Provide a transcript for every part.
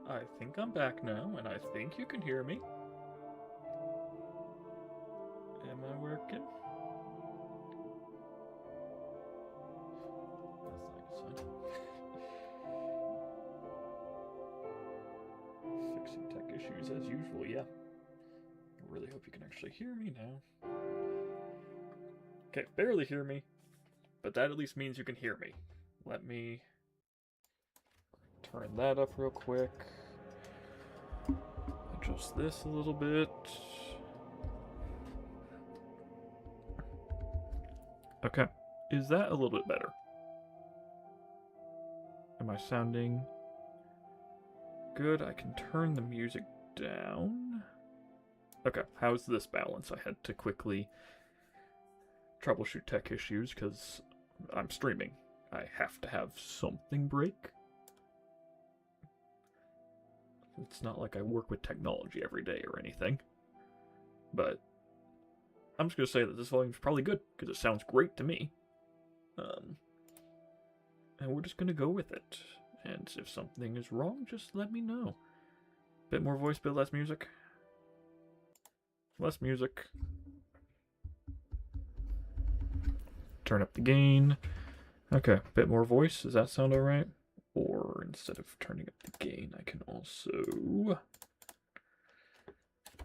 I think I'm back now, and I think you can hear me. Am I working? That's not a good sign. Fixing tech issues as usual, yeah. I really hope you can actually hear me now. Okay, barely hear me, but that at least means you can hear me. Let me turn that up real quick. Adjust this a little bit. Okay, is that a little bit better? Am I sounding good? I can turn the music down. Okay, how's this balance? I had to quickly troubleshoot tech issues because I'm streaming. I have to have something break. It's not like I work with technology every day or anything. But I'm just going to say that this volume's probably good because it sounds great to me. And we're just going to go with it. And if something is wrong, just let me know. Bit more voice, bit less music. Less music. Turn up the gain. Okay, bit more voice. Does that sound alright? Or instead of turning up the gain, I can also...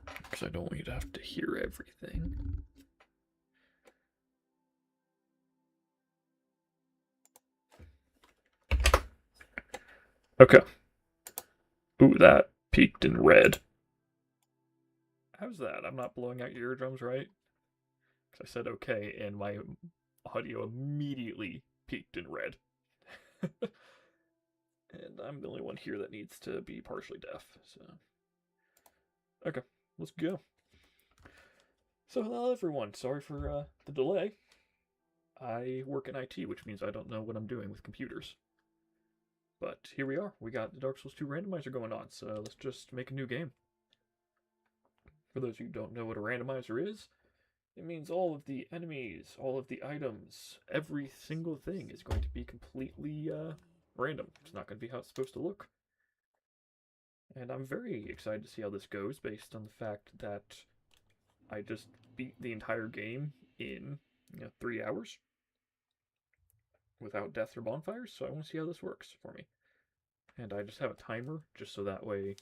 Because I don't want you to have to hear everything. Okay. Ooh, that peaked in red. How's that? I'm not blowing out your eardrums, right? Because I said okay, and my audio immediately peaked in red. And I'm the only one here that needs to be partially deaf, so... Okay, let's go. So hello everyone, sorry for the delay. I work in IT, which means I don't know what I'm doing with computers. But here we are, we got the Dark Souls 2 randomizer going on, so let's just make a new game. For those who don't know what a randomizer is, it means all of the enemies, all of the items, every single thing is going to be completely random. It's not going to be how it's supposed to look. And I'm very excited to see how this goes based on the fact that I just beat the entire game in 3 hours without deaths or bonfires, so I want to see how this works for me. And I just have a timer, just so that way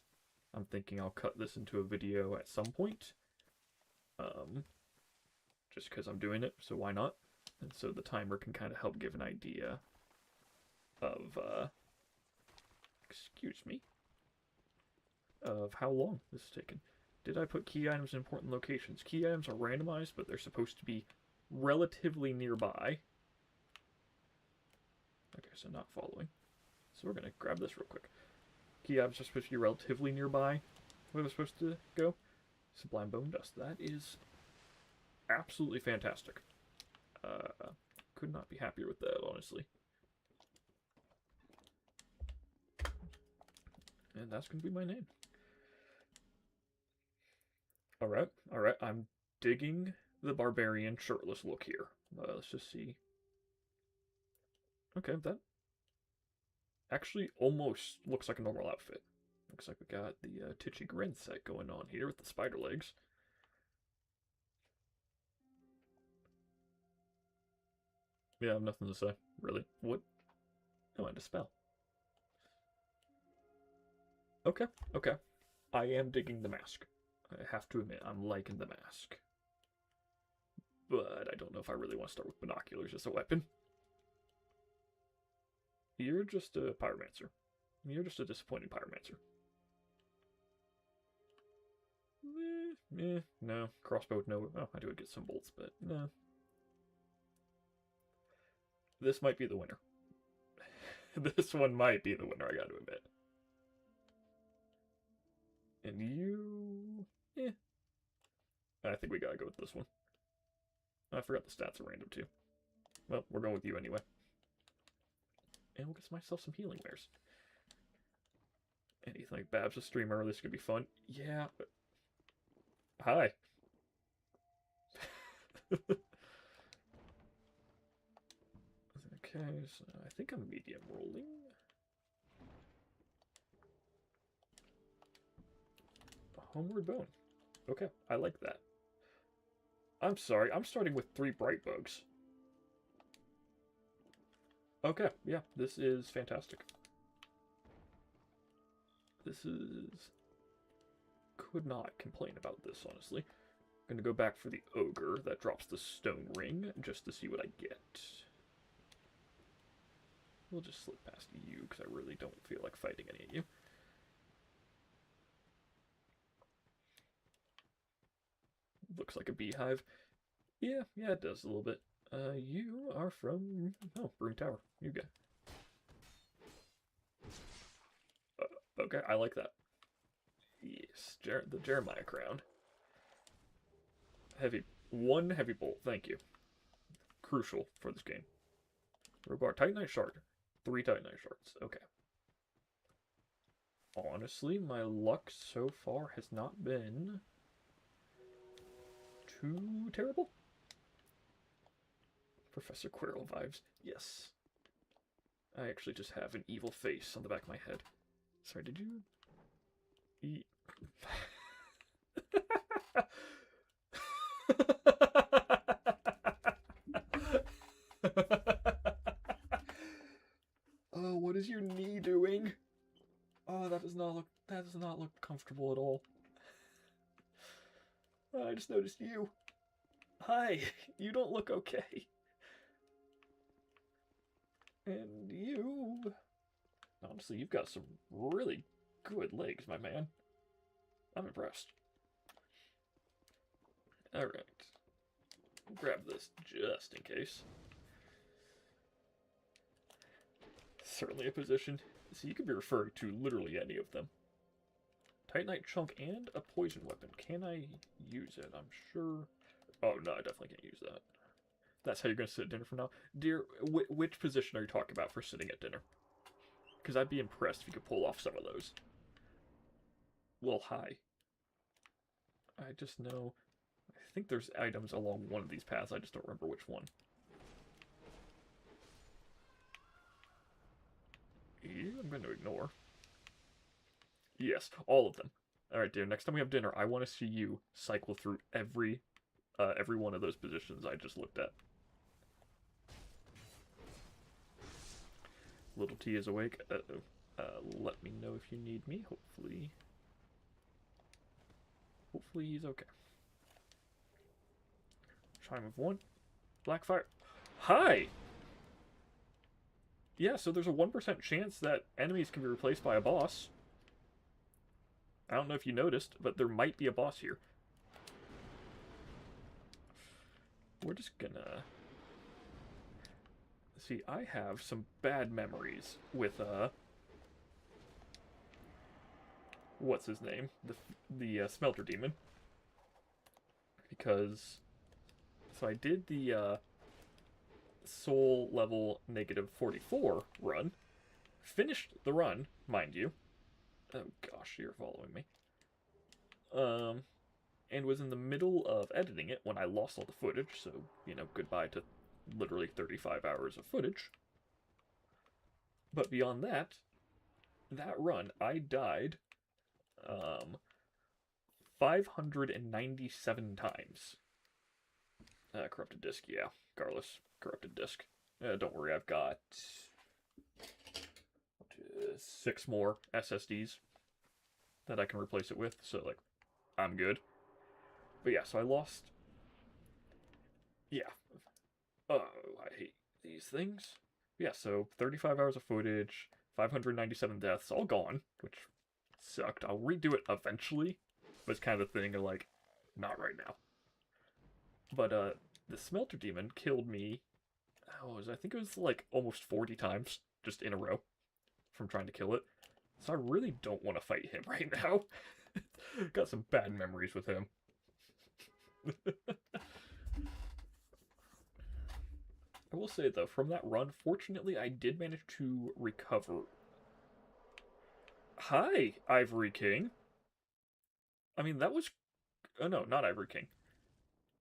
I'm thinking I'll cut this into a video at some point. Just because I'm doing it, so why not? And so the timer can kind of help give an idea of, excuse me, of how long this is taking. Did I put key items in important locations? Key items are randomized, but they're supposed to be relatively nearby. Okay, so not following. So we're going to grab this real quick. Key items are supposed to be relatively nearby. Where they're supposed to go? Sublime Bone Dust. That is absolutely fantastic. Could not be happier with that, honestly. And that's going to be my name. Alright, alright. I'm digging the barbarian shirtless look here. Let's just see. Okay, that actually almost looks like a normal outfit. Looks like we got the Titchy Grin set going on here with the spider legs. Yeah, I have nothing to say. Really? What? Oh, and a spell. Okay, okay. I am digging the mask. I have to admit, I'm liking the mask. But I don't know if I really want to start with binoculars as a weapon. You're just a pyromancer. You're just a disappointing pyromancer. No. Crossbow, no. Oh, I do get some bolts, but no. This might be the winner. This one might be the winner, I gotta admit. And you... I think we gotta go with this one. I forgot the stats are random too. Well, we're going with you anyway. And we'll get myself some healing wares. Anything like Babs a streamer, this could be fun. Yeah. Hi. Okay, so I think I'm medium rolling. Homeward Bone. Okay, I like that. I'm sorry, I'm starting with 3 bright bugs. Okay, yeah, this is fantastic. This is... Could not complain about this, honestly. I'm gonna go back for the ogre that drops the stone ring, just to see what I get. We'll just slip past you, because I really don't feel like fighting any of you. Looks like a beehive. Yeah, it does a little bit. You are from... Oh, Broom Tower. You go. Okay, I like that. Yes, the Jeremiah crown. One heavy bolt, thank you. Crucial for this game. Robar, Titanite shard. 3 Titanite shards, okay. Honestly, my luck so far has not been too terrible. Professor Quirrell vibes, yes. I actually just have an evil face on the back of my head. Sorry, did you... Oh, what is your knee doing? Oh, that does not look comfortable at all. Oh, I just noticed you. Hi, you don't look okay. And you... Honestly, you've got some really good legs, my man. I'm impressed. Alright. Grab this just in case. Certainly a position. So you could be referring to literally any of them. Titanite chunk and a poison weapon. Can I use it? I'm sure... Oh, no, I definitely can't use that. That's how you're going to sit at dinner from now? Dear, which position are you talking about for sitting at dinner? Because I'd be impressed if you could pull off some of those. Well, hi. I just know... I think there's items along one of these paths. I just don't remember which one. I'm going to ignore. Yes, all of them. Alright, dear, next time we have dinner, I want to see you cycle through every one of those positions I just looked at. Little T is awake. Uh-oh. Let me know if you need me. Hopefully he's okay. Chime of 1. Blackfire. Hi! Yeah, so there's a 1% chance that enemies can be replaced by a boss. I don't know if you noticed, but there might be a boss here. We're just gonna... See, I have some bad memories with, what's his name? The Smelter Demon. Because... So I did the, soul level -44 run. Finished the run, mind you. Oh gosh, you're following me. And was in the middle of editing it when I lost all the footage, so, you know, goodbye to literally 35 hours of footage. But beyond that run, I died, 597 times. Corrupted disk, yeah. Regardless, corrupted disk. Don't worry, I've got 6 more SSDs that I can replace it with, so, like, I'm good. But yeah, so I lost... Yeah. Oh, I hate these things. Yeah, so 35 hours of footage, 597 deaths, all gone, which sucked. I'll redo it eventually, but it's kind of a thing of, like, not right now. But, the Smelter Demon killed me, I think it was, like, almost 40 times, just in a row, from trying to kill it. So I really don't want to fight him right now. Got some bad memories with him. I will say, though, from that run, fortunately, I did manage to recover. Hi, Ivory King. I mean, that was... Oh, no, not Ivory King.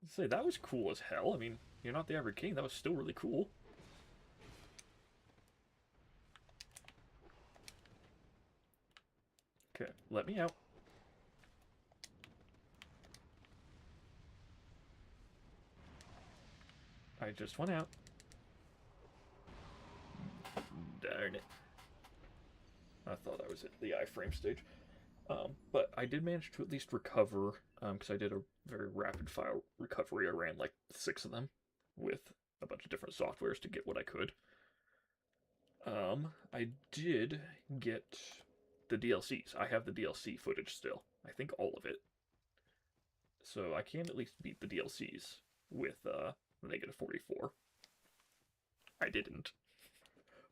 I'd say, that was cool as hell. I mean, you're not the Ivory King. That was still really cool. Okay, let me out. I just went out. Darn it. I thought I was at the iframe stage. But I did manage to at least recover, because I did a very rapid file recovery. I ran like 6 of them with a bunch of different softwares to get what I could. I did get the DLCs. I have the DLC footage still. I think all of it. So I can at least beat the DLCs with negative 44. I didn't.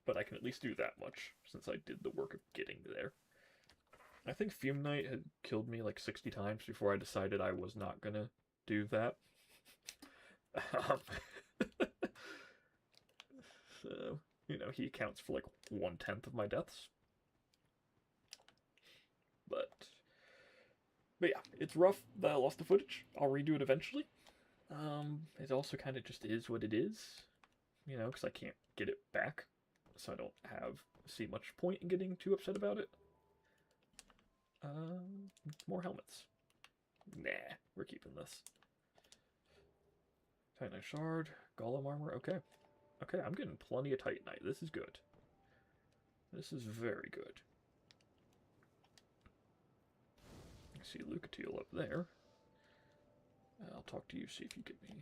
But I can at least do that much, since I did the work of getting there. I think Fume Knight had killed me like 60 times before I decided I was not gonna do that. So, you know, he accounts for like 1/10 of my deaths. But yeah, it's rough that I lost the footage. I'll redo it eventually. It also kind of just is what it is, you know, because I can't get it back, so I don't see much point in getting too upset about it. More helmets. Nah, we're keeping this. Titanite Shard, Golem Armor, okay. Okay, I'm getting plenty of Titanite. This is good. This is very good. I see Lucatiel up there. I'll talk to you, see if you get me.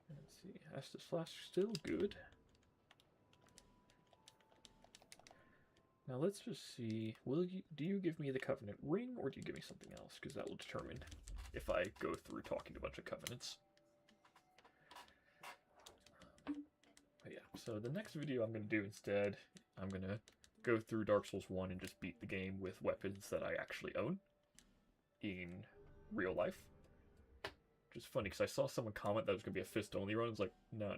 Let's see, Estus Flask still good. Now let's just see, do you give me the Covenant Ring, or do you give me something else? Because that will determine if I go through talking to a bunch of Covenants. But yeah, so the next video I'm going to do instead, I'm going to go through Dark Souls 1 and just beat the game with weapons that I actually own in real life. Which is funny, because I saw someone comment that it was going to be a fist-only run. I was like, no.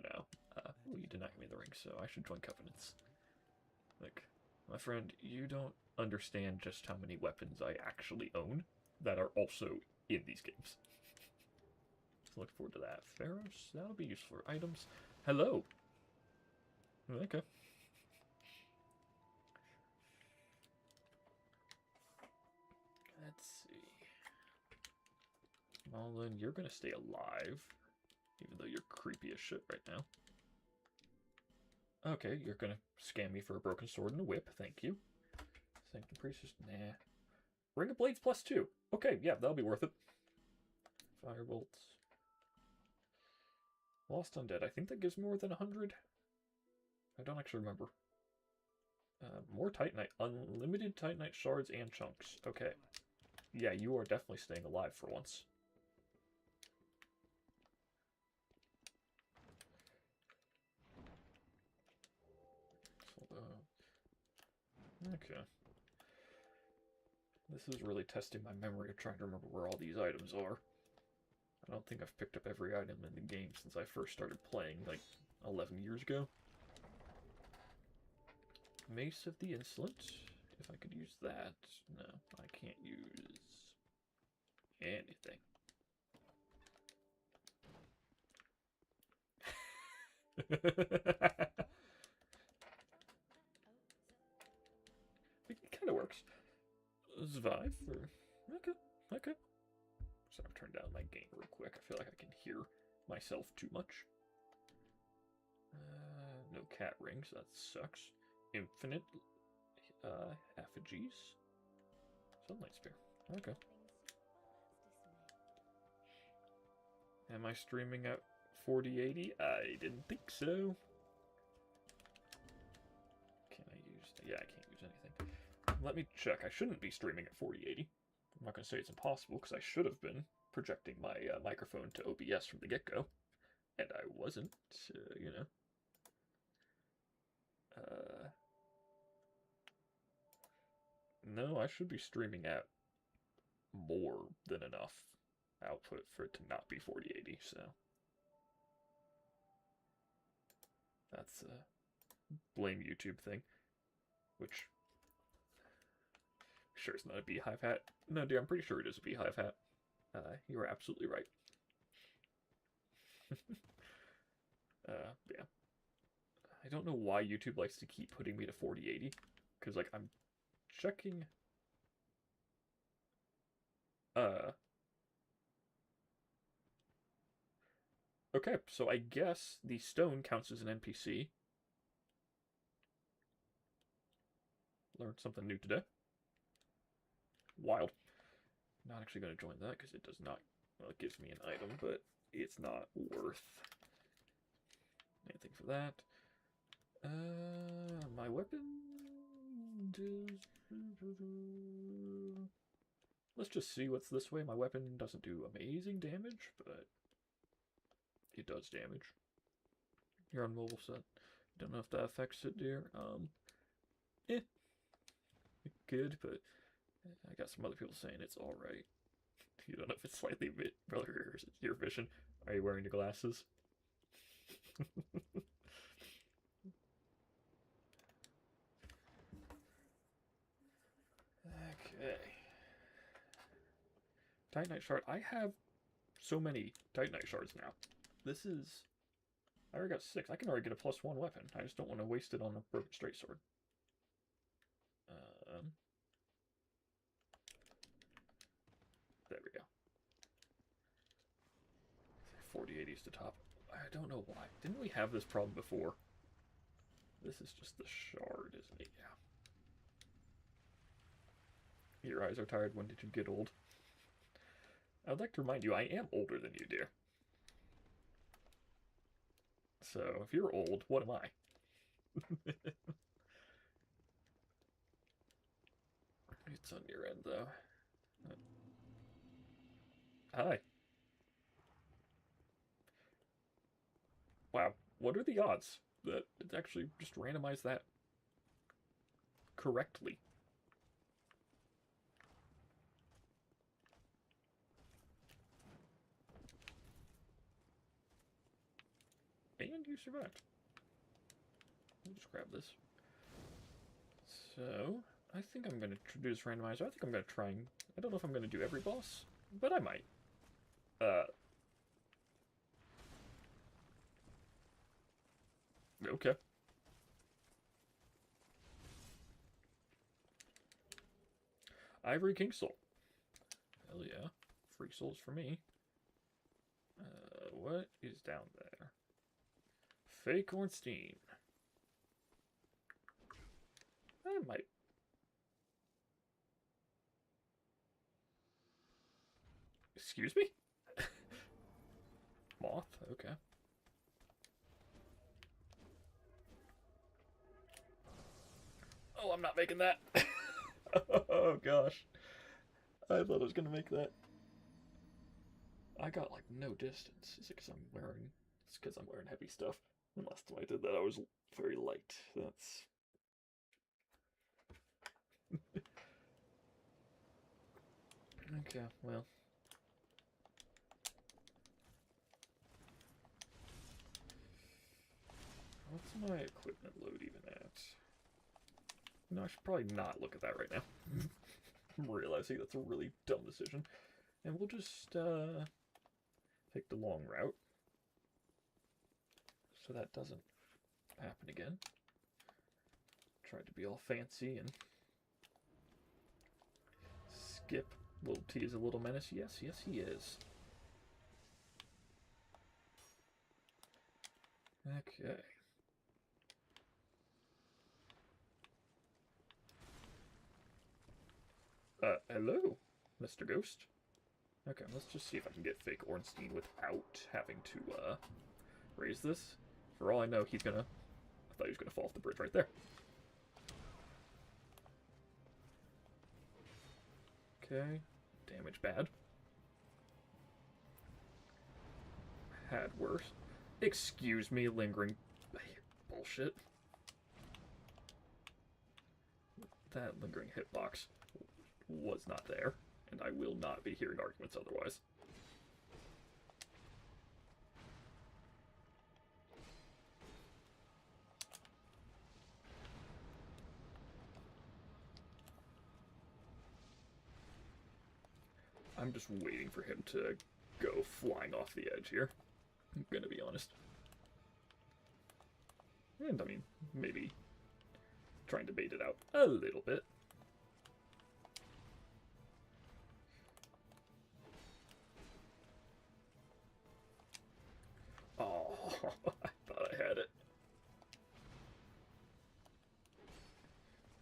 Well, you did not give me the ring, so I should join Covenants. Like, my friend, you don't understand just how many weapons I actually own that are also in these games. So look forward to that. Pharaohs, that'll be useful for items. Hello! Okay. Let's see. Mullen, you're gonna stay alive, even though you're creepy as shit right now. Okay, you're gonna scam me for a broken sword and a whip, thank you. Sanctum Priestess, nah. Ring of Blades +2. Okay, yeah, that'll be worth it. Firebolts. Lost Undead, I think that gives more than 100. I don't actually remember. More Titanite. Unlimited Titanite shards and chunks. Okay. Yeah, you are definitely staying alive for once. Okay. This is really testing my memory of trying to remember where all these items are. I don't think I've picked up every item in the game since I first started playing, like, 11 years ago. Mace of the Insolent. If I could use that. No, I can't use anything. It kind of works. Zvive or... Okay. So I've turned down my gain real quick. I feel like I can hear myself too much. No cat rings, that sucks. Infinite effigies. Sunlight Spear. Okay. Am I streaming at 4080? I didn't think so. Can I use... Yeah, I can't use anything. Let me check. I shouldn't be streaming at 4080. I'm not going to say it's impossible, because I should have been projecting my microphone to OBS from the get-go. And I wasn't, you know. No, I should be streaming at more than enough output for it to not be 4080, so. That's a blame YouTube thing. Which, sure it's not a beehive hat. No, dear, I'm pretty sure it is a beehive hat. You are absolutely right. Yeah. I don't know why YouTube likes to keep putting me to 4080. Because, like, I'm checking... Okay, so I guess the stone counts as an NPC. Learned something new today. Wild. Not actually going to join that because it does not. Well, it gives me an item, but it's not worth anything for that. My weapon does. Let's just see what's this way. My weapon doesn't do amazing damage, but it does damage. You're on mobile set. Don't know if that affects it, dear. It good, but I got some other people saying it's alright. You don't know if it's slightly bit blurs your vision. Are you wearing the glasses? Okay. Titanite shard. I have so many Titanite shards now. This is... I already got 6. I can already get a +1 weapon. I just don't want to waste it on a broken straight sword. There we go. 4080 is the top. I don't know why. Didn't we have this problem before? This is just the shard, isn't it? Yeah. Your eyes are tired. When did you get old? I'd like to remind you, I am older than you, dear. So, if you're old, what am I? It's on your end, though. Hi. Wow. What are the odds that it actually just randomized that correctly? And you survived. We'll just grab this. So, I think I'm going to introduce Randomizer. I think I'm going to try and... I don't know if I'm going to do every boss, but I might. Okay. Ivory King Soul. Hell yeah. Free souls for me. What is down there? Fake Ornstein. I might. Excuse me? Moth? Okay. Oh, I'm not making that. Oh, gosh. I thought I was going to make that. I got, like, no distance. Is it because I'm wearing... It's because I'm wearing heavy stuff. And last time I did that, I was very light. That's... Okay, well... What's my equipment load even at? No, I should probably not look at that right now. I'm realizing that's a really dumb decision. And we'll just take the long route. So that doesn't happen again. Tried to be all fancy and skip. Little T is a little menace. Yes, yes he is. Okay. Hello, Mr. Ghost. Okay, let's just see if I can get fake Ornstein without having to, raise this. For all I know, he's gonna... I thought he was gonna fall off the bridge right there. Okay. Damage bad. Had worse. Excuse me, lingering... bullshit. That lingering hitbox was not there, and I will not be hearing arguments otherwise. I'm just waiting for him to go flying off the edge here. I'm gonna be honest. And, I mean, maybe trying to bait it out a little bit.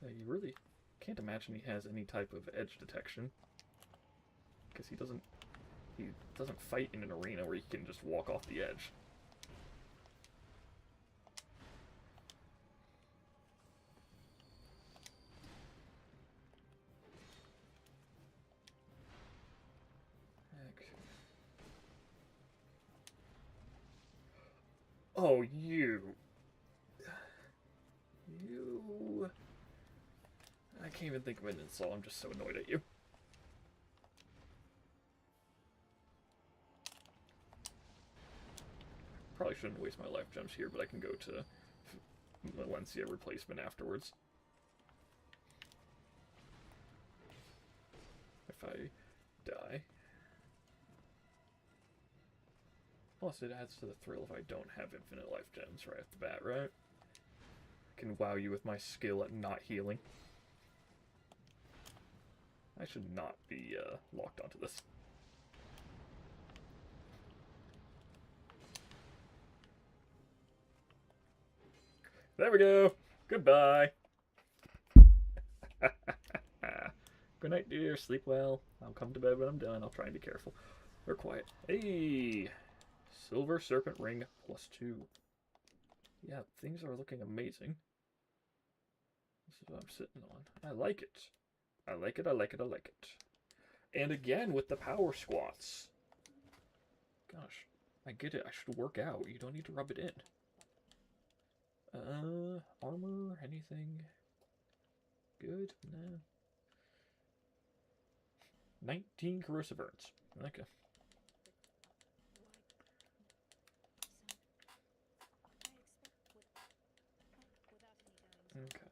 You really can't imagine he has any type of edge detection. Because he doesn't fight in an arena where he can just walk off the edge. Oh, you. I can't even think of an insult. I'm just so annoyed at you. Probably shouldn't waste my life gems here, but I can go to Valencia replacement afterwards. If I die. Plus, it adds to the thrill if I don't have infinite life gems right off the bat, right? I can wow you with my skill at not healing. I should not be locked onto this. There we go. Goodbye. Good night, dear. Sleep well. I'll come to bed when I'm done. I'll try and be careful. Or quiet. Hey! Silver Serpent Ring +2. Yeah, things are looking amazing. This is what I'm sitting on. I like it. I like it, I like it, I like it. And again with the power squats. Gosh, I get it. I should work out. You don't need to rub it in. Armor, anything good? Nah. 19 corrosive burns. Okay. Okay.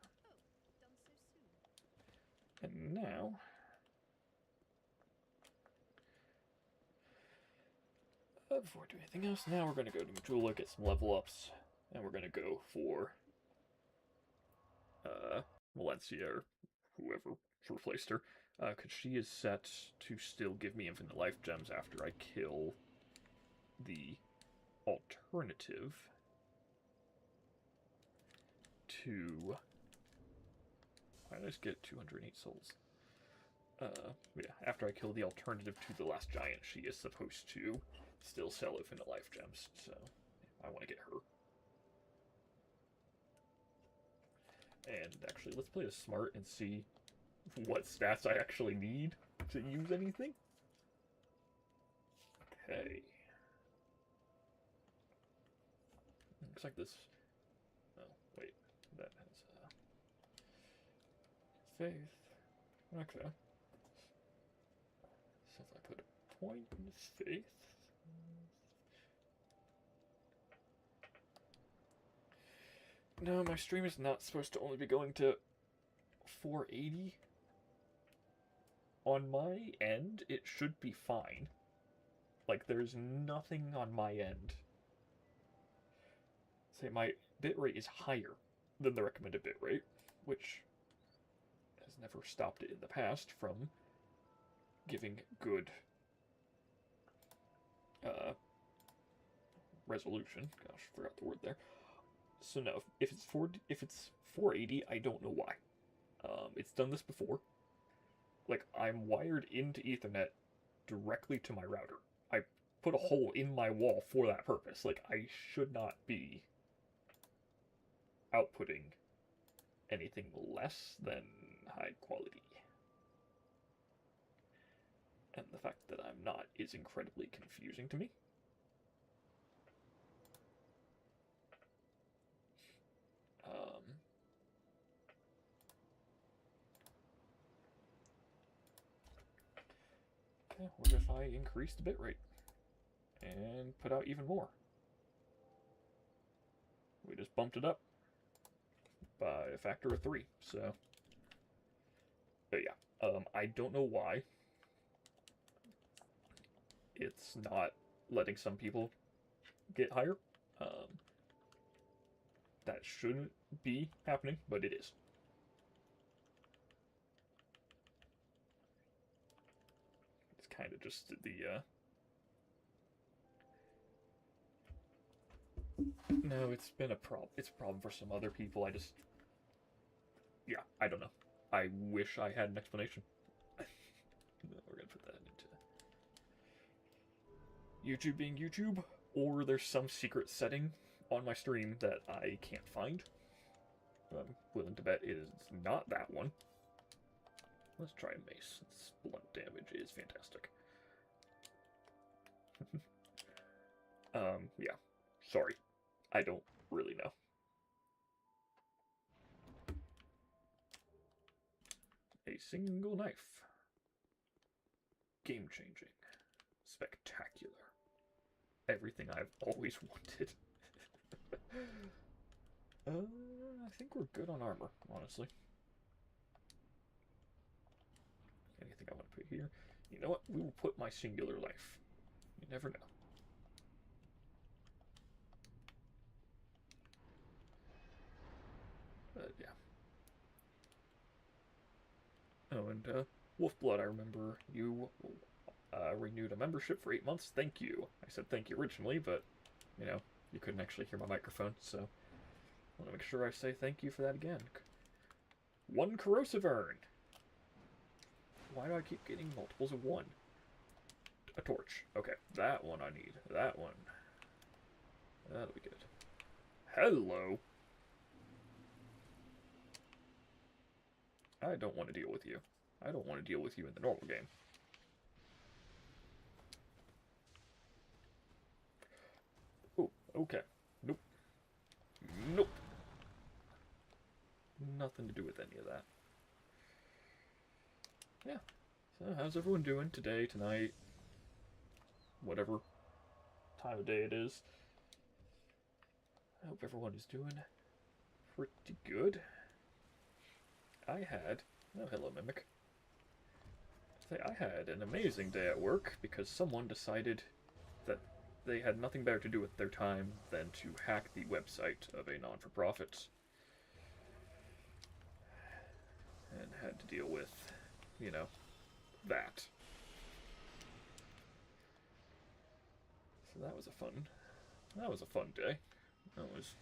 And now, before we do anything else, now we're going to go to Majula, get some level ups, and we're going to go for Valencia or whoever replaced her, because she is set to still give me infinite life gems after I kill the alternative to... Why did I just get 208 souls? Yeah, after I kill the alternative to the last giant, she is supposed to still sell infinite life gems, so I want to get her. And actually, let's play it smart and see what stats I actually need to use anything. Okay. Looks like this... Oh, wait. That has... faith. Okay. So if I put a point in faith... No, my stream is not supposed to only be going to 480. On my end, it should be fine. Like, there's nothing on my end. Say, my bitrate is higher than the recommended bitrate, which has never stopped it in the past from giving good resolution. Gosh, forgot the word there. So no, if it's 480, I don't know why. It's done this before. Like, I'm wired into Ethernet directly to my router. I put a hole in my wall for that purpose. Like, I should not be outputting anything less than high quality. And the fact that I'm not is incredibly confusing to me. Okay, what if I increase the bitrate and put out even more? We just bumped it up by a factor of 3, so... But yeah, I don't know why it's not letting some people get higher. That shouldn't be happening, but it is. It's kind of just the, No, it's been a problem. It's a problem for some other people. I just... Yeah, I don't know. I wish I had an explanation. We're gonna put that into YouTube being YouTube, or there's some secret setting on my stream that I can't find. I'm willing to bet it is not that one. Let's try a mace. Its blunt damage is fantastic. Yeah. Sorry. I don't really know. A single knife. Game-changing. Spectacular. Everything I've always wanted. I think we're good on armor, honestly. Anything I want to put here? You know what? We will put my singular life. You never know. But yeah. Oh, and Wolfblood, I remember you renewed a membership for 8 months. Thank you. I said thank you originally, but, you know, you couldn't actually hear my microphone, so I want to make sure I say thank you for that again. 1 corrosive urn. Why do I keep getting multiples of 1? A torch. Okay, that one I need. That one. That'll be good. Hello. I don't want to deal with you. I don't want to deal with you in the normal game. Oh, okay. Nope. Nope. Nothing to do with any of that. Yeah. So, how's everyone doing today, tonight? Whatever time of day it is. I hope everyone is doing pretty good. I had... Oh, hello, Mimic. I had an amazing day at work because someone decided that they had nothing better to do with their time than to hack the website of a non-for-profit. And had to deal with, you know, that. So that was a fun day. That was...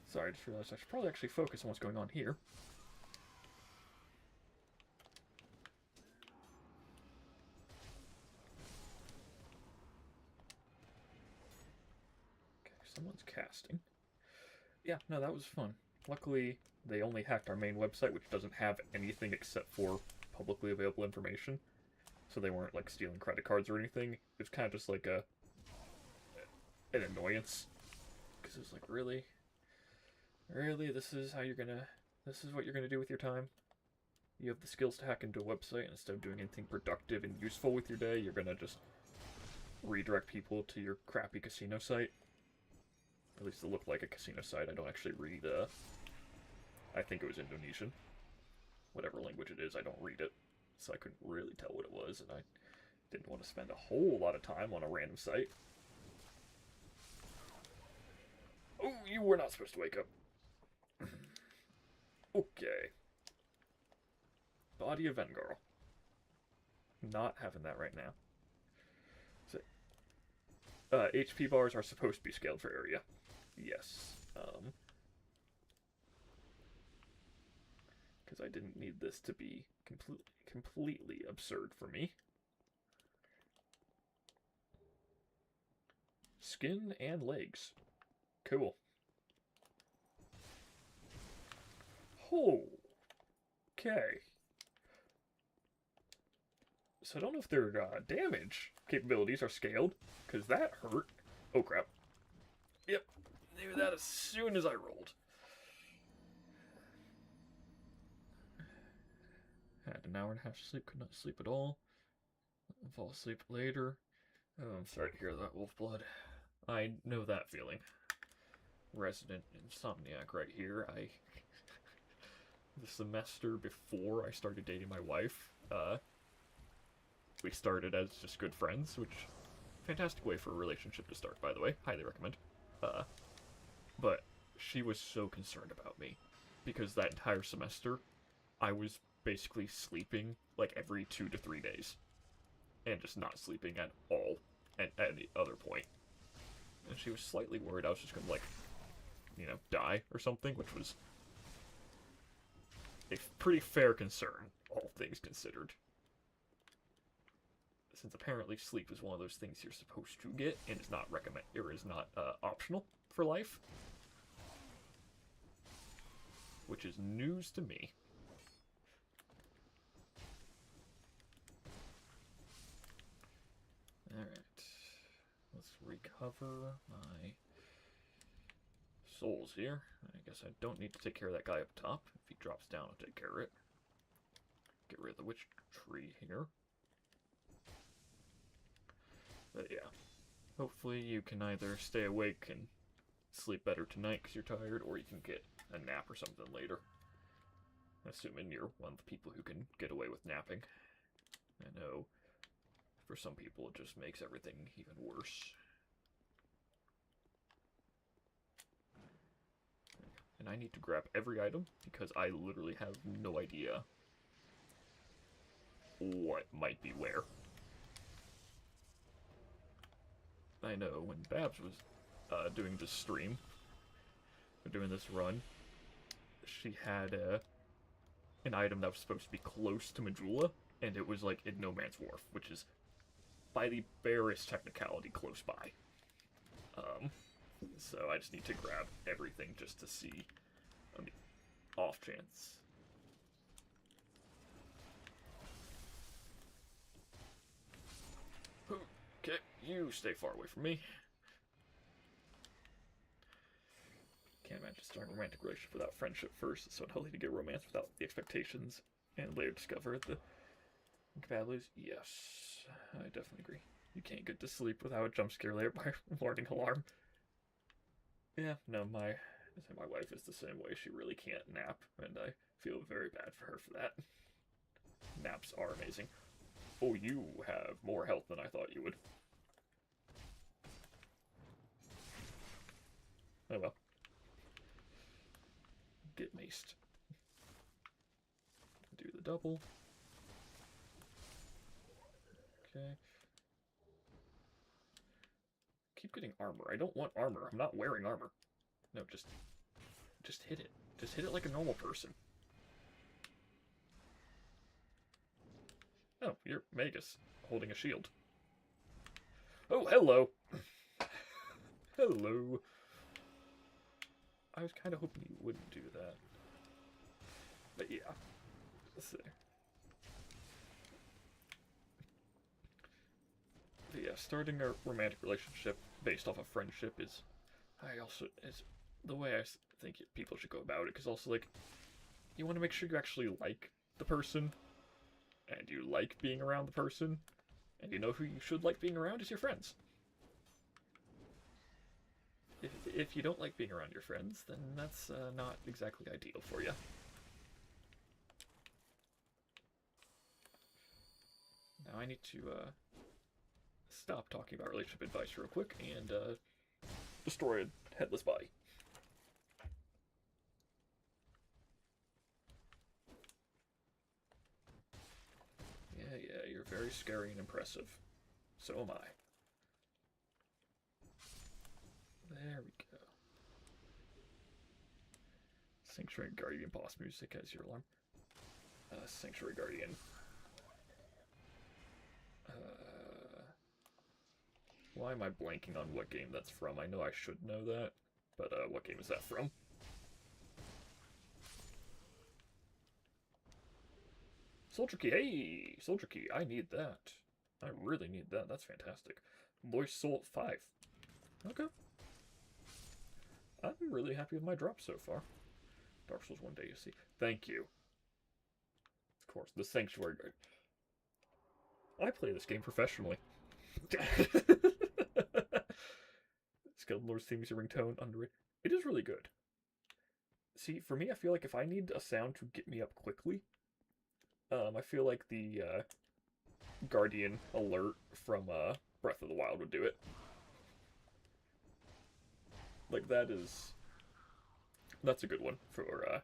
Sorry, I just realized I should probably actually focus on what's going on here. Okay, someone's casting. Yeah, no, that was fun. Luckily, they only hacked our main website, which doesn't have anything except for publicly available information. So they weren't, like, stealing credit cards or anything. It's kind of just like an annoyance. Because it's like, really? Really? This is what you're gonna do with your time? You have the skills to hack into a website, and instead of doing anything productive and useful with your day, you're gonna just redirect people to your crappy casino site. At least it looked like a casino site. I don't actually read, I think it was Indonesian. Whatever language it is, I don't read it. So I couldn't really tell what it was, and I didn't want to spend a whole lot of time on a random site. Oh, you were not supposed to wake up. Okay. Body of Vengarl. Not having that right now. So, HP bars are supposed to be scaled for area. Yes. Because I didn't need this to be completely absurd for me. Skin and legs. Cool. Okay. So I don't know if their damage capabilities are scaled, because that hurt. Oh crap. Yep, knew that as soon as I rolled. Had an hour and a half sleep, could not sleep at all. Fall asleep later. Oh, I'm sorry to hear that, Wolfblood. I know that feeling. Resident insomniac right here. The semester before I started dating my wife, we started as just good friends, which, fantastic way for a relationship to start, by the way. Highly recommend. But she was so concerned about me, because that entire semester, I was basically sleeping, like, every 2 to 3 days. And just not sleeping at all. at any other point. And she was slightly worried I was just gonna, like, you know, die or something, which was a pretty fair concern, all things considered. Since apparently sleep is one of those things you're supposed to get and is not optional for life. Which is news to me. Alright. Let's recover my souls here. I guess I don't need to take care of that guy up top. If he drops down, I'll take care of it. Get rid of the witch tree here. But yeah. Hopefully you can either stay awake and sleep better tonight because you're tired, or you can get a nap or something later. Assuming you're one of the people who can get away with napping. I know for some people it just makes everything even worse. And I need to grab every item because I literally have no idea what might be where. I know when Babs was doing this stream, or doing this run, she had an item that was supposed to be close to Majula, and it was like in No Man's Wharf, which is by the barest technicality close by. So I just need to grab everything just to see on the off chance. Okay, you stay far away from me. Can't imagine starting a romantic relationship without friendship first. It's so unhealthy to get romance without the expectations and later discover the incompatibilities. Yes, I definitely agree. You can't get to sleep without a jump scare later by warning alarm. Yeah, no, my wife is the same way. She really can't nap, and I feel very bad for her for that. Naps are amazing. Oh, you have more health than I thought you would. Oh well. Get maced. Do the double. Okay. Keep getting armor. I don't want armor. I'm not wearing armor. No, just hit it. Just hit it like a normal person. Oh, you're Magus, holding a shield. Oh, hello! Hello. I was kind of hoping you wouldn't do that. But yeah. Let's see. But yeah, starting a romantic relationship based off of friendship is the way I think people should go about it. Because also, like, you want to make sure you actually like the person, and you like being around the person, and you know who you should like being around is your friends. If you don't like being around your friends, then that's not exactly ideal for you. Now I need to stop talking about relationship advice real quick and destroy a headless body. Yeah, you're very scary and impressive. So am I. There we go. Sanctuary Guardian boss music as your alarm. Sanctuary Guardian. Why am I blanking on what game that's from? I know I should know that, but what game is that from? Soldier Key! Hey! Soldier Key, I need that. I really need that. That's fantastic. Lost Soul 5. Okay. I'm really happy with my drop so far. Dark Souls one day, you see. Thank you. Of course, the Sanctuary Guard. I play this game professionally. Skeleton Lord's theme is a ringtone under it. It is really good. See, for me, I feel like if I need a sound to get me up quickly, I feel like the Guardian alert from Breath of the Wild would do it. Like, that's a good one for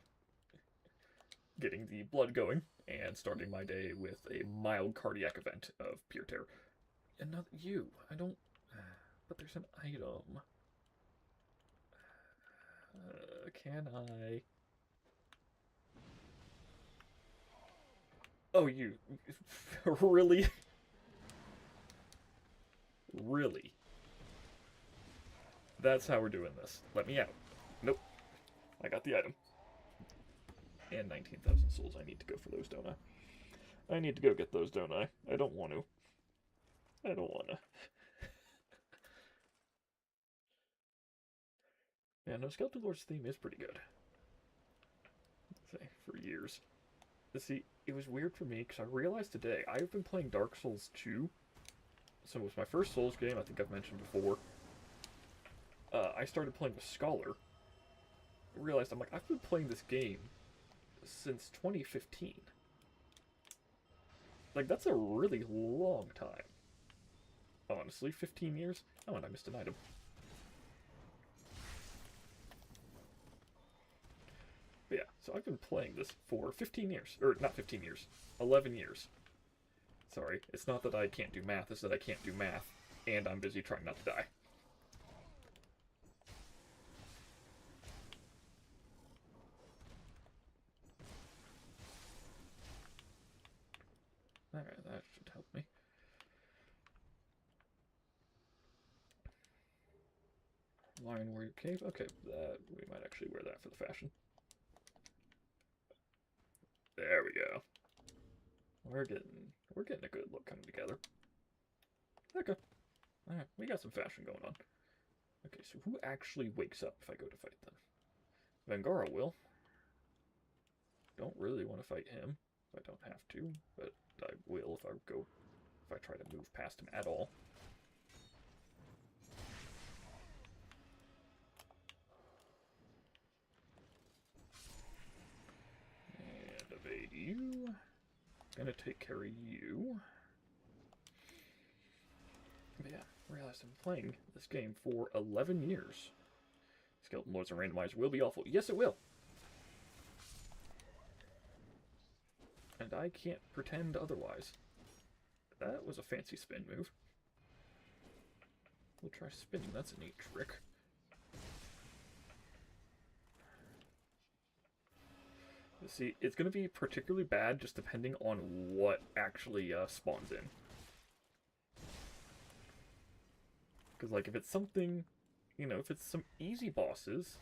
getting the blood going and starting my day with a mild cardiac event of pure terror. Another you. I don't... But there's an item. Can I... Oh, you. Really? Really? That's how we're doing this. Let me out. Nope. I got the item. And 19,000 souls. I need to go for those, don't I? I need to go get those, don't I? I don't want to. I don't want to. Yeah, no, Skeleton Lord's theme is pretty good. Say, for years. See, it was weird for me, because I realized today, I've been playing Dark Souls 2. So it was my first Souls game, I think I've mentioned before. I started playing with Scholar. I realized, I'm like, I've been playing this game since 2015. Like, that's a really long time. Honestly, 15 years? Oh, and I missed an item. But yeah, so I've been playing this for 15 years. Or, not 15 years. 11 years. Sorry, it's not that I can't do math, it's that I can't do math. And I'm busy trying not to die. Alright, that should help me. Lion Warrior Cave. Okay, we might actually wear that for the fashion. There we go. We're getting a good look coming together. Okay. Alright, we got some fashion going on. Okay, so who actually wakes up if I go to fight them? Vangara will. Don't really want to fight him. I don't have to, but I will if I try to move past him at all. And evade you. Gonna take care of you. But yeah, I realized I've been playing this game for 11 years. Skeleton Lords and Randomizer will be awful. Yes, it will. And I can't pretend otherwise. That was a fancy spin move. We'll try spinning. That's a neat trick. See, it's going to be particularly bad just depending on what actually spawns in. Because, like, if it's something, you know, if it's some easy bosses,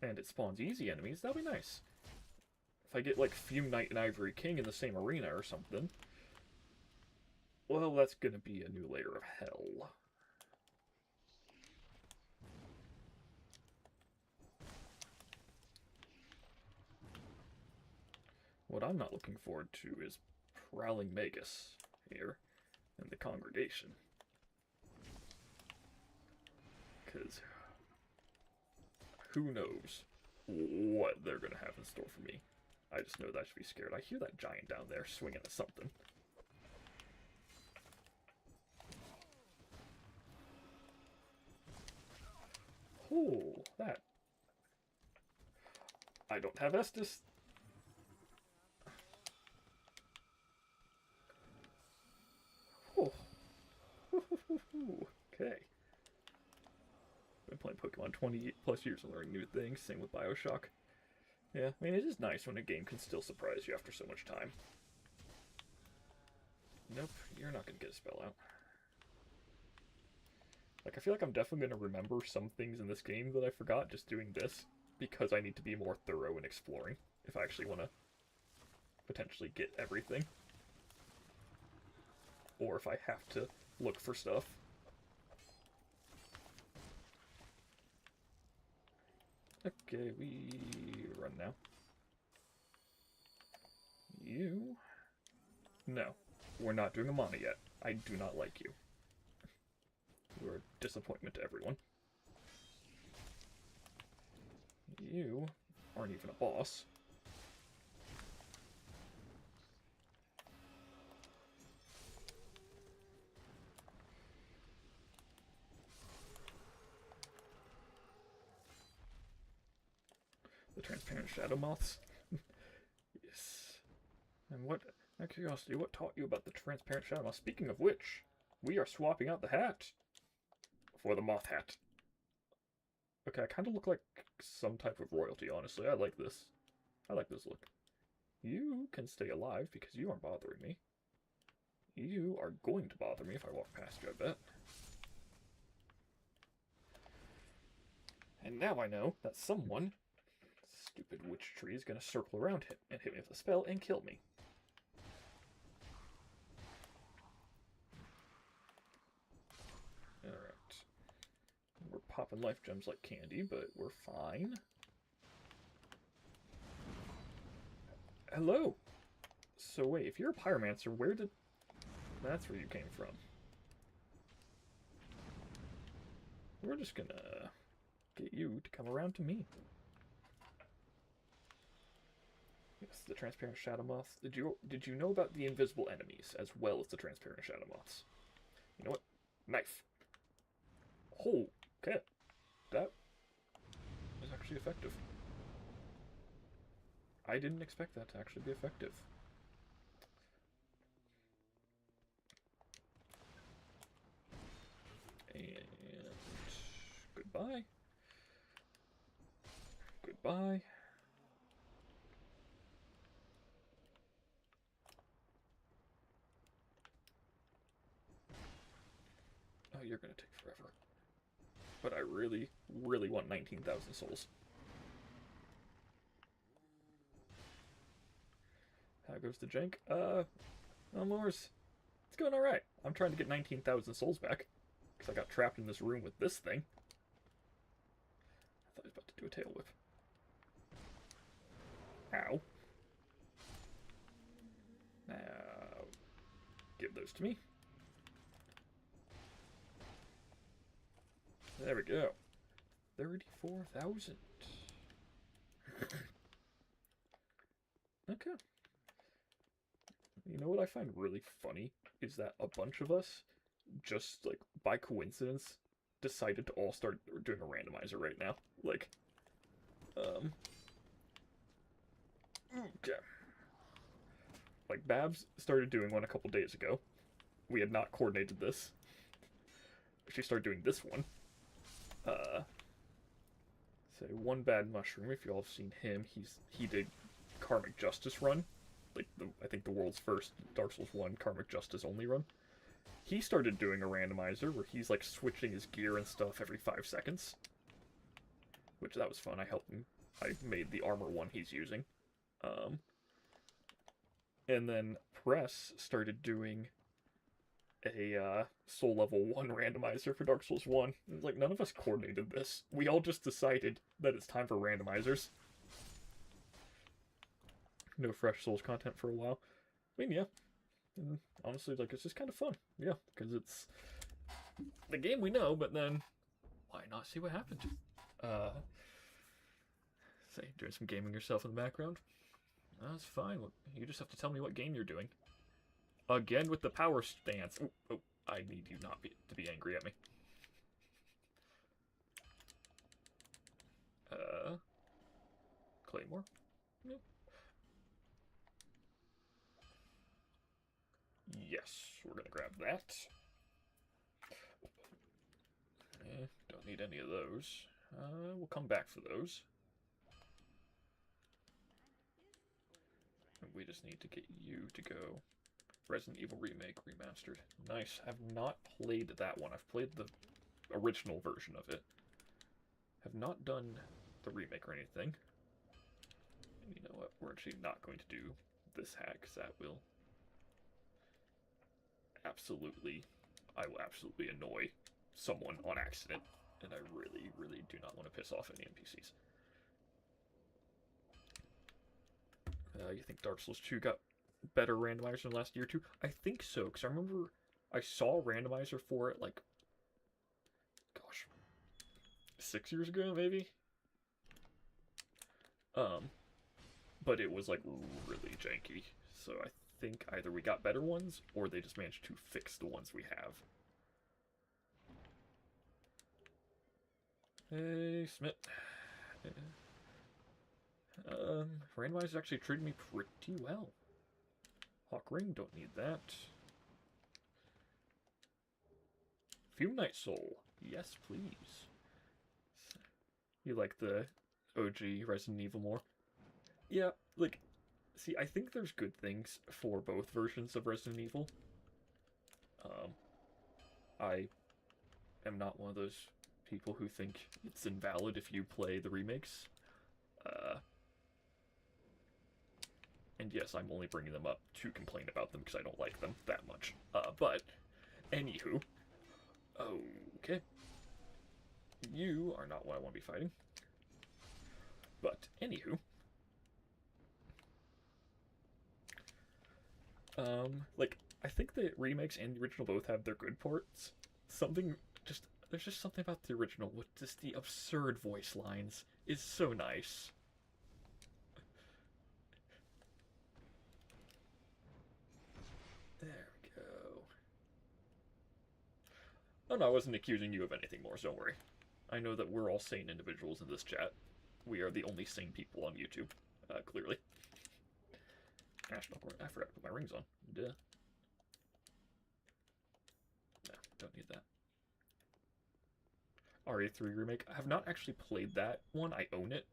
and it spawns easy enemies, that'll be nice. If I get, like, Fume Knight and Ivory King in the same arena or something, well, that's going to be a new layer of hell. What I'm not looking forward to is Prowling Magus here in the congregation. Because who knows what they're going to have in store for me. I just know that I should be scared. I hear that giant down there swinging at something. Oh, that. I don't have Estus. Oh. Okay. Been playing Pokemon 20 plus years and learning new things. Same with Bioshock. Yeah, I mean, it is nice when a game can still surprise you after so much time. Nope, you're not going to get a spell out. Like, I feel like I'm definitely going to remember some things in this game that I forgot just doing this, because I need to be more thorough in exploring, if I actually want to potentially get everything. Or if I have to look for stuff. Okay, we run now. You? No, we're not doing a mana yet. I do not like you. You're a disappointment to everyone. You aren't even a boss. The transparent shadow moths. Yes. And what Out of curiosity, what taught you about the transparent shadow moth? Speaking of which, we are swapping out the hat for the moth hat. Okay, I kind of look like some type of royalty, honestly. I like this. I like this look. You can stay alive because you aren't bothering me. You are going to bother me if I walk past you, I bet. And now I know that someone, stupid witch tree, is going to circle around him and hit me with a spell and kill me. Alright. We're popping life gems like candy, but we're fine. Hello! So wait, if you're a pyromancer, where did... That's where you came from. We're just gonna get you to come around to me. Yes, the transparent shadow moths. Did you know about the invisible enemies as well as the transparent shadow moths? You know what? Knife. Oh, okay. That is actually effective. I didn't expect that to actually be effective. And goodbye. Goodbye. Oh, you're gonna take forever. But I really, really want 19,000 souls. How goes the jank? Elmores. It's going alright. I'm trying to get 19,000 souls back. Because I got trapped in this room with this thing. I thought I was about to do a tail whip. Ow. Now, give those to me. There we go. 34,000. Okay. You know what I find really funny is that a bunch of us just, like, by coincidence, decided to all start doing a randomizer right now. Like, okay. Like, Babs started doing one a couple days ago. We had not coordinated this. She started doing this one. Say One Bad Mushroom, if you all have seen him, he did Karmic Justice run. Like, I think the world's first Dark Souls 1 Karmic Justice only run. He started doing a randomizer where he's, like, switching his gear and stuff every 5 seconds. Which, that was fun. I helped him. I made the armor one he's using. And then Press started doing a soul level 1 randomizer for Dark Souls 1. Like, none of us coordinated this. We all just decided that it's time for randomizers. No fresh Souls content for a while. I mean, yeah. And honestly, like, it's just kind of fun. Yeah, because it's the game we know, but then why not see what happened? Say, doing some gaming yourself in the background? That's fine. You just have to tell me what game you're doing. Again with the power stance. Oh, I need you not to be angry at me. Claymore? No. Yes, we're gonna grab that. Don't need any of those. We'll come back for those. We just need to get you to go. Resident Evil Remake Remastered. Nice. I've not played that one. I've played the original version of it. Have not done the remake or anything. And you know what? We're actually not going to do this hack, because that will absolutely... I will absolutely annoy someone on accident. And I really, really do not want to piss off any NPCs. You think Dark Souls 2 got better randomizer in the last year or two? I think so, because I remember I saw a randomizer for it, like, gosh, 6 years ago, maybe? But it was, like, really janky, so I think either we got better ones, or they just managed to fix the ones we have. Hey, Smith. Randomizer actually treated me pretty well. Hawk Ring, don't need that. Fume Night Soul, yes please. You like the OG Resident Evil more? Yeah, like, see, I think there's good things for both versions of Resident Evil. I am not one of those people who think it's invalid if you play the remakes. And yes, I'm only bringing them up to complain about them because I don't like them that much. But, anywho. Okay. You are not what I want to be fighting. But, anywho. Like, I think the remakes and the original both have their good parts. There's just something about the original with just the absurd voice lines is so nice. There we go. Oh no, I wasn't accusing you of anything more, so don't worry. I know that we're all sane individuals in this chat. We are the only sane people on YouTube, clearly. National Court. I forgot to put my rings on. Duh. No, don't need that. RE3 Remake. I have not actually played that one. I own it.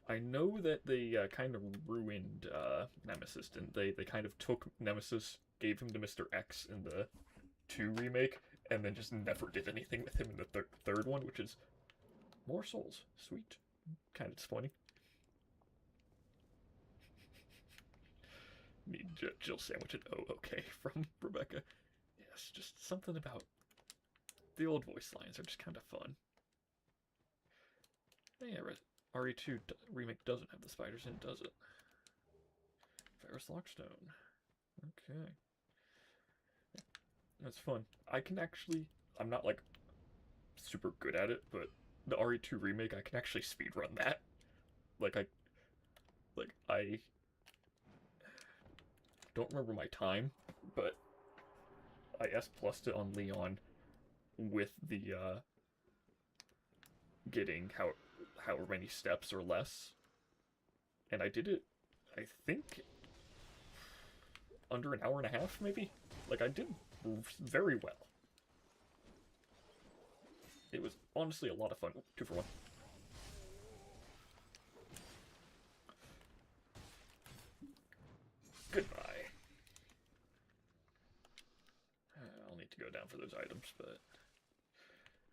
I know that they kind of ruined Nemesis, didn't they? They kind of took Nemesis, gave him to Mr. X in the 2 remake, and then just never did anything with him in the third one, which is more souls. Sweet. Kind of disappointing. Need Jill sandwich and oh, okay, from Rebecca. Yes, just something about the old voice lines are just kind of fun. Oh, yeah, RE2 remake doesn't have the spiders in, does it? Ferris Lockstone. Okay. That's fun. I'm not like super good at it, but the RE2 remake, I can actually speedrun that. I don't remember my time, but I S+'d it on Leon with the, getting however many steps or less. And I did it, I think, under an hour and a half, maybe? Like, I did very well. It was honestly a lot of fun. 2 for 1. Goodbye. I'll need to go down for those items, but...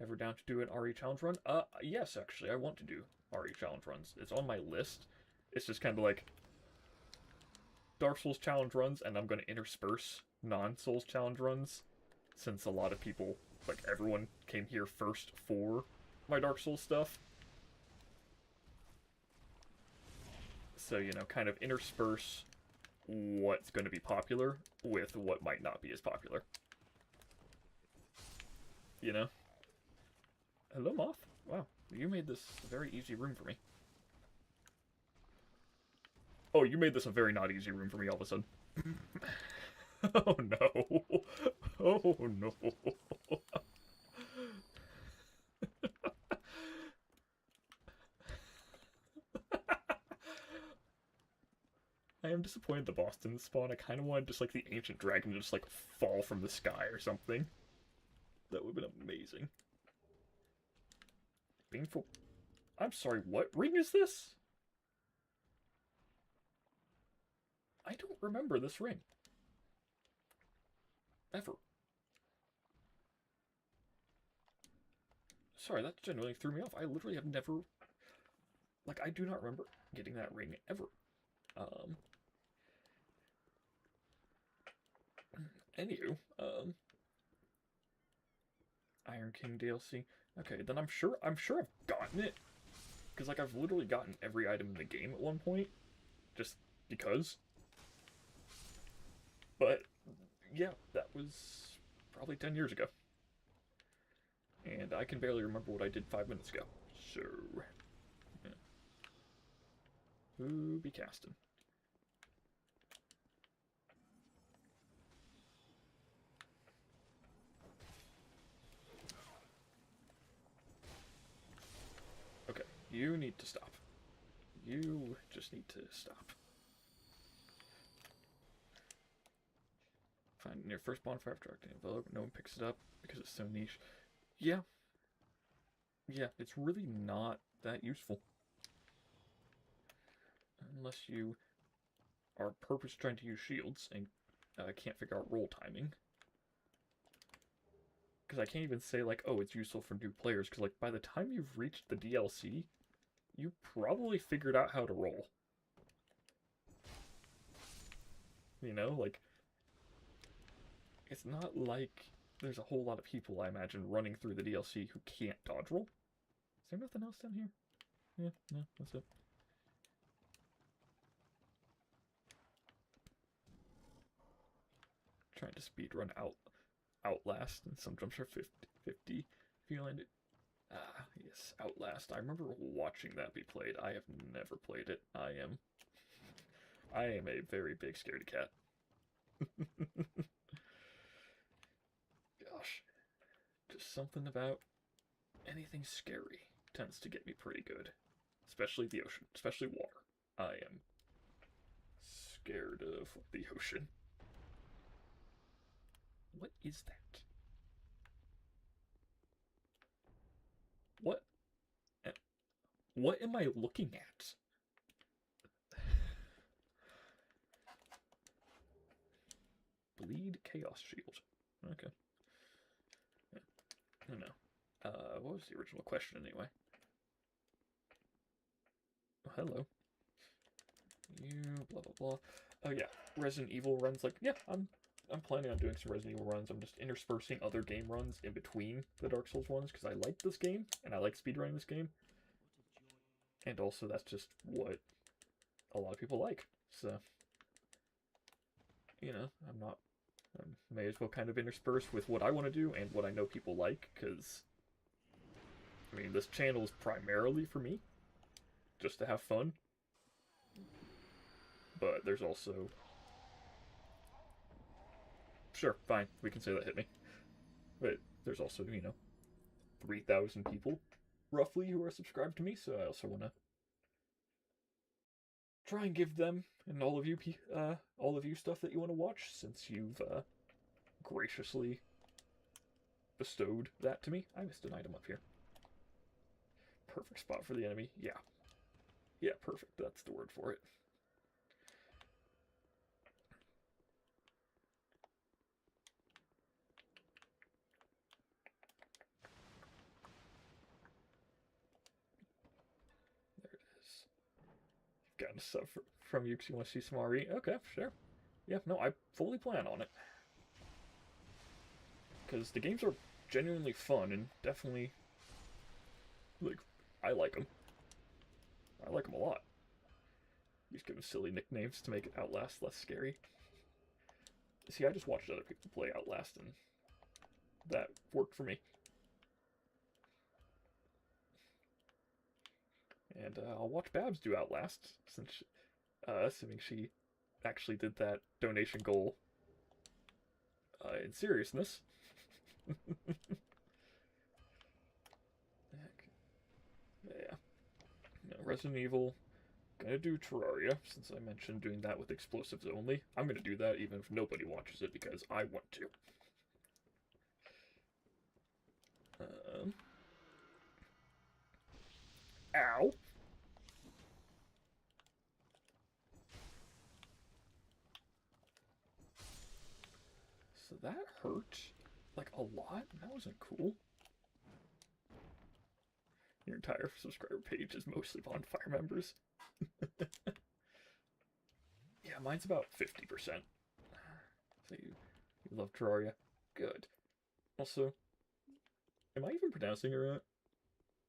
Ever down to do an RE challenge run? Yes, actually, I want to do RE challenge runs. It's on my list. It's just kind of like Dark Souls challenge runs, and I'm going to intersperse non-Souls challenge runs, since a lot of people, like everyone, came here first for my Dark Souls stuff. So, you know, kind of intersperse what's going to be popular with what might not be as popular. You know? Hello, Moth. Wow, you made this a very easy room for me. Oh, you made this a very not easy room for me all of a sudden. Oh no. Oh no. I am disappointed the boss didn't spawn. I kind of wanted just like the ancient dragon to just like fall from the sky or something. That would have been amazing. Painful. I'm sorry, what ring is this? I don't remember this ring. Ever. Sorry, that genuinely threw me off. I literally have never... Like, I do not remember getting that ring ever. Anywho, Iron King DLC. Okay, then I'm sure I've gotten it. Because, like, I've literally gotten every item in the game at one point. Just because. But, yeah, that was probably 10 years ago. And I can barely remember what I did 5 minutes ago. So, yeah. Who be casting? Okay, you need to stop. You just need to stop. Find near first bonfire after acting envelope. No one picks it up because it's so niche. Yeah. Yeah, it's really not that useful. Unless you are purposely trying to use shields and can't figure out roll timing. Because I can't even say, like, oh, it's useful for new players. Because, like, by the time you've reached the DLC, you probably figured out how to roll. You know, like, it's not like there's a whole lot of people, I imagine, running through the DLC who can't dodge roll. Is there nothing else down here? Yeah, no, that's it. Trying to speedrun Outlast, and some jumps are 50. Feeling it. Ah, yes, Outlast. I remember watching that be played. I have never played it. I am a very big scaredy cat. Gosh. Just something about anything scary tends to get me pretty good. Especially the ocean. Especially water. I am scared of the ocean. What is that? What am I looking at? Bleed Chaos Shield. Okay. Yeah. I don't know. What was the original question anyway? Oh, hello. You blah blah blah. Oh yeah, Resident Evil runs. Like, yeah, I'm planning on doing some Resident Evil runs. I'm just interspersing other game runs in between the Dark Souls ones because I like this game and I like speedrunning this game. And also, that's just what a lot of people like. So, you know, I may as well kind of intersperse with what I want to do and what I know people like, because, I mean, this channel is primarily for me, just to have fun. But there's also... Sure, fine, we can say that hit me. But there's also, you know, 3,000 people, roughly, who are subscribed to me, so I also want to try and give them and all of you stuff that you want to watch, since you've graciously bestowed that to me. I missed an item up here. Perfect spot for the enemy. Yeah. Yeah, perfect. That's the word for it. There it is. You've gotten a sub from you because you want to see some RE. Okay, sure. Yeah, no, I fully plan on it. Because the games are genuinely fun and definitely, like, I like them. I like them a lot. Just give them silly nicknames to make it Outlast less scary. See, I just watched other people play Outlast and that worked for me. And I'll watch Babs do Outlast, since assuming she actually did that donation goal in seriousness. Yeah. No, Resident Evil. Gonna do Terraria, since I mentioned doing that with explosives only. I'm gonna do that even if nobody watches it, because I want to. Ow! So that hurt, like, a lot? That wasn't cool. Your entire subscriber page is mostly bonfire members. Yeah, mine's about 50%. So you love Terraria. Good. Also, am I even pronouncing it right?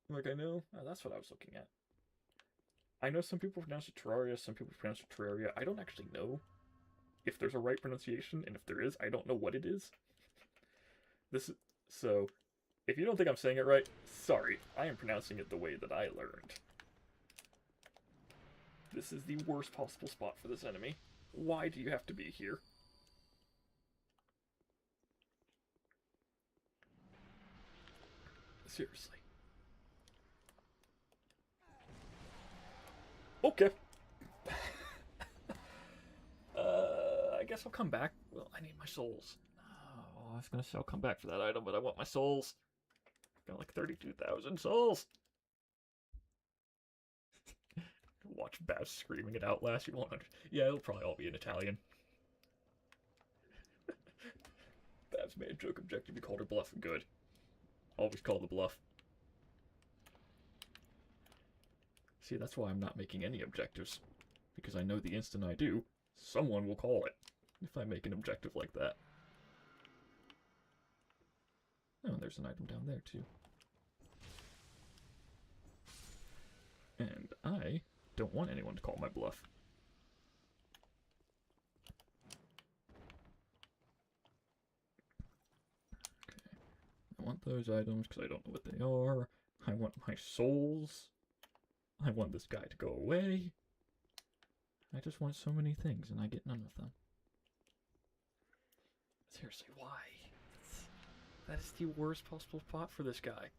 Like, I know? Oh, that's what I was looking at. I know some people pronounce it Terraria, some people pronounce it Terraria. I don't actually know if there's a right pronunciation, and if there is, I don't know what it is. So, if you don't think I'm saying it right, sorry. I am pronouncing it the way that I learned. This is the worst possible spot for this enemy. Why do you have to be here? Seriously. Okay. I guess I'll come back Well, I need my souls. Oh, I was gonna say I'll come back for that item, but I want my souls. Got like 32,000 souls. Watch Bass screaming it out last. You won't understand. Yeah, it'll probably all be in Italian. Babs made a joke objective. You called her bluff. Good. Always call the bluff. See, that's why I'm not making any objectives. Because I know the instant I do, someone will call it. If I make an objective like that. Oh, there's an item down there, too. And I don't want anyone to call my bluff. Okay. I want those items because I don't know what they are. I want my souls. I want this guy to go away. I just want so many things, and I get none of them. Seriously, why? That is the worst possible spot for this guy.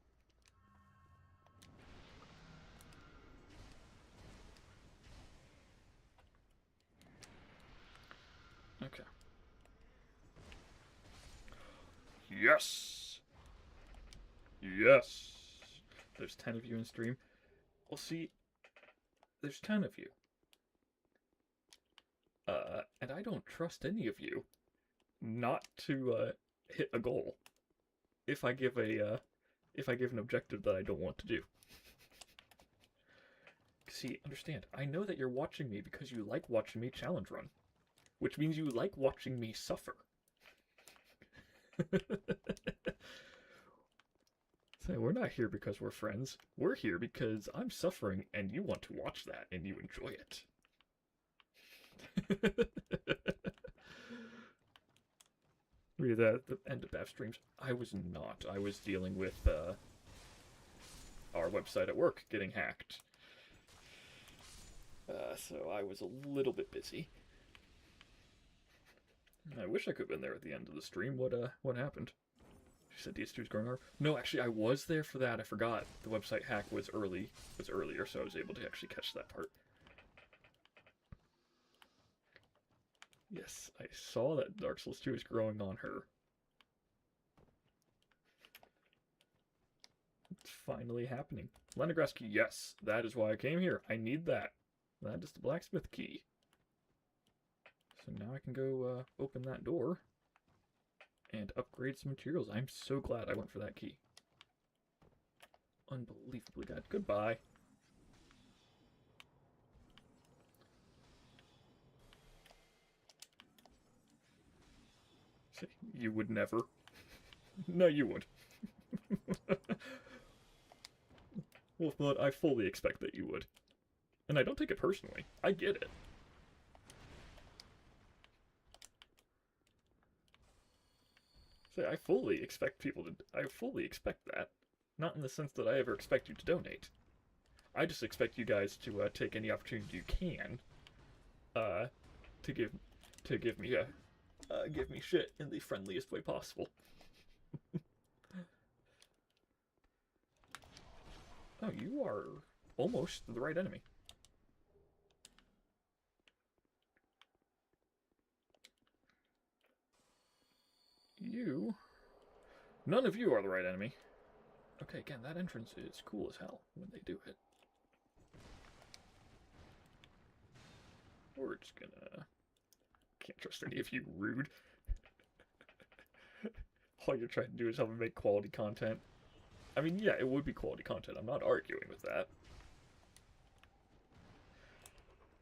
Okay. Yes! Yes! There's 10 of you in stream. Well, see, there's 10 of you. And I don't trust any of you not to, hit a goal if I give an objective that I don't want to do. See, understand, I know that you're watching me because you like watching me challenge run, which means you like watching me suffer. So we're not here because we're friends. We're here because I'm suffering and you want to watch that and you enjoy it. Read that at the end of BAF streams. I was not. I was dealing with our website at work getting hacked. So I was a little bit busy. I wish I could have been there at the end of the stream. What happened? She said DS2 is going on. No, actually, I was there for that. I forgot. The website hack was earlier, so I was able to actually catch that part. Yes, I saw that Dark Souls 2 is growing on her. It's finally happening. Leningrass key, yes, that is why I came here. I need that. That is the blacksmith key. So now I can go open that door and upgrade some materials. I'm so glad I went for that key. Unbelievably good. Goodbye. See, you would never. No, you would. Wolfblood, I fully expect that you would. And I don't take it personally. I get it. So I fully expect people to... I fully expect that. Not in the sense that I ever expect you to donate. I just expect you guys to take any opportunity you can to give me shit in the friendliest way possible. Oh, you are almost the right enemy. None of you are the right enemy. Okay, again, that entrance is cool as hell when they do it. We're just gonna... Can't trust any of you, rude. All you're trying to do is help me make quality content. I mean, yeah, it would be quality content. I'm not arguing with that.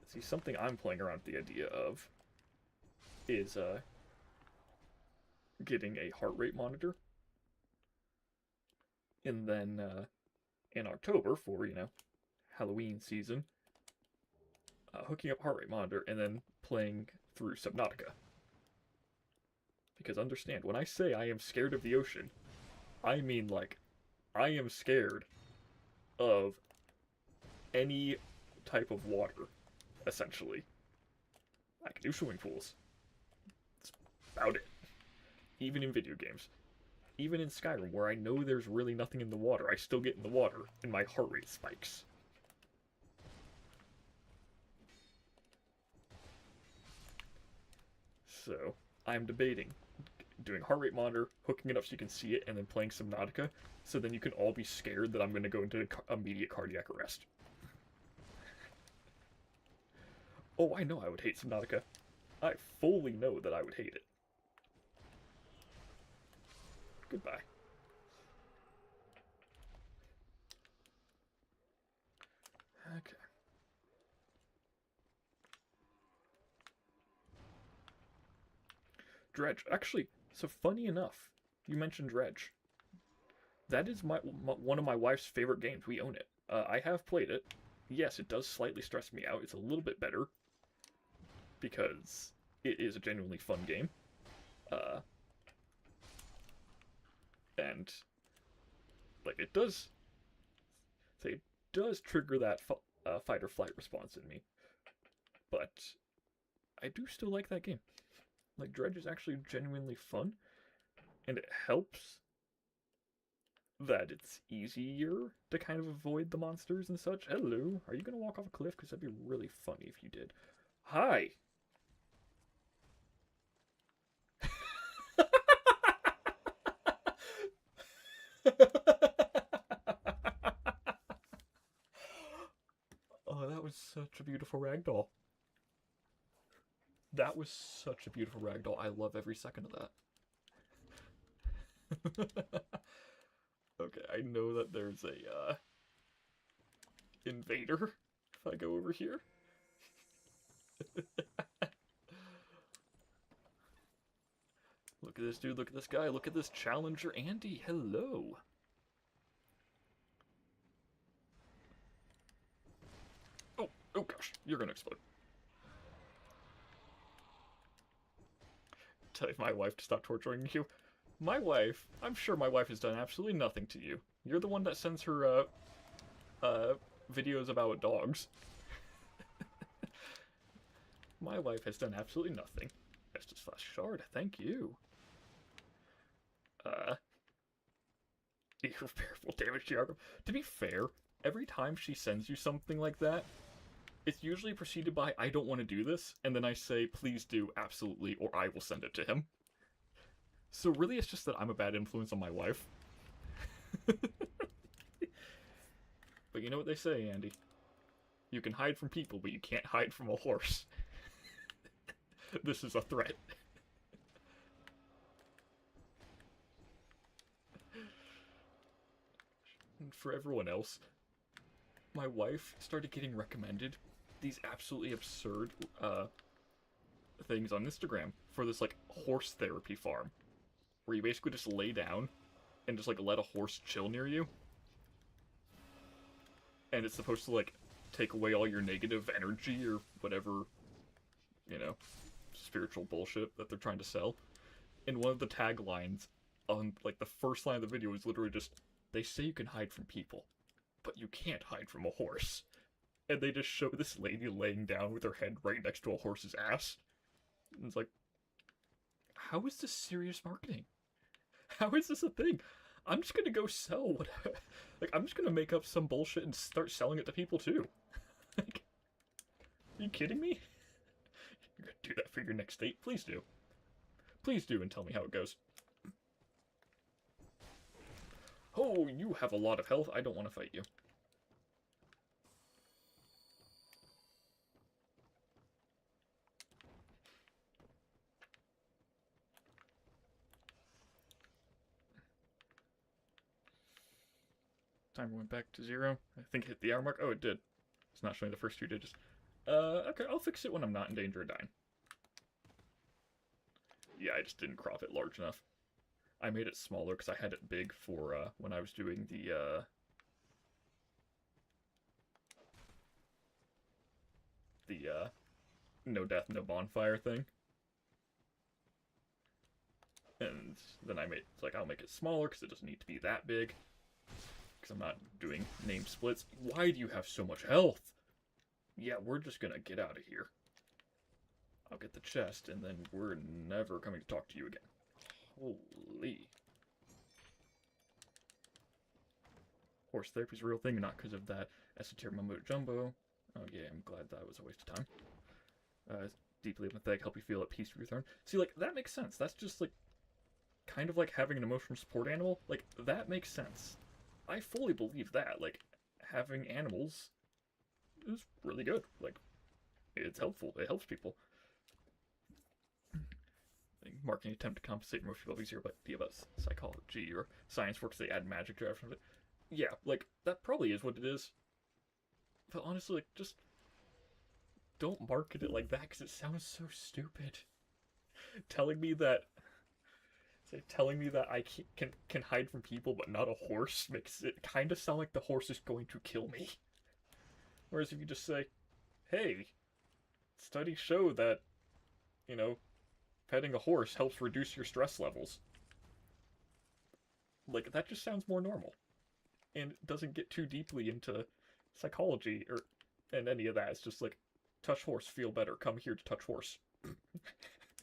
See, something I'm playing around with the idea of is, getting a heart rate monitor. And then, in October for, you know, Halloween season, hooking up heart rate monitor and then playing through Subnautica. Because understand, when I say I am scared of the ocean, I mean, like, I am scared of any type of water, essentially. I can do swimming pools. That's about it. Even in video games. Even in Skyrim, where I know there's really nothing in the water, I still get in the water, and my heart rate spikes. So, I'm debating doing heart rate monitor, hooking it up so you can see it, and then playing Subnautica, so then you can all be scared that I'm going to go into immediate cardiac arrest. Oh, I know I would hate Subnautica. I fully know that I would hate it. Goodbye. Okay. Dredge. Actually, so funny enough, you mentioned Dredge. That is one of my wife's favorite games. We own it. I have played it. Yes, it does slightly stress me out. It's a little bit better because it is a genuinely fun game. And like it does trigger that fight or flight response in me. But I do still like that game. Like, Dredge is actually genuinely fun, and it helps that it's easier to kind of avoid the monsters and such. Hello, are you going to walk off a cliff? Because that'd be really funny if you did. Hi! Oh, that was such a beautiful ragdoll. That was such a beautiful ragdoll. I love every second of that. Okay, I know that there's a invader if I go over here. Look at this dude, look at this guy, look at this challenger Andy. Hello. Oh gosh, you're gonna explode. Tell my wife to stop torturing you. My wife, I'm sure my wife has done absolutely nothing to you. You're the one that sends her, videos about dogs. My wife has done absolutely nothing. Estus Flash Shard, thank you. Irreparable damage to Yargrim. To be fair, every time she sends you something like that, it's usually preceded by, I don't want to do this, and then I say, please do, absolutely, or I will send it to him. So really it's just that I'm a bad influence on my wife. But you know what they say, Andy? You can hide from people, but you can't hide from a horse. This is a threat. And for everyone else, my wife started getting recommended these absolutely absurd things on Instagram for this like horse therapy farm, where you basically just lay down and just like let a horse chill near you, and it's supposed to like take away all your negative energy or whatever, you know, spiritual bullshit that they're trying to sell. And one of the taglines on like the first line of the video is literally just, they say you can hide from people, but you can't hide from a horse. And they just show this lady laying down with her head right next to a horse's ass. And it's like, how is this serious marketing? How is this a thing? I'm just gonna go sell whatever. Like, I'm just gonna make up some bullshit and start selling it to people too. Like, are you kidding me? You're gonna do that for your next date? Please do. Please do, and tell me how it goes. Oh, you have a lot of health. I don't want to fight you. Timer went back to 0. I think it hit the hour mark. Oh, it did. It's not showing the first 2 digits. Okay, I'll fix it when I'm not in danger of dying. Yeah, I just didn't crop it large enough. I made it smaller because I had it big for when I was doing the no death, no bonfire thing. And then I made, it's like, I'll make it smaller because it doesn't need to be that big. Because I'm not doing name splits. Why do you have so much health? Yeah, we're just gonna get out of here. I'll get the chest, and then we're never coming to talk to you again. Holy. Horse therapy's a real thing, not because of that esoteric mumbo jumbo. Oh yeah, I'm glad that was a waste of time. deeply empathetic, help you feel at peace with your throne. See, like, that makes sense. That's just, like, kind of like having an emotional support animal. Like, that makes sense. I fully believe that. Like, having animals is really good. Like, it's helpful. It helps people. Marketing attempt to compensate most people easier about psychology or science works. They add magic to everything. Yeah, like, that probably is what it is. But honestly, like, just don't market it like that because it sounds so stupid. telling me that I can hide from people but not a horse makes it kind of sound like the horse is going to kill me. Whereas if you just say, hey, studies show that, you know, petting a horse helps reduce your stress levels. Like, that just sounds more normal. And doesn't get too deeply into psychology and any of that. It's just like, touch horse, feel better, come here to touch horse.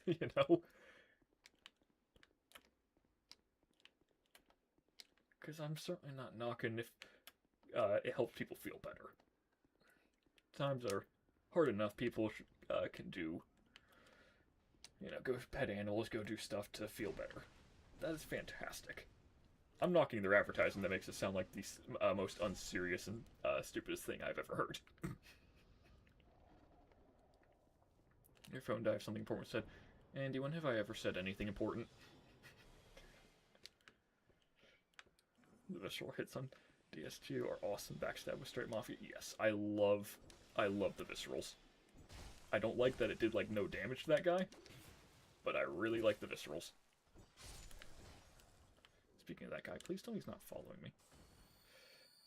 You know? Because I'm certainly not knocking if it helps people feel better. Times are hard enough. People can do, you know, go pet animals, go do stuff to feel better. That is fantastic. I'm knocking their advertising that makes it sound like the most unserious and stupidest thing I've ever heard. Your phone died, something important said. Andy, when have I ever said anything important? The visceral hits on DS2 are awesome. Backstab with straight mafia. Yes, I love the viscerals. I don't like that it did like no damage to that guy, but I really like the viscerals. Speaking of that guy, please tell me he's not following me.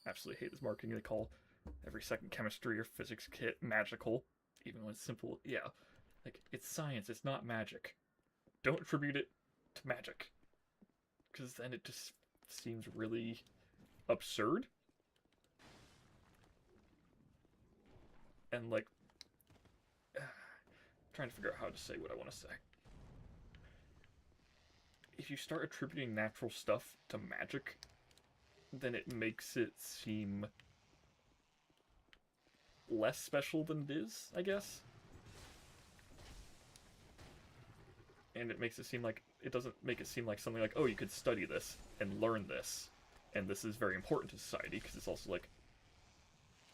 Absolutely hate this marketing. They call every second chemistry or physics kit magical, even when it's simple. Yeah, like, it's science, it's not magic. Don't attribute it to magic, because then it just seems really absurd. And, like, trying to figure out how to say what I want to say. If you start attributing natural stuff to magic, then it makes it seem less special than it is, I guess. And it makes it seem like, it doesn't make it seem like something like, oh, you could study this and learn this, and this is very important to society, because it's also like,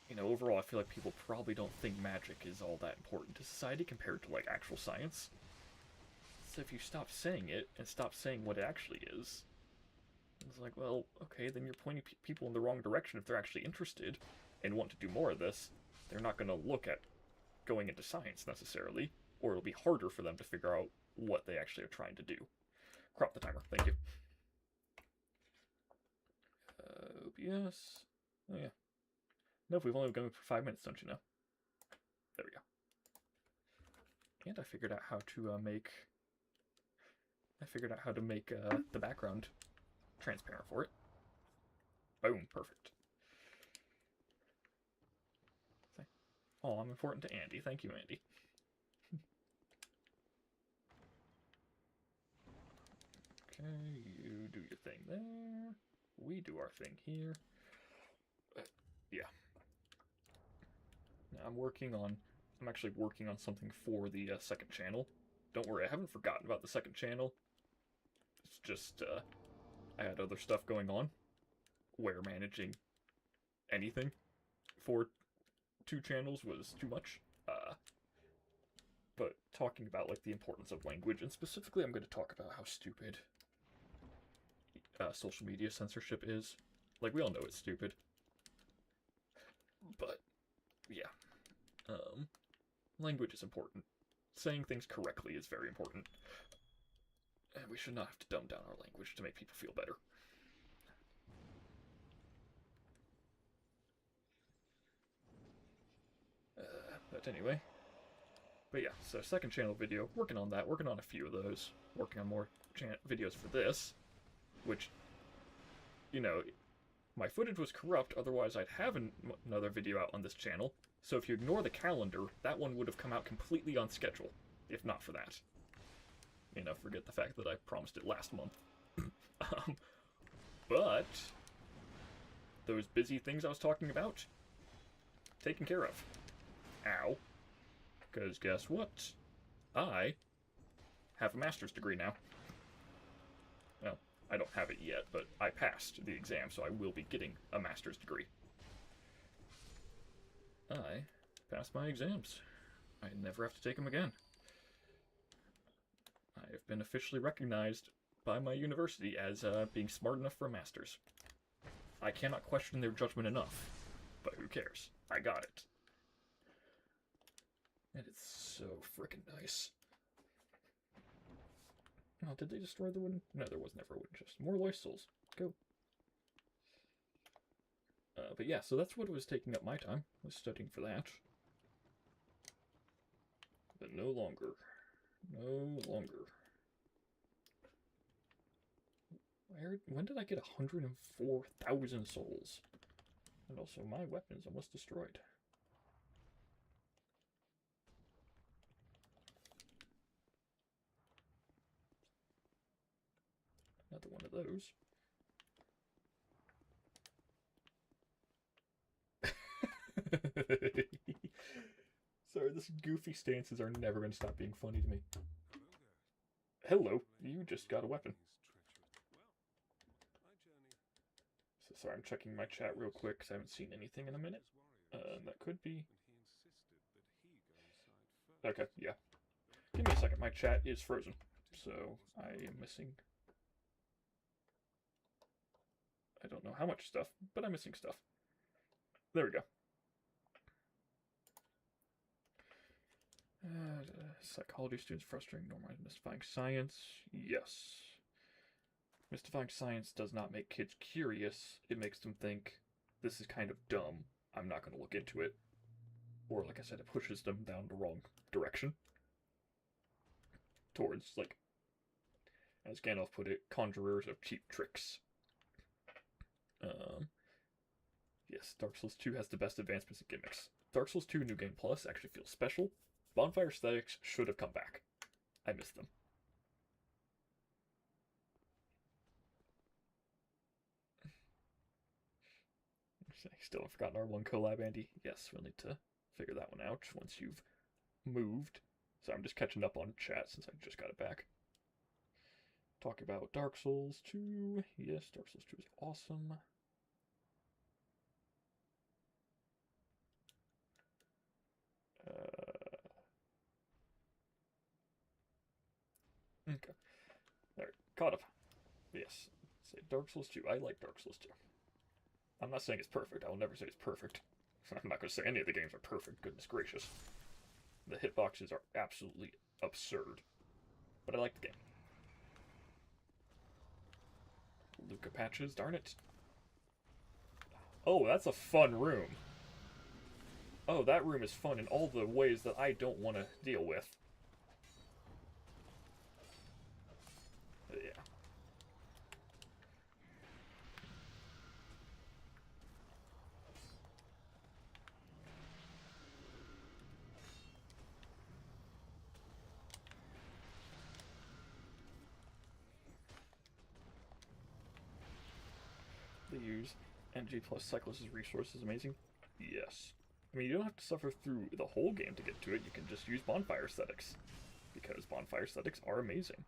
you know, overall I feel like people probably don't think magic is all that important to society compared to, like, actual science. So if you stop saying it, and stop saying what it actually is, it's like, well, okay, then you're pointing people in the wrong direction. If they're actually interested and want to do more of this, they're not going to look at going into science necessarily, or it'll be harder for them to figure out what they actually are trying to do. Crop the timer, thank you. OBS. Oh yeah. Nope, we've only been going for 5 minutes, don't you know? There we go. And I figured out how to make the background transparent for it. Boom, perfect. Oh, I'm important to Andy. Thank you, Andy. Okay, you do your thing there. We do our thing here. Yeah. Now I'm actually working on something for the second channel. Don't worry, I haven't forgotten about the second channel. It's just, I had other stuff going on, where managing anything for 2 channels was too much. But talking about, like, the importance of language, and specifically I'm going to talk about how stupid social media censorship is. Like, we all know it's stupid. But, yeah. Language is important. Saying things correctly is very important. And we should not have to dumb down our language to make people feel better. But anyway. But yeah, so second channel video, working on that, working on a few of those, working on more videos for this, which, you know, my footage was corrupt, otherwise I'd have another video out on this channel, so if you ignore the calendar, that one would have come out completely on schedule, if not for that. You know, forget the fact that I promised it last month. But those busy things I was talking about, taken care of. Ow. Because guess what? I have a master's degree now. Well, I don't have it yet, but I passed the exam, so I will be getting a master's degree. I passed my exams. I never have to take them again. I have been officially recognized by my university as being smart enough for a master's. I cannot question their judgment enough, but who cares? I got it. And it's so freaking nice. Oh, did they destroy the wooden? No, there was never a wooden chest. More lost souls. Go. But yeah, so that's what was taking up my time. I was studying for that. But no longer. No longer. When did I get 104,000 souls? And also, my weapon's almost destroyed. Another one of those. Sorry, this goofy stances are never going to stop being funny to me. Hello, you just got a weapon. So sorry, I'm checking my chat real quick because I haven't seen anything in a minute. That could be... Okay, yeah. Give me a second, my chat is frozen. So, I am missing... I don't know how much stuff, but I'm missing stuff. There we go. Psychology students frustrating, normalized, mystifying science. Yes. Mystifying science does not make kids curious. It makes them think, this is kind of dumb. I'm not going to look into it. Or, like I said, it pushes them down the wrong direction. Towards, like, as Gandalf put it, conjurers of cheap tricks. Yes, Dark Souls 2 has the best advancements and gimmicks. Dark Souls 2 New Game Plus actually feels special. Bonfire aesthetics should have come back. I miss them. Still haven't forgotten our one collab, Andy. Yes, we'll need to figure that one out once you've moved. So I'm just catching up on chat since I just got it back. Talk about Dark Souls 2. Yes, Dark Souls 2 is awesome. Okay. There, caught up. Yes. Say Dark Souls 2. I like Dark Souls 2. I'm not saying it's perfect. I will never say it's perfect. I'm not going to say any of the games are perfect. Goodness gracious. The hitboxes are absolutely absurd. But I like the game. Luca patches, darn it. Oh, that's a fun room. Oh, that room is fun in all the ways that I don't want to deal with. Yeah. They use NG plus Cyclus' resources, amazing? Yes. I mean, you don't have to suffer through the whole game to get to it, you can just use bonfire aesthetics. Because bonfire aesthetics are amazing.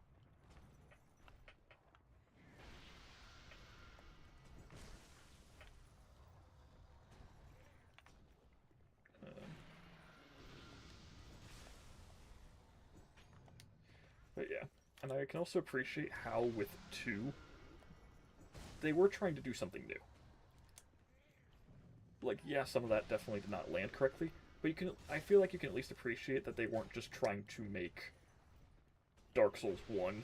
But yeah, and I can also appreciate how with 2, they were trying to do something new. Like, yeah, some of that definitely did not land correctly, but I feel like you can at least appreciate that they weren't just trying to make Dark Souls 1,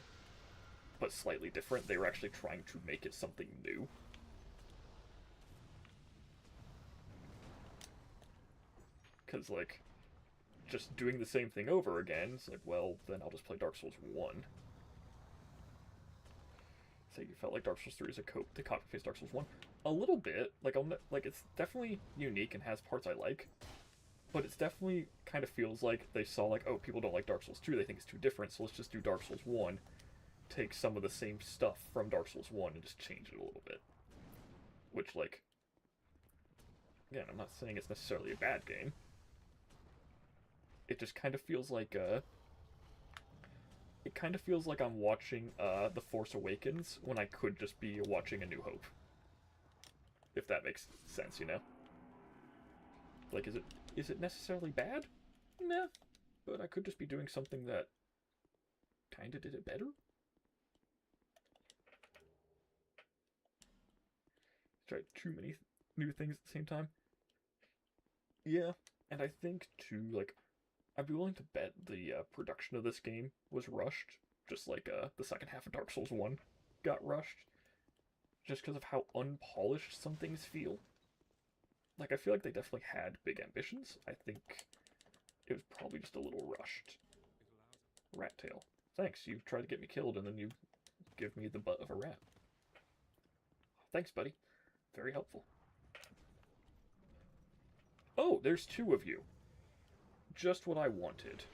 but slightly different. They were actually trying to make it something new. Because, like, just doing the same thing over again, it's like, well, then I'll just play Dark Souls 1. So you felt like Dark Souls 3 is a copy-paste Dark Souls 1? A little bit. Like, it's definitely unique and has parts I like. But it's definitely kind of feels like they saw, like, oh, people don't like Dark Souls 2, they think it's too different, so let's just do Dark Souls 1. Take some of the same stuff from Dark Souls 1 and just change it a little bit. Which, like, again, I'm not saying it's necessarily a bad game. It just kind of feels like, it kind of feels like I'm watching The Force Awakens when I could just be watching A New Hope. If that makes sense, you know? Like, is it necessarily bad? Nah. But I could just be doing something that kinda did it better? Tried too many new things at the same time. Yeah, and I think, too, like, I'd be willing to bet the production of this game was rushed, just like the second half of Dark Souls 1 got rushed, just because of how unpolished some things feel. Like, I feel like they definitely had big ambitions. I think it was probably just a little rushed. Rat tail. Thanks, you tried to get me killed and then you give me the butt of a rat. Thanks, buddy. Very helpful. Oh, there's two of you. Just what I wanted.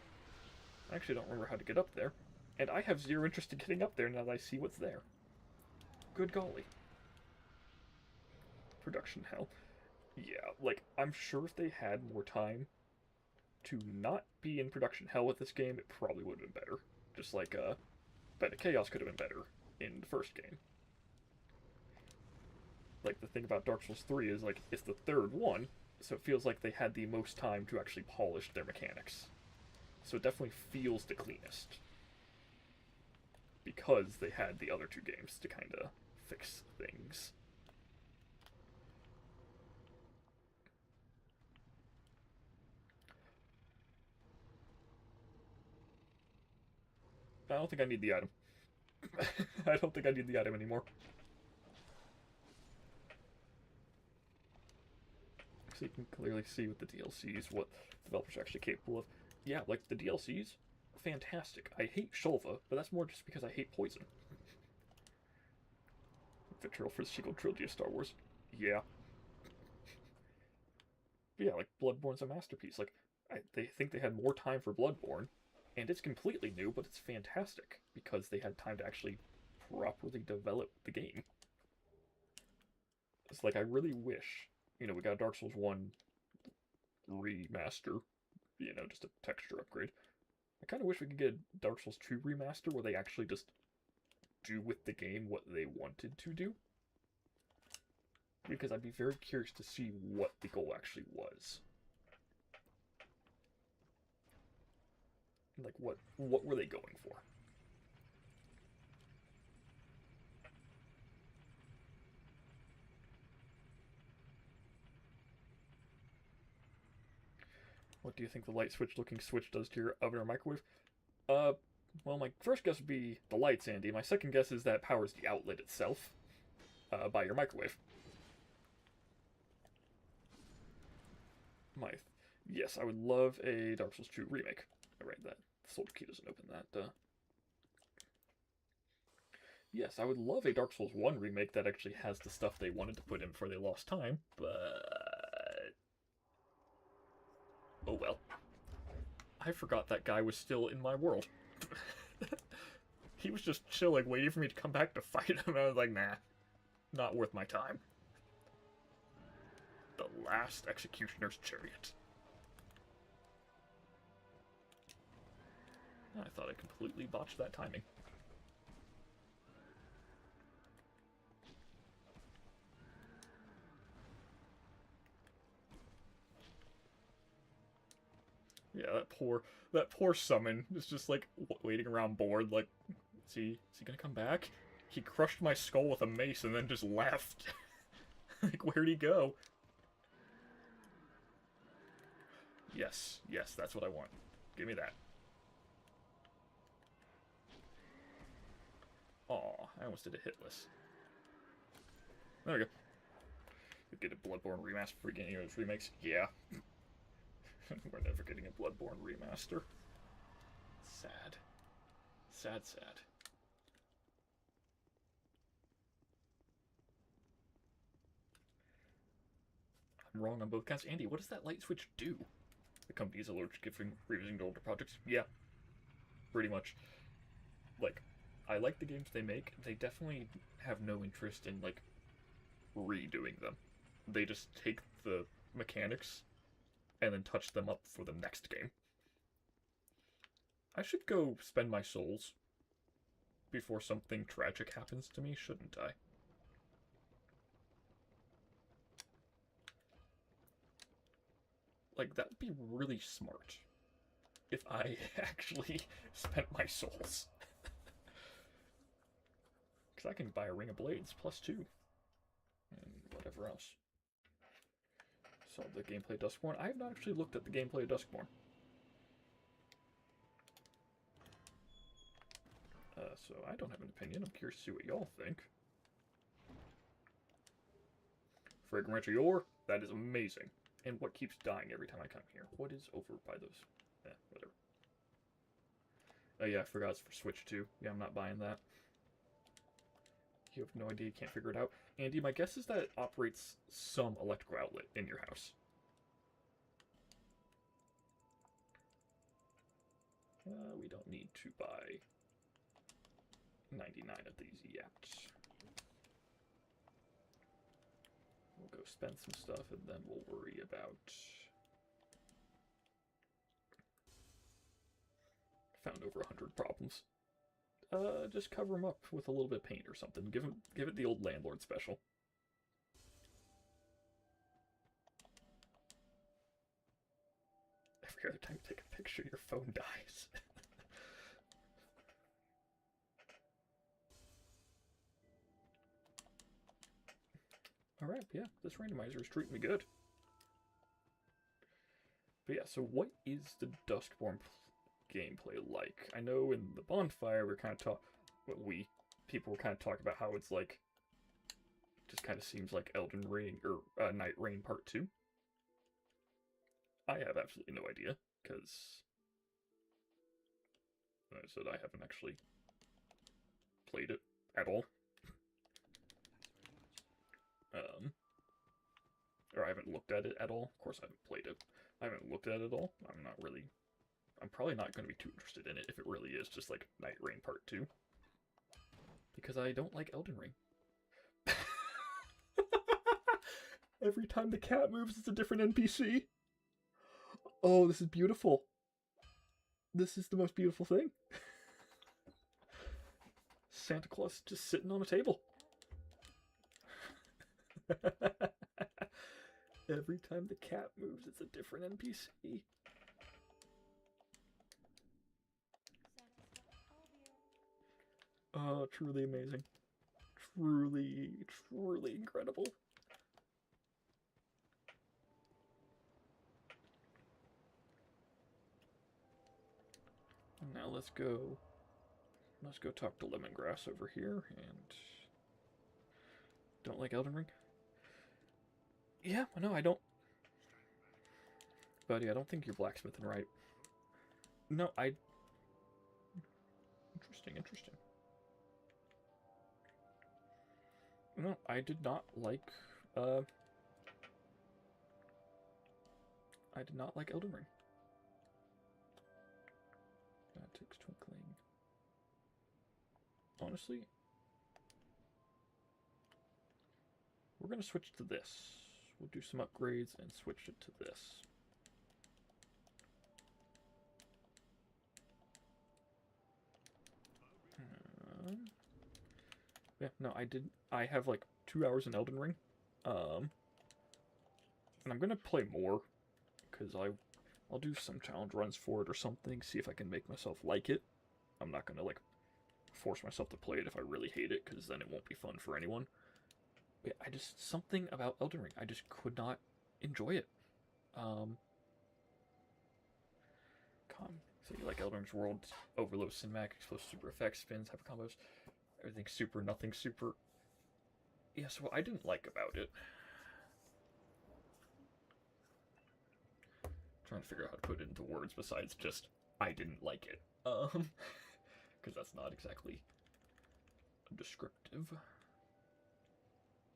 I actually don't remember how to get up there. And I have zero interest in getting up there now that I see what's there. Good golly. Production hell. Yeah, like, I'm sure if they had more time to not be in production hell with this game, it probably would have been better. Just like, Bed of Chaos could have been better in the first game. Like, the thing about Dark Souls 3 is, like, it's the third one, so it feels like they had the most time to actually polish their mechanics. So it definitely feels the cleanest. Because they had the other two games to kind of fix things. I don't think I need the item. I don't think I need the item anymore. So you can clearly see with the DLCs what developers are actually capable of. Yeah, like the DLCs, fantastic. I hate Shulva, but that's more just because I hate poison. Vitriol for the sequel trilogy of Star Wars. Yeah. But yeah, like Bloodborne's a masterpiece. Like, they think they had more time for Bloodborne, and it's completely new, but it's fantastic because they had time to actually properly develop the game. It's like, I really wish, you know, we got Dark Souls 1 remaster, you know, just a texture upgrade. I kind of wish we could get a Dark Souls 2 remaster where they actually just do with the game what they wanted to do. Because I'd be very curious to see what the goal actually was. Like, what were they going for? What do you think the light switch looking switch does to your oven or microwave? Well, my first guess would be the lights, Andy. My second guess is that it powers the outlet itself by your microwave. Yes, I would love a Dark Souls 2 remake. Right, that soldier key doesn't open that. Yes, I would love a Dark Souls 1 remake that actually has the stuff they wanted to put in before they lost time, but... oh well. I forgot that guy was still in my world. He was just chilling, waiting for me to come back to fight him, and I was like, nah, not worth my time. The last Executioner's Chariot. I thought I completely botched that timing. Yeah, that poor summon is just like waiting around bored, like, is he gonna come back? He crushed my skull with a mace and then just left. Like, where'd he go? Yes, that's what I want. Give me that. Aw, I almost did a hitless. There we go. We get a Bloodborne remaster for getting those remakes. Yeah. We're never getting a Bloodborne remaster. Sad. Sad, sad. I'm wrong on both counts. Andy, what does that light switch do? The company is allergic to revising to older projects? Yeah. Pretty much. Like, I like the games they make. They definitely have no interest in, like, redoing them. They just take the mechanics and then touch them up for the next game. I should go spend my souls before something tragic happens to me, shouldn't I? Like, that would be really smart if I actually spent my souls. Because I can buy a Ring of Blades +2. And whatever else. So, the gameplay of Duskborn. I have not actually looked at the gameplay of Duskborn. So I don't have an opinion. I'm curious to see what y'all think. Fragrant Rancher Yore, that is amazing. And what keeps dying every time I come here? What is over by those? Whatever. Oh yeah, I forgot it's for Switch too. Yeah, I'm not buying that. You have no idea, you can't figure it out. Andy, my guess is that it operates some electrical outlet in your house. We don't need to buy 99 of these yet. We'll go spend some stuff and then we'll worry about... Found over 100 problems. Just cover them up with a little bit of paint or something. Give it the old landlord special. Every other time you take a picture, your phone dies. Alright, yeah, this randomizer is treating me good. But yeah, so what is the Duskborn gameplay like? I know in the bonfire we're kind of people were kind of talking about how it's like, just kind of seems like Elden Ring, or Night Rain Part 2. I have absolutely no idea, because I said I haven't actually played it at all. Or I haven't looked at it at all. Of course I haven't played it. I haven't looked at it at all. I'm probably not going to be too interested in it if it really is just like Night Rain Part 2. Because I don't like Elden Ring. Every time the cat moves, it's a different NPC. Oh, this is beautiful. This is the most beautiful thing. Santa Claus just sitting on a table. Every time the cat moves, it's a different NPC. Oh, truly amazing. Truly, truly incredible. Now let's go talk to Lemongrass over here, and... Don't like Elden Ring? Yeah, no, I don't. Buddy, I don't think you're blacksmithing right. No, Interesting. No, I did not like, I did not like Elden Ring. That takes twinkling. Honestly, we're gonna switch to this. We'll do some upgrades and switch it to this. Yeah, no, I have like 2 hours in Elden Ring. And I'm gonna play more, because I'll do some challenge runs for it or something, see if I can make myself like it. I'm not gonna like force myself to play it if I really hate it, because then it won't be fun for anyone. But I just, something about Elden Ring, I just could not enjoy it. So you like Elden Ring's world, overload cinematic, explosive super effects, spins, hyper combos, everything super, nothing super. Yeah, so what I didn't like about it, I'm trying to figure out how to put it into words besides just, I didn't like it. Because that's not exactly descriptive.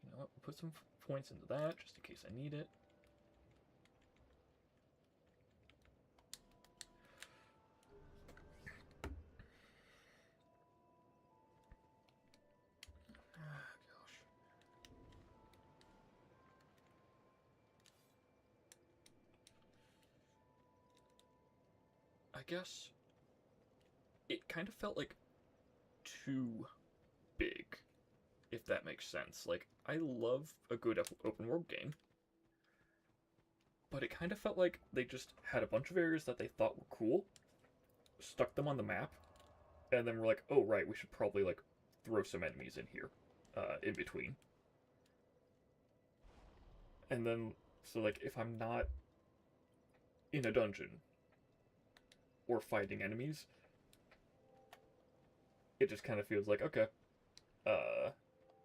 You know what, we'll put some points into that, just in case I need it. I guess it kind of felt like too big, if that makes sense. Like, I love a good open world game, but it kind of felt like they just had a bunch of areas that they thought were cool, stuck them on the map, and then were like, oh right, we should probably like throw some enemies in here, in between. And then, so like, if I'm not in a dungeon or fighting enemies, it just kind of feels like, okay,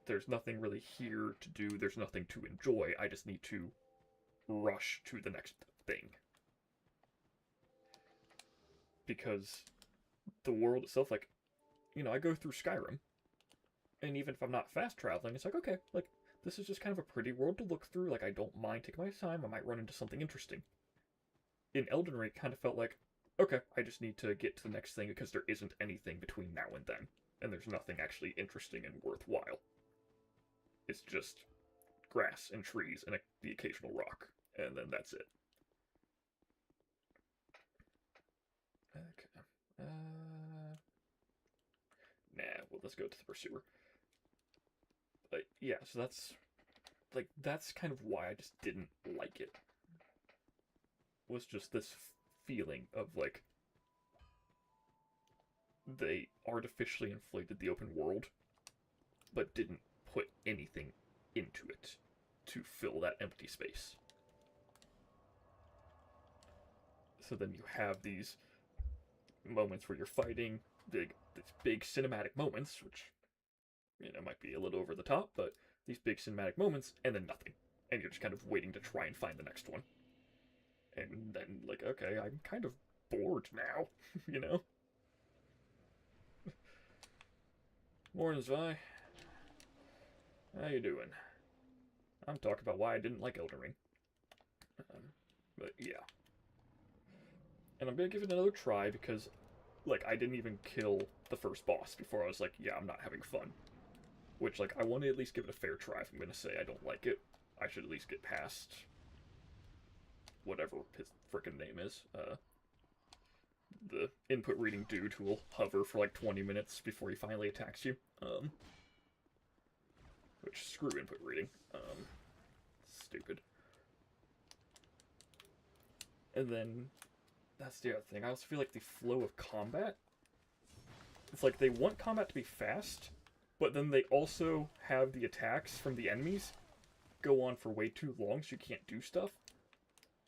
there's nothing really here to do, there's nothing to enjoy, I just need to rush to the next thing. Because the world itself, like, you know, I go through Skyrim, and even if I'm not fast traveling, it's like, okay, like, this is just kind of a pretty world to look through, like, I don't mind taking my time, I might run into something interesting. In Elden Ring, it kind of felt like, okay, I just need to get to the next thing because there isn't anything between now and then, and there's nothing actually interesting and worthwhile. It's just grass and trees and the occasional rock, and then that's it. Okay. Nah, well, let's go to the Pursuer. But yeah, so that's kind of why I just didn't like it. Was just this feeling of like they artificially inflated the open world, but didn't put anything into it to fill that empty space. So then you have these moments where you're fighting, these big cinematic moments, which, you know, might be a little over the top, but these big cinematic moments, and then nothing. And you're just kind of waiting to try and find the next one. And then, like, okay, I'm kind of bored now, you know? Morning, Vi. How you doing? I'm talking about why I didn't like Elden Ring. But yeah. And I'm gonna give it another try because, like, I didn't even kill the first boss before I was like, yeah, I'm not having fun. Which, like, I want to at least give it a fair try. If I'm gonna say I don't like it, I should at least get past whatever his frickin' name is. The input reading dude who will hover for like 20 minutes before he finally attacks you. Which, screw input reading. Stupid. And then, that's the other thing. I also feel like the flow of combat, it's like they want combat to be fast, but then they also have the attacks from the enemies go on for way too long so you can't do stuff,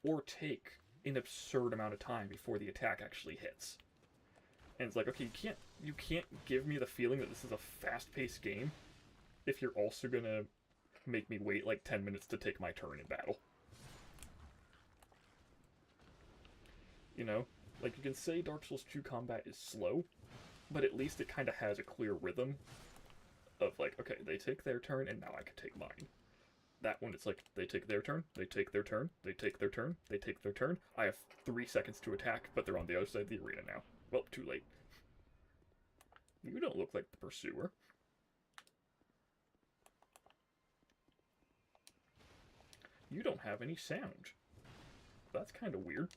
or take an absurd amount of time before the attack actually hits. And it's like, okay, you can't give me the feeling that this is a fast-paced game if you're also gonna make me wait like 10 minutes to take my turn in battle. You know? Like, you can say Dark Souls 2 combat is slow, but at least it kind of has a clear rhythm of like, okay, they take their turn, and now I can take mine. That one, it's like, they take their turn, they take their turn, they take their turn, they take their turn. I have 3 seconds to attack, but they're on the other side of the arena now. Well, too late. You don't look like the Pursuer. You don't have any sound. That's kind of weird.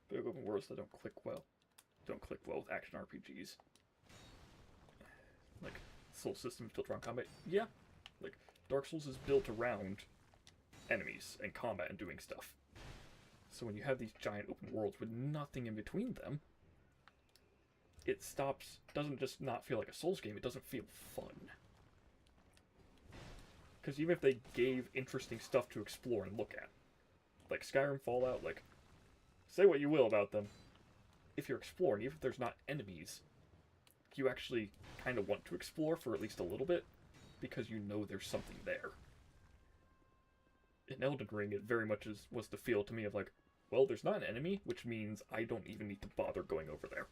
Big open worlds that don't click well with action RPGs. Like, Soul systems built around combat. Yeah, like, Dark Souls is built around enemies and combat and doing stuff. So when you have these giant open worlds with nothing in between them, it doesn't just not feel like a Souls game, it doesn't feel fun. Because even if they gave interesting stuff to explore and look at, like Skyrim, Fallout, like, say what you will about them, if you're exploring, even if there's not enemies, you actually kind of want to explore for at least a little bit, because you know there's something there. In Elden Ring, it very much was the feel to me of like, well, there's not an enemy, which means I don't even need to bother going over there.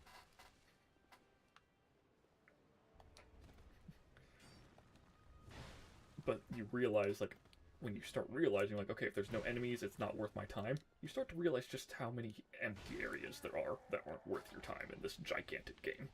But you realize, like, when you start realizing, like, okay, if there's no enemies, it's not worth my time, you start to realize just how many empty areas there are that aren't worth your time in this gigantic game.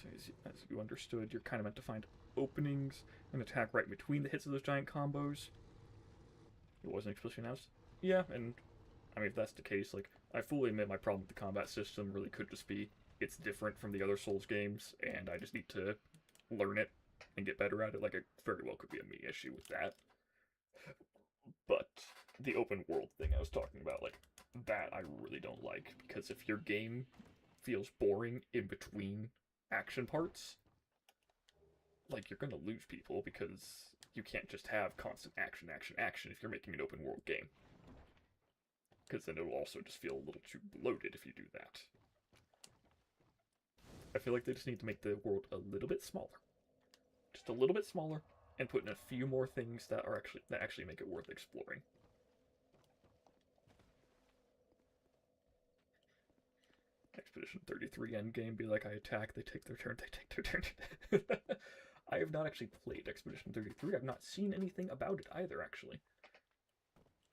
So as you understood, you're kind of meant to find openings and attack right between the hits of those giant combos. It wasn't explicitly announced. Yeah, and I mean, if that's the case, like, I fully admit my problem with the combat system really could just be it's different from the other Souls games, and I just need to learn it and get better at it. Like, it very well could be a me issue with that. But the open world thing I was talking about, like, that I really don't like, because if your game feels boring in between action parts, like, you're gonna lose people, because you can't just have constant action, action, action if you're making an open world game. Because then it'll also just feel a little too bloated if you do that. I feel like they just need to make the world a little bit smaller. Just a little bit smaller, and put in a few more things that actually make it worth exploring. Expedition 33 endgame, be like, I attack, they take their turn, they take their turn. I have not actually played Expedition 33. I've not seen anything about it either, actually.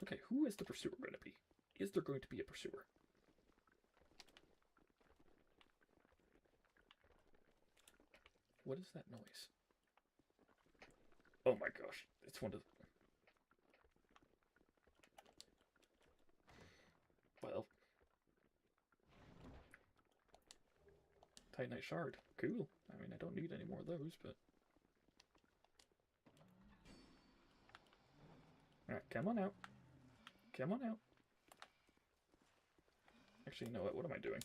Okay, who is the pursuer going to be? Is there going to be a pursuer? What is that noise? Oh my gosh, it's one of the... Well. Titanite Shard. Cool. I mean, I don't need any more of those, but... Alright, come on out. Come on out. Actually, you know what? What am I doing?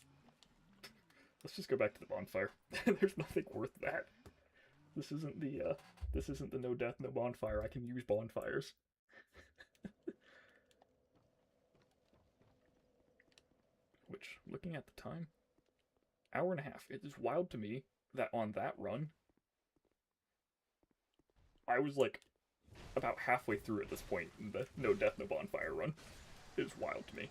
Let's just go back to the bonfire. There's nothing worth that. This isn't the no death, no bonfire. I can use bonfires. Which, looking at the time, hour and a half. It is wild to me that on that run, I was like about halfway through at this point in the no death, no bonfire run. It is wild to me.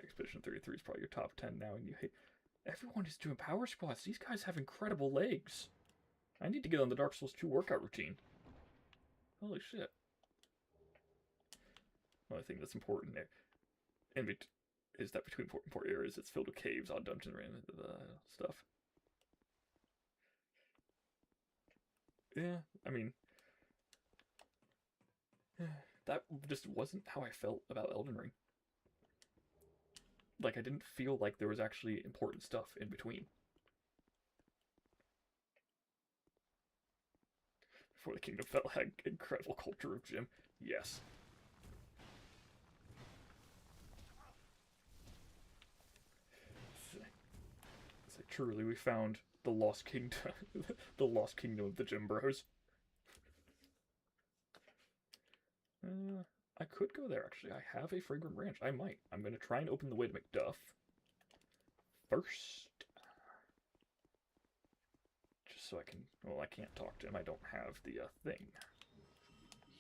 Expedition 33 is probably your top 10 now, and you hate... Everyone is doing power squats. These guys have incredible legs. I need to get on the Dark Souls 2 workout routine. Holy shit. One thing that's important there is that between important areas, it's filled with caves, odd dungeon random stuff. Yeah, I mean... That just wasn't how I felt about Elden Ring. Like, I didn't feel like there was actually important stuff in between. Before the Kingdom Fell had incredible culture of gym. Yes. It's like, truly, we found the lost kingdom, the lost kingdom of the gym bros. I could go there, actually. I have a fragrant branch. I might. I'm going to try and open the way to Macduff first. Just so I can... Well, I can't talk to him. I don't have the thing.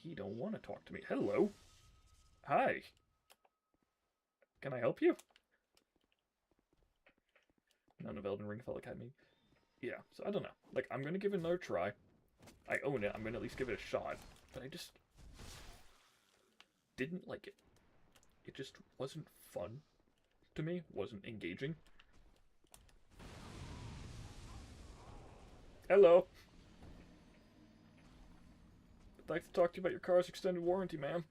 He don't want to talk to me. Hello. Hi. Can I help you? None of Elden Ring felt like I mean... Yeah, so I don't know. Like, I'm going to give it another try. I own it. I'm going to at least give it a shot. But I just... didn't like it. It just wasn't fun to me, wasn't engaging. Hello. I'd like to talk to you about your car's extended warranty, ma'am.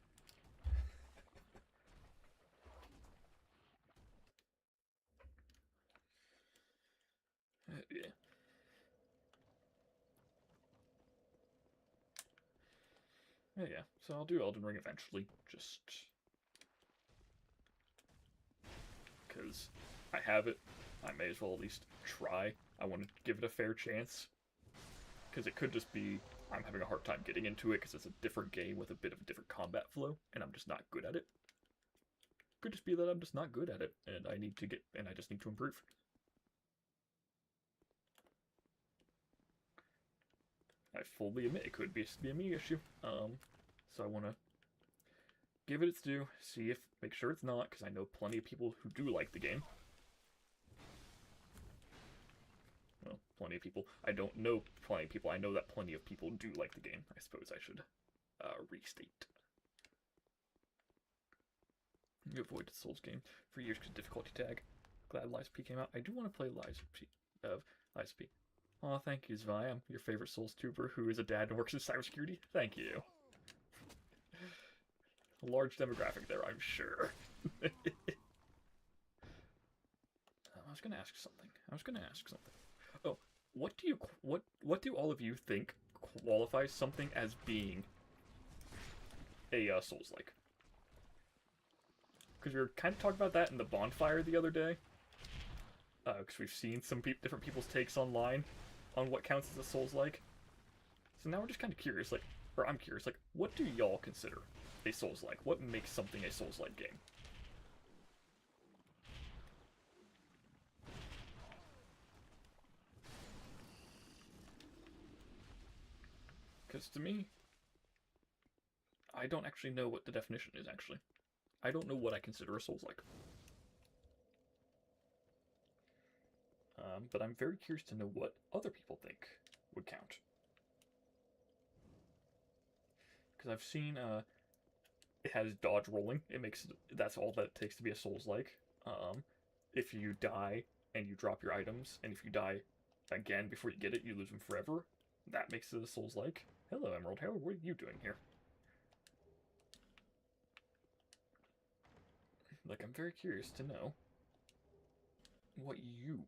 Yeah. Yeah, so I'll do Elden Ring eventually, just... because I have it. I may as well at least try. I want to give it a fair chance. Because it could just be I'm having a hard time getting into it because it's a different game with a bit of a different combat flow, and I'm just not good at it. Could just be that I'm just not good at it, and I just need to improve. I fully admit it could be a me issue. So I want to give it its due, make sure it's not, because I know plenty of people who do like the game. Well, plenty of people. I don't know plenty of people. I know that plenty of people do like the game. I suppose I should restate. You avoided Souls game for years because difficulty tag. Glad Lies P came out. I do want to play Lies P. Lies P. Aw, thank you, Zvi. I'm your favorite Souls tuber who is a dad and works in cybersecurity. Thank you. A large demographic there, I'm sure. I was gonna ask something. Oh, what do all of you think qualifies something as being a Souls-like? Because we were kind of talking about that in the bonfire the other day. Because we've seen some different people's takes online on what counts as a Souls-like. So now we're just kind of curious, like, or I'm curious, like, what do y'all consider a Souls-like? What makes something a Souls-like game? Because to me, I don't actually know what the definition is, actually. I don't know what I consider a Souls-like. But I'm very curious to know what other people think would count. Because I've seen, it has dodge rolling. That's all that it takes to be a Souls-like. If you die and you drop your items, and if you die again before you get it, you lose them forever. That makes it a Souls-like. Hello, Emerald. What are you doing here? Like, I'm very curious to know what you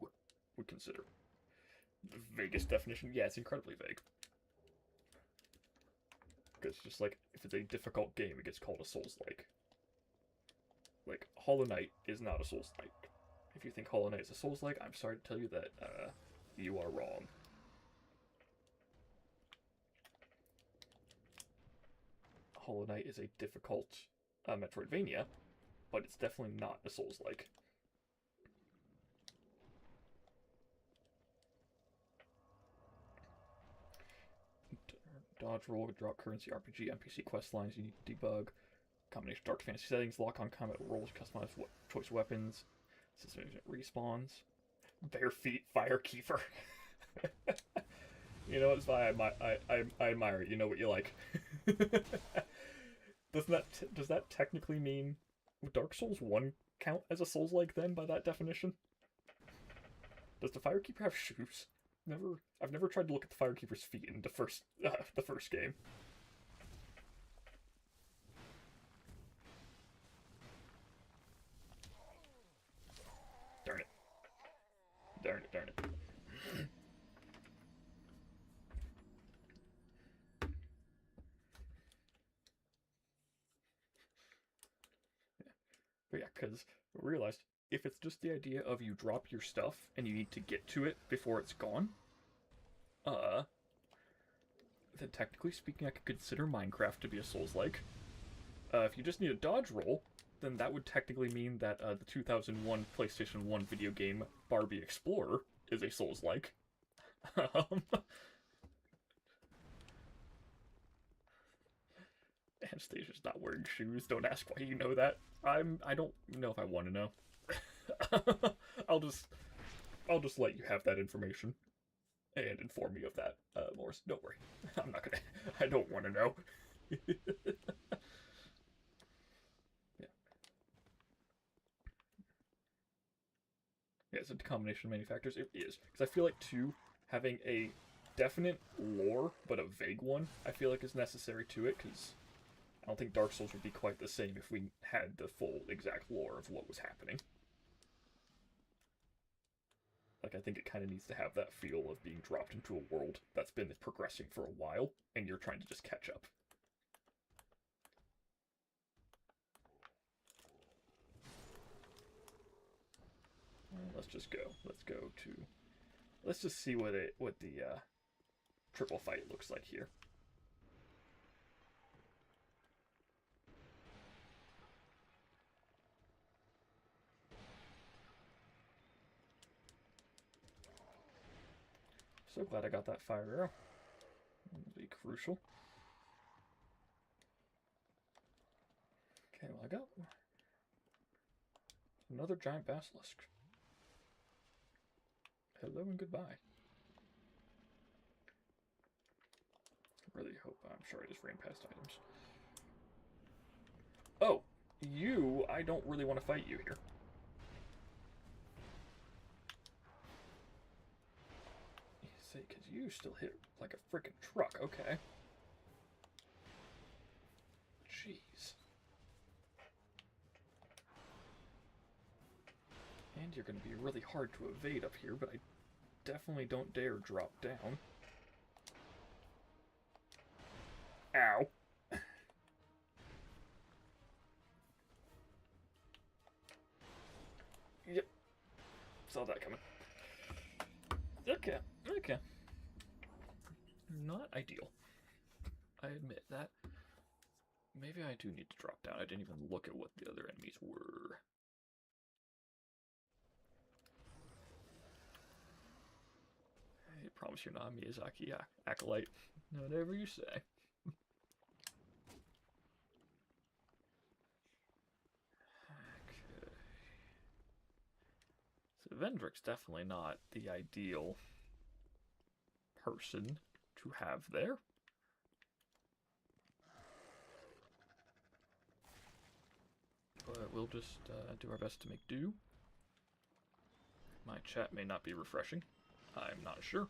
would consider. The vaguest definition? Yeah, it's incredibly vague. Because just like, if it's a difficult game, it gets called a Souls-like. Like, Hollow Knight is not a Souls-like. If you think Hollow Knight is a Souls-like, I'm sorry to tell you that, you are wrong. Hollow Knight is a difficult Metroidvania, but it's definitely not a Souls-like. Dodge, roll, drop currency, RPG, NPC quest lines, you need to debug, combination dark fantasy settings, lock-on combat rolls, customize choice weapons, system respawns, bare feet, firekeeper. You know, it's why I admire it. You know what you like. Does that technically mean Dark Souls 1 count as a Souls-like then by that definition? Does the Firekeeper have shoes? I've never tried to look at the Firekeeper's feet in the first game. Darn it. Darn it, darn it. But yeah, because I realized if it's just the idea of you drop your stuff and you need to get to it before it's gone, then technically speaking, I could consider Minecraft to be a Souls-like. If you just need a dodge roll, then that would technically mean that the 2001 PlayStation 1 video game Barbie Explorer is a Souls-like. Anastasia's not wearing shoes. Don't ask why you know that. I don't know if I want to know. I'll just let you have that information and inform me of that, Morris. Don't worry. I'm not gonna. I don't want to know. Yeah. Yeah, it's a combination of many factors. It is because I feel like too having a definite lore but a vague one, I feel like is necessary to it because I don't think Dark Souls would be quite the same if we had the full exact lore of what was happening. Like, I think it kind of needs to have that feel of being dropped into a world that's been progressing for a while, and you're trying to just catch up. Let's just go. Let's just see what the triple fight looks like here. So glad I got that fire arrow. It'll be crucial. Okay, well I got another giant basilisk. Hello and goodbye. I really hope. I'm sure I just ran past items. Oh, I don't really want to fight you here. See, because you still hit like a freaking truck. Okay. Jeez. And you're going to be really hard to evade up here, but I definitely don't dare drop down. Ow. Yep. Saw that coming. Okay. Okay. Not ideal. I admit that. Maybe I do need to drop down. I didn't even look at what the other enemies were. I promise you're not a Miyazaki acolyte. Whatever you say. Okay. So Vendrick's definitely not the ideal person to have there. But we'll just do our best to make do. My chat may not be refreshing. I'm not sure.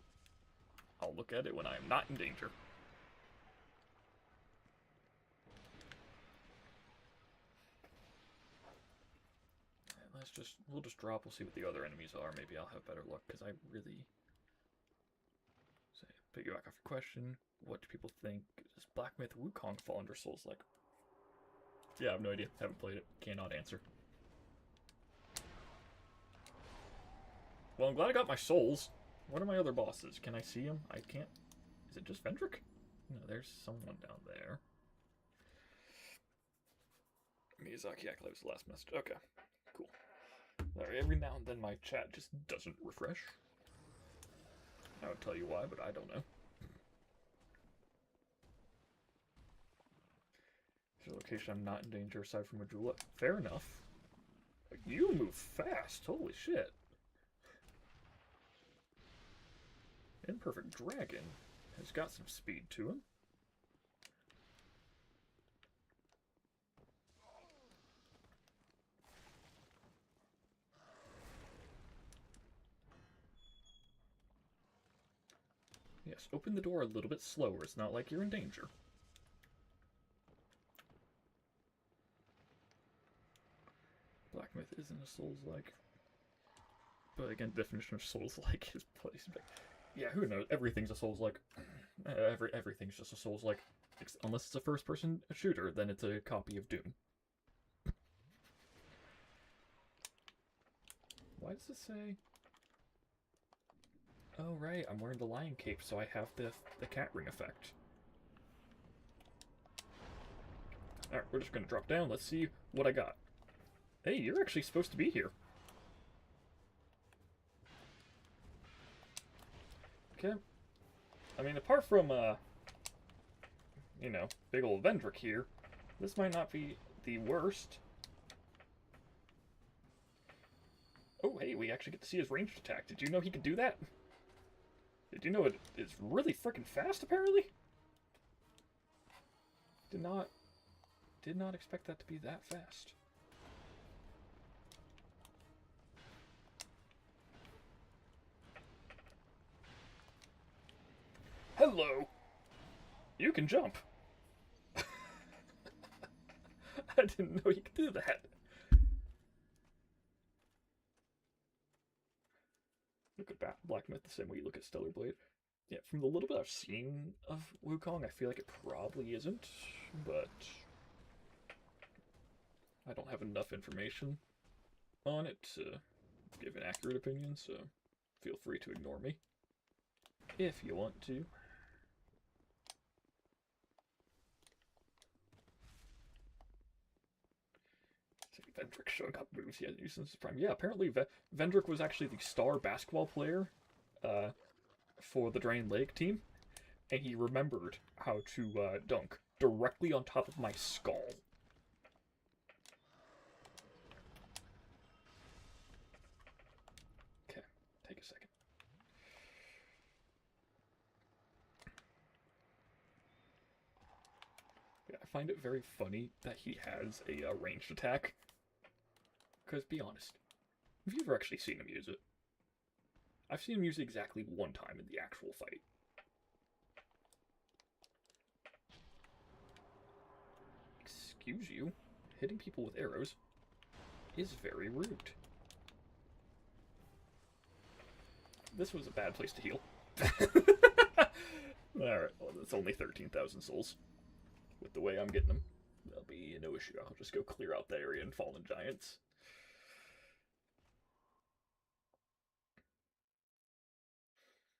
I'll look at it when I'm not in danger. We'll just drop, we'll see what the other enemies are. Maybe I'll have better luck, because I really... Say, piggyback off your question, what do people think? Does Black Myth Wukong fall under Souls-like? Yeah, I have no idea. Haven't played it. Cannot answer. Well, I'm glad I got my souls. What are my other bosses? Can I see them? I can't... Is it just Vendrick? No, there's someone down there. Miyazaki Acolyte was the last message. Okay, cool. Right, every now and then my chat just doesn't refresh. I would tell you why, but I don't know. Is your location I'm not in danger aside from Majula? Fair enough. You move fast, holy shit. Imperfect Dragon has got some speed to him. Yes, open the door a little bit slower. It's not like you're in danger. Black Myth isn't a Souls-like. But again, definition of Souls-like is placed. Yeah, who knows? Everything's a Souls-like. Everything's just a Souls-like. Unless it's a first-person shooter, then it's a copy of Doom. Why does it say... Oh, right, I'm wearing the lion cape, so I have the cat ring effect. Alright, we're just gonna drop down. Let's see what I got. Hey, you're actually supposed to be here. Okay. I mean, apart from, you know, big old Vendrick here, this might not be the worst. Oh, hey, we actually get to see his ranged attack. Did you know he could do that? Did you know it is really freaking fast, apparently? Did not expect that to be that fast. Hello! You can jump! I didn't know you could do that. Look at Black Myth the same way you look at Stellar Blade. Yeah, from the little bit I've seen of Wukong, I feel like it probably isn't, but I don't have enough information on it to give an accurate opinion, so feel free to ignore me if you want to. Vendrick showing up moves he hasn't used since his prime. Yeah, apparently Vendrick was actually the star basketball player for the Drain Lake team, and he remembered how to dunk directly on top of my skull. Okay, take a second. Yeah, I find it very funny that he has a ranged attack. Because, be honest, have you ever actually seen him use it? I've seen him use it exactly one time in the actual fight. Excuse you, hitting people with arrows is very rude. This was a bad place to heal. Alright, well, that's only 13,000 souls. With the way I'm getting them, there'll be no issue. I'll just go clear out the area and Fallen Giants.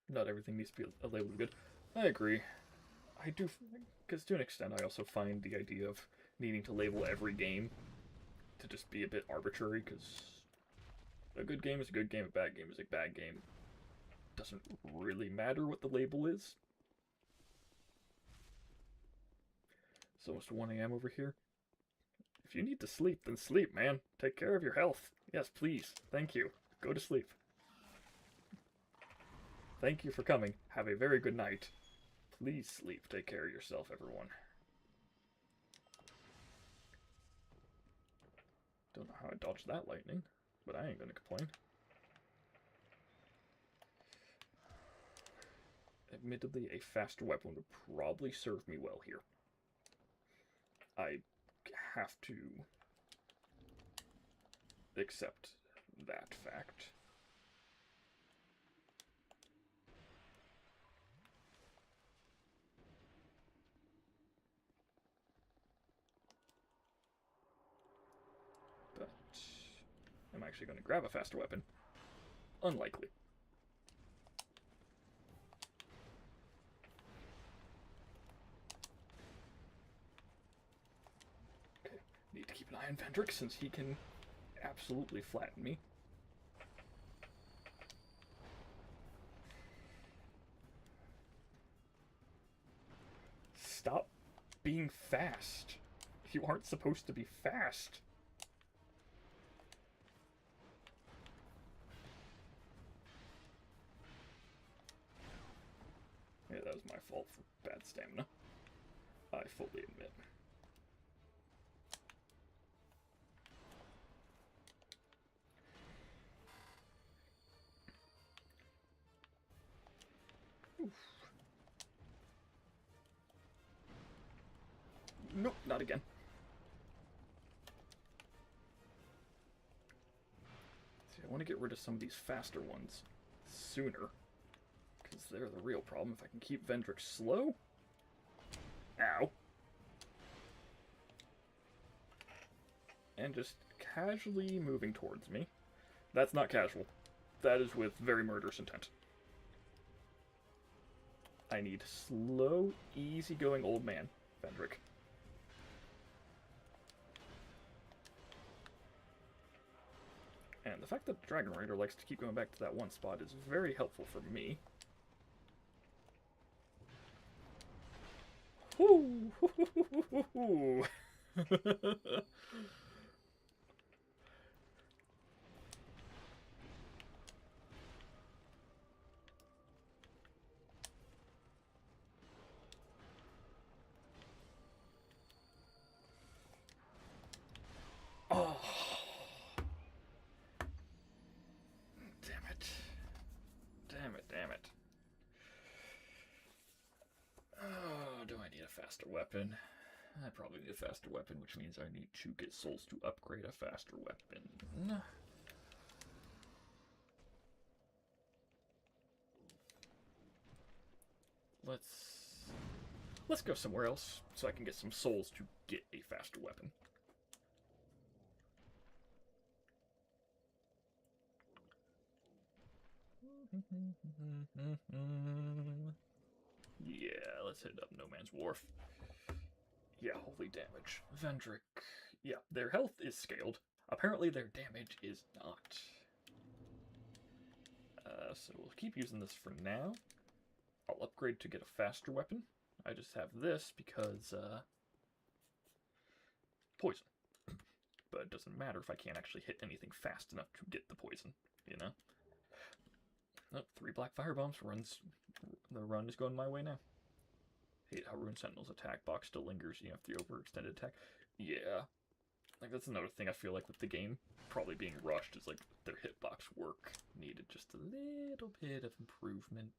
Not everything needs to be a label good. I agree. I do, because to an extent, I also find the idea of needing to label every game to just be a bit arbitrary, because a good game is a good game, a bad game is a bad game. Doesn't really matter what the label is. It's almost 1 AM over here. If you need to sleep, then sleep, man. Take care of your health. Yes, please. Thank you. Go to sleep. Thank you for coming. Have a very good night. Please sleep. Take care of yourself, everyone. Don't know how I dodged that lightning, but I ain't gonna complain. Admittedly, a faster weapon would probably serve me well here. I have to accept that fact. But I'm actually going to grab a faster weapon. Unlikely. Okay, need to keep an eye on Vendrick since he can absolutely flatten me. Stop being fast. You aren't supposed to be fast. Yeah, that was my fault for bad stamina. I fully admit. Oof. Nope, not again. See, I want to get rid of some of these faster ones sooner, because they're the real problem. If I can keep Vendrick slow... Ow. And just casually moving towards me. That's not casual. That is with very murderous intent. I need slow, easygoing old man, Vendrick. And the fact that the Dragon Rider likes to keep going back to that one spot is very helpful for me. Whoo! Oh! Damn it. Damn it, damn it. Oh, do I need a faster weapon? I probably need a faster weapon, which means I need to get souls to upgrade a faster weapon. Let's go somewhere else so I can get some souls to get a faster weapon. Yeah, let's hit up No Man's Wharf. Yeah, holy damage. Vendrick. Yeah, their health is scaled. Apparently their damage is not. So we'll keep using this for now. I'll upgrade to get a faster weapon. I just have this because, poison. But it doesn't matter if I can't actually hit anything fast enough to get the poison, you know? Oh, 3 black firebombs. The run is going my way now. Hate how Rune Sentinel's attack box still lingers. You have the overextended attack. Yeah. Like, that's another thing I feel like with the game probably being rushed is, like, their hitbox work needed just a little bit of improvement.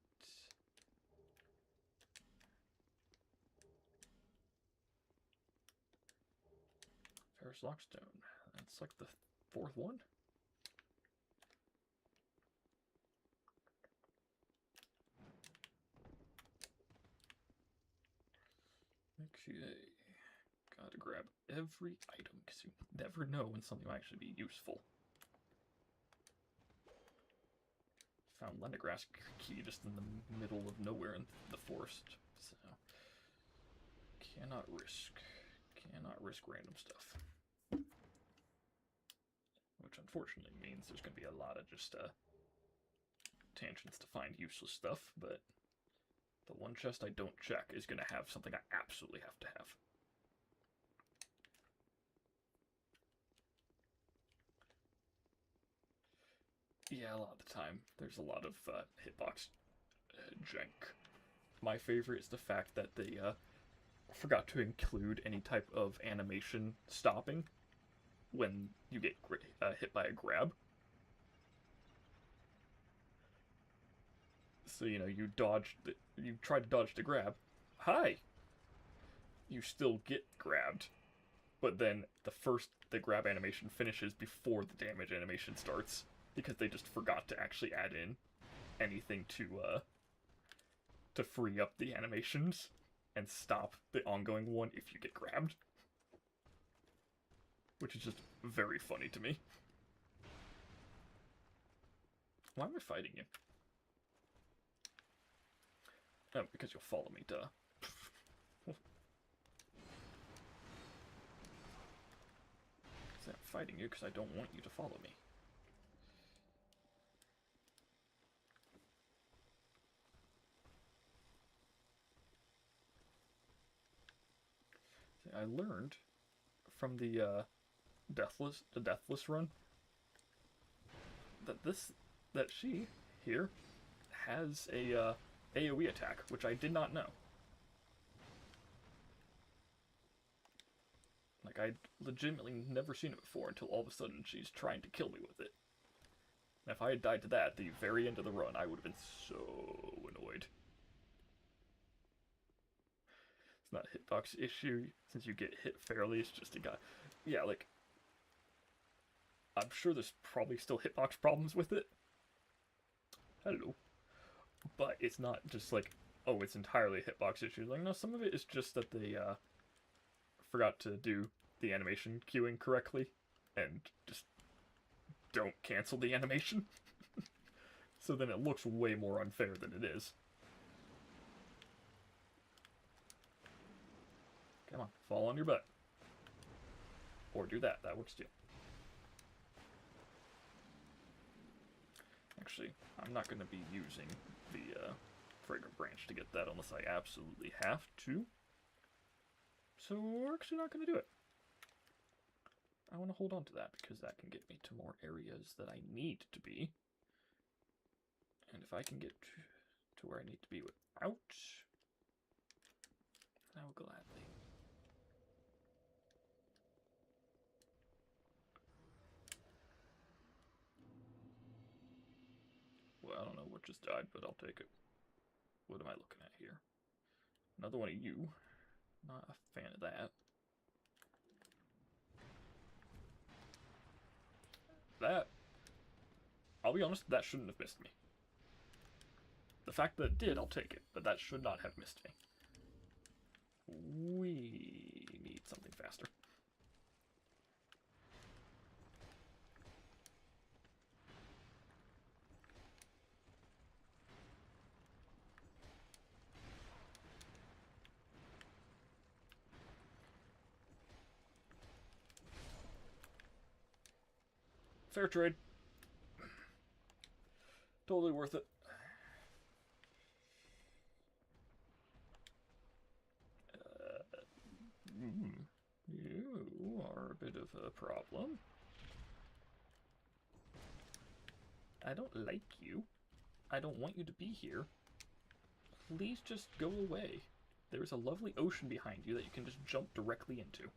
Ferrous Lockstone. That's like the fourth one. Okay. Gotta grab every item because you never know when something will actually be useful. Found Lendergrass key just in the middle of nowhere in the forest, so cannot risk random stuff. Which unfortunately means there's going to be a lot of just tangents to find useless stuff, but the one chest I don't check is going to have something I absolutely have to have. Yeah, a lot of the time, there's a lot of hitbox jank. My favorite is the fact that they forgot to include any type of animation stopping when you get hit by a grab. So, you know, you try to dodge the grab. Hi! You still get grabbed. But then the grab animation finishes before the damage animation starts. Because they just forgot to actually add in anything to free up the animations and stop the ongoing one if you get grabbed. Which is just very funny to me. Why am I fighting you? Oh, because you'll follow me, duh. I'm fighting you because I don't want you to follow me. I learned from the Deathless run that she here has a AoE attack, which I did not know. Like, I'd legitimately never seen it before until all of a sudden she's trying to kill me with it. And if I had died to that at the very end of the run, I would have been so annoyed. It's not a hitbox issue, since you get hit fairly, it's just a guy. Yeah, like, I'm sure there's probably still hitbox problems with it. Hello. But it's not just like, oh, it's entirely a hitbox issue. Like, no, some of it is just that they forgot to do the animation queuing correctly and just don't cancel the animation. So then it looks way more unfair than it is. Come on, fall on your butt. Or do that, that works too. Actually, I'm not going to be using the Fragrant Branch to get that unless I absolutely have to. So we're actually not going to do it. I want to hold on to that because that can get me to more areas that I need to be. And if I can get to where I need to be without, I will gladly. Well, I don't know what just died, but I'll take it. What am I looking at here? Another one of you. Not a fan of that. That, I'll be honest, that shouldn't have missed me. The fact that it did, I'll take it, but that should not have missed me. We need something faster. Fair trade. Totally worth it. You are a bit of a problem. I don't like you. I don't want you to be here. Please just go away. There's a lovely ocean behind you that you can just jump directly into.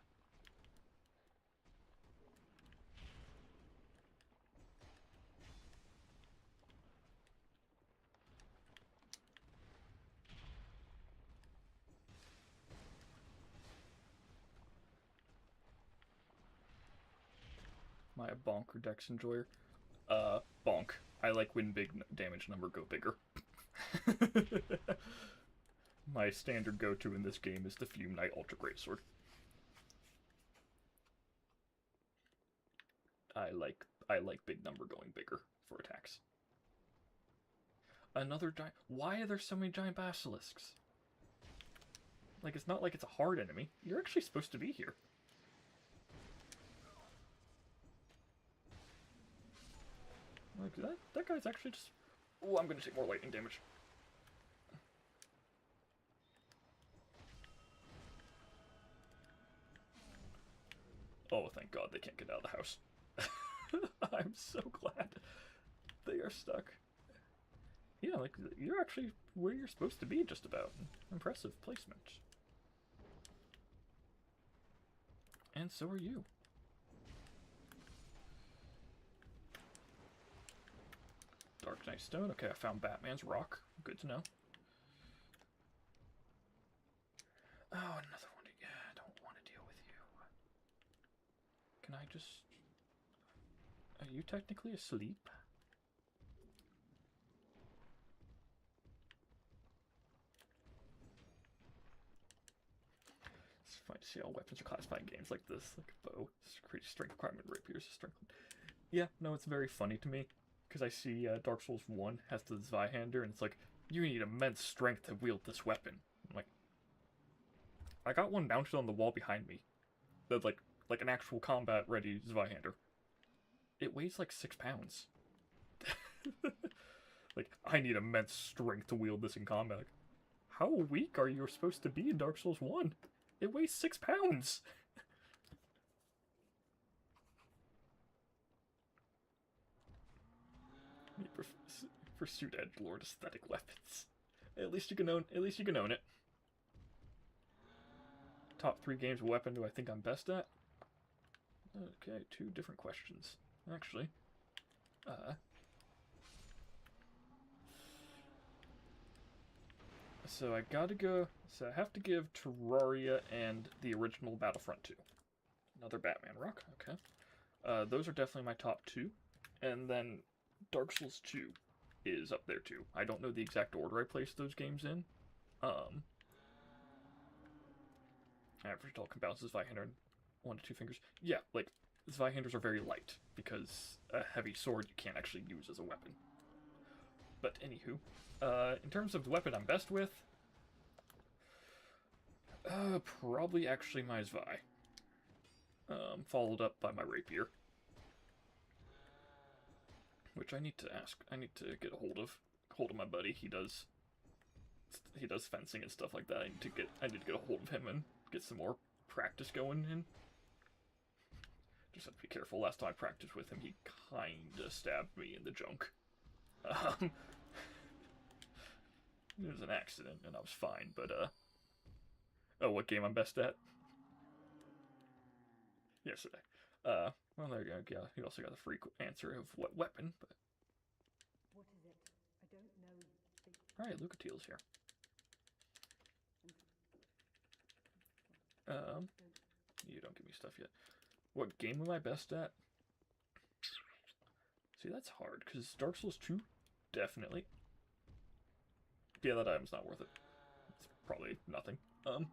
Am I a bonk or dex enjoyer? Bonk. I like when big damage number go bigger. My standard go-to in this game is the Fume Knight Ultra Greatsword. I like big number going bigger for attacks. Another giant. Why are there so many giant basilisks? Like, it's not like it's a hard enemy. You're actually supposed to be here. Like, that guy's actually just... Oh, I'm gonna take more lightning damage. Oh, thank God they can't get out of the house. I'm so glad they are stuck. Yeah, like, you're actually where you're supposed to be, just about. Impressive placement. And so are you. Dark Knight Stone. Okay, I found Batman's Rock. Good to know. Oh, another one. Yeah, I don't want to deal with you. Can I just... Are you technically asleep? It's fun to see how weapons are classified in games like this. Like a bow, strength requirement, rapiers, strength. Yeah, no, it's very funny to me. Because I see Dark Souls 1 has the Zweihander, and it's like, you need immense strength to wield this weapon. I'm like, I got one mounted on the wall behind me. That's like an actual combat-ready Zweihander. It weighs like 6 pounds. Like, I need immense strength to wield this in combat. How weak are you supposed to be in Dark Souls 1? It weighs 6 pounds! Pursued edgelord aesthetic weapons. At least you can own it. Top 3 games of weapon do I think I'm best at? Okay, 2 different questions. Actually. So I gotta go... So I have to give Terraria and the original Battlefront 2. Another Batman Rock, okay. Those are definitely my top 2. And then Dark Souls 2 is up there too. I don't know the exact order I placed those games in. Average all combattants Zweihander 1 to 2 fingers. Yeah, like, Zweihanders are very light, because a heavy sword you can't actually use as a weapon. But anywho, in terms of the weapon I'm best with, probably actually my Zwei. Followed up by my rapier. Which I need to get a hold of my buddy. He does fencing and stuff like that. I need to get a hold of him and get some more practice going in. Just have to be careful. Last time I practiced with him, he kinda stabbed me in the junk. It was an accident and I was fine, but oh, what game I'm best at? Yesterday. Well, there you go. Yeah, you also got the free answer of what weapon, but... What is it? I don't know. Alright, Lucatiel's here. You don't give me stuff yet. What game am I best at? See, that's hard, because Dark Souls 2, definitely. Yeah, that item's not worth it. It's probably nothing. We'll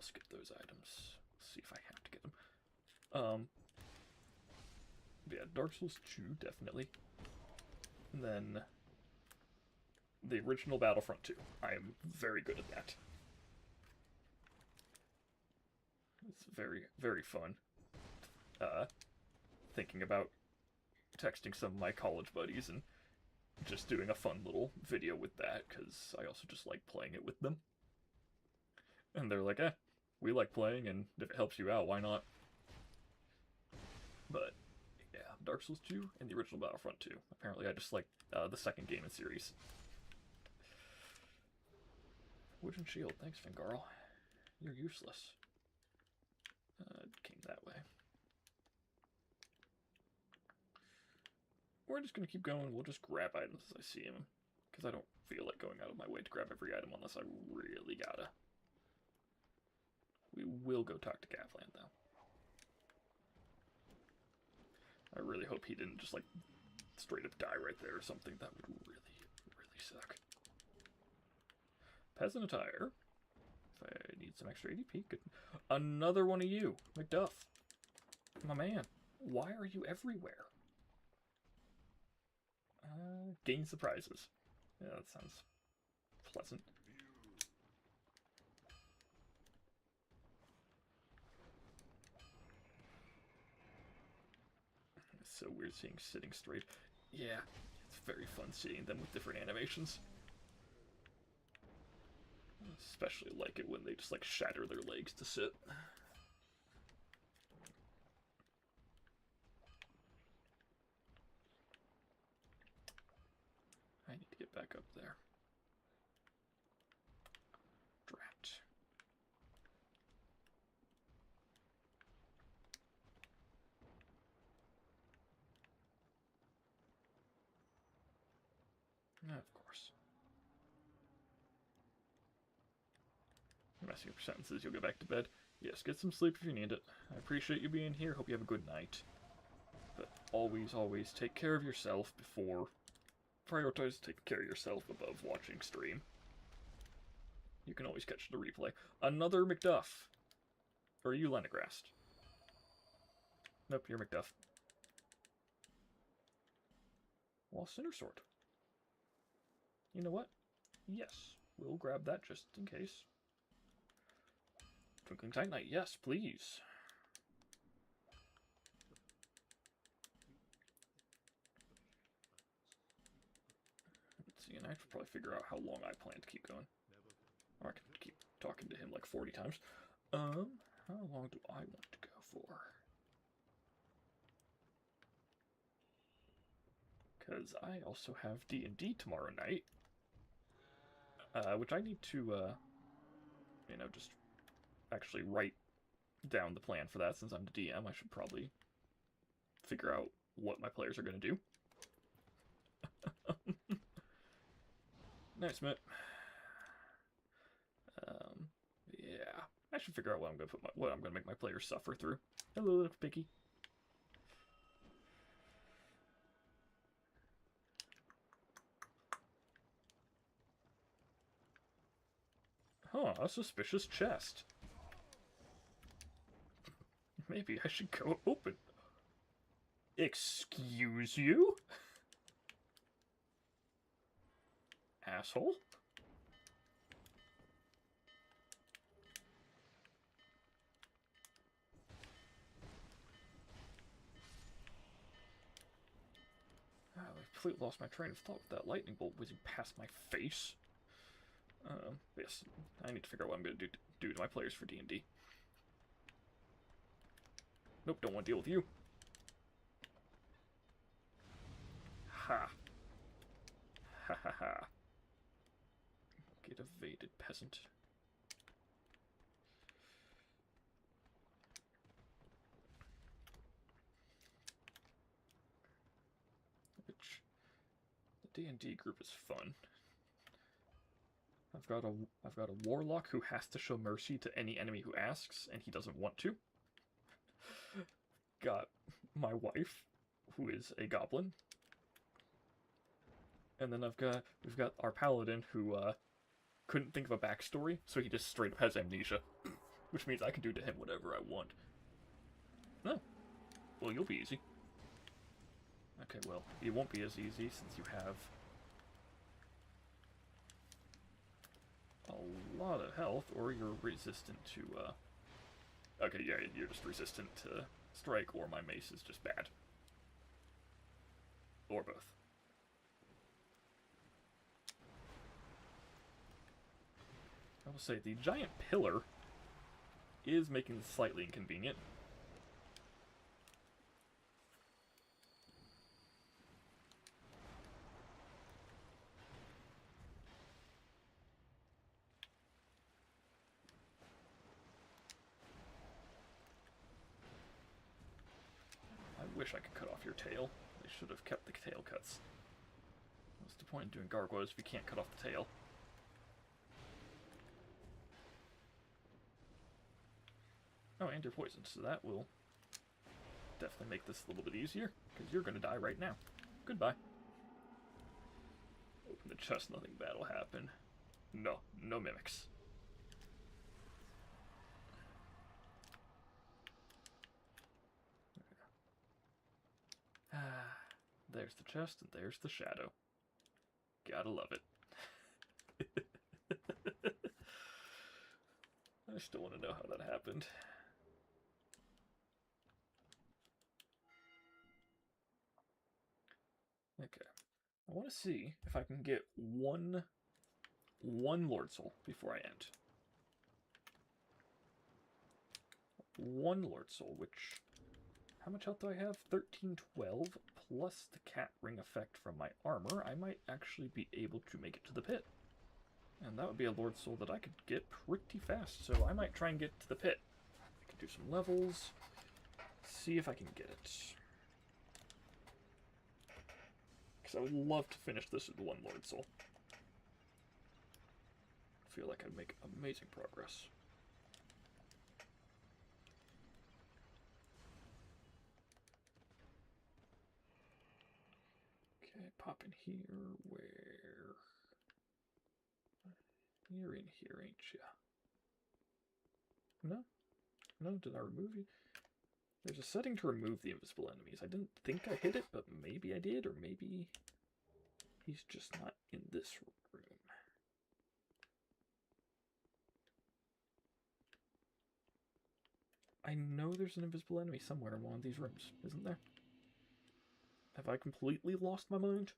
skip those items. See if I have to get them. Yeah, Dark Souls 2, definitely. And then the original Battlefront 2. I am very good at that. It's very, very fun. Thinking about texting some of my college buddies and just doing a fun little video with that, because I also just like playing it with them. And they're like, we like playing, and if it helps you out, why not? But, yeah, Dark Souls 2 and the original Battlefront 2. Apparently I just like the second game in series. Wooden shield. Thanks, Fingarl. You're useless. Came that way. We're just going to keep going. We'll just grab items as I see them. Because I don't feel like going out of my way to grab every item unless I really gotta. We will go talk to Gavlan, though. I really hope he didn't just, like, straight up die right there or something. That would really, really suck. Peasant attire. If I need some extra ADP, good. Another one of you, McDuff. My man, why are you everywhere? Gain surprises. Yeah, that sounds pleasant. It's so weird seeing sitting straight. Yeah, it's very fun seeing them with different animations. Especially like it when they just like shatter their legs to sit. I need to get back up there. Drat. Of course. Messing up your sentences, you'll go back to bed. Yes, get some sleep if you need it. I appreciate you being here. Hope you have a good night. But always, always take care of yourself before... Prioritize taking care of yourself above watching stream. You can always catch the replay. Another McDuff. Or are you Lenegrast? Nope, you're McDuff. Lost Sinner Sword. You know what? Yes, we'll grab that just in case. Twinkling Titanite, yes, please. Let's see, and I should probably figure out how long I plan to keep going. Or I can keep talking to him like 40 times. How long do I want to go for? Because I also have D&D tomorrow night. Which I need to, you know, just actually write down the plan for that. Since I'm the DM, I should probably figure out what my players are going to do. Nice, Mitt. Yeah, I should figure out what I'm going to what I'm going to make my players suffer through. Hello, little piggy. Huh, a suspicious chest. Maybe I should go open. Excuse you? Asshole? I completely lost my train of thought with that lightning bolt whizzing past my face. Yes, I need to figure out what I'm going to do to my players for D&D. Nope, don't want to deal with you. Ha. Ha ha ha. Get evaded, peasant. Which, the D&D group is fun. I've got a warlock who has to show mercy to any enemy who asks, and he doesn't want to. Got my wife, who is a goblin. And then we've got our paladin who couldn't think of a backstory, so he just straight up has amnesia. Which means I can do to him whatever I want. No. Well, you'll be easy. Okay, well, it won't be as easy since you have a lot of health, or you're resistant to, okay, yeah, you're just resistant to strike, or my mace is just bad. Or both. I will say, the giant pillar is making this slightly inconvenient. wish I could cut off your tail. They should have kept the tail cuts. What's the point in doing gargoyles if you can't cut off the tail? Oh, and you're poisoned, so that will definitely make this a little bit easier, because you're going to die right now. Goodbye. Open the chest, nothing bad will happen. No, no mimics. Ah, there's the chest, and there's the shadow. Gotta love it. I still want to know how that happened. Okay. I want to see if I can get one Lord Soul before I end. One Lord Soul, which... How much health do I have? 1312, plus the cat ring effect from my armor. I might actually be able to make it to the pit. And that would be a Lord Soul that I could get pretty fast, so I might try and get to the pit. I can do some levels, see if I can get it. Because I would love to finish this with one Lord Soul. I feel like I'd make amazing progress. Okay, pop in here, where... You're in here, ain't ya? No? No, did I remove you? There's a setting to remove the invisible enemies. I didn't think I hit it, but maybe I did, or maybe he's just not in this room. I know there's an invisible enemy somewhere in one of these rooms, isn't there? Have I completely lost my mind?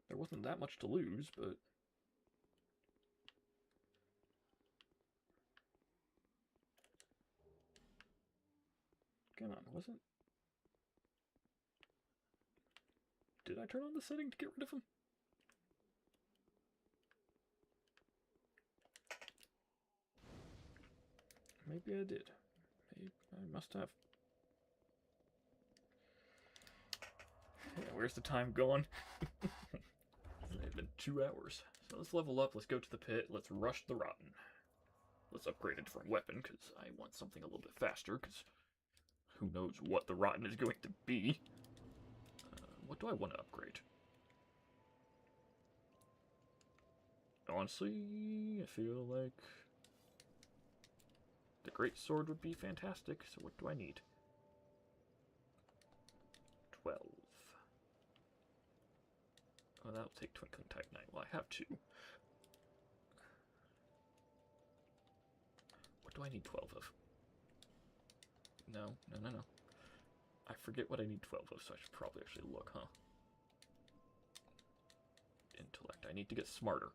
There wasn't that much to lose, but... Come on, wasn't... Did I turn on the setting to get rid of him? Maybe I did. Maybe I must have. Yeah, where's the time gone? It's been 2 hours. So let's level up, let's go to the pit, let's rush the Rotten. Let's upgrade a different weapon, because I want something a little bit faster, because who knows what the Rotten is going to be. What do I want to upgrade? Honestly, I feel like the Great Sword would be fantastic, so what do I need? 12. Oh, that'll take Twinkling Titanite. Well, I have 2. What do I need 12 of? No. I forget what I need 12 of, so I should probably actually look, huh? Intellect. I need to get smarter.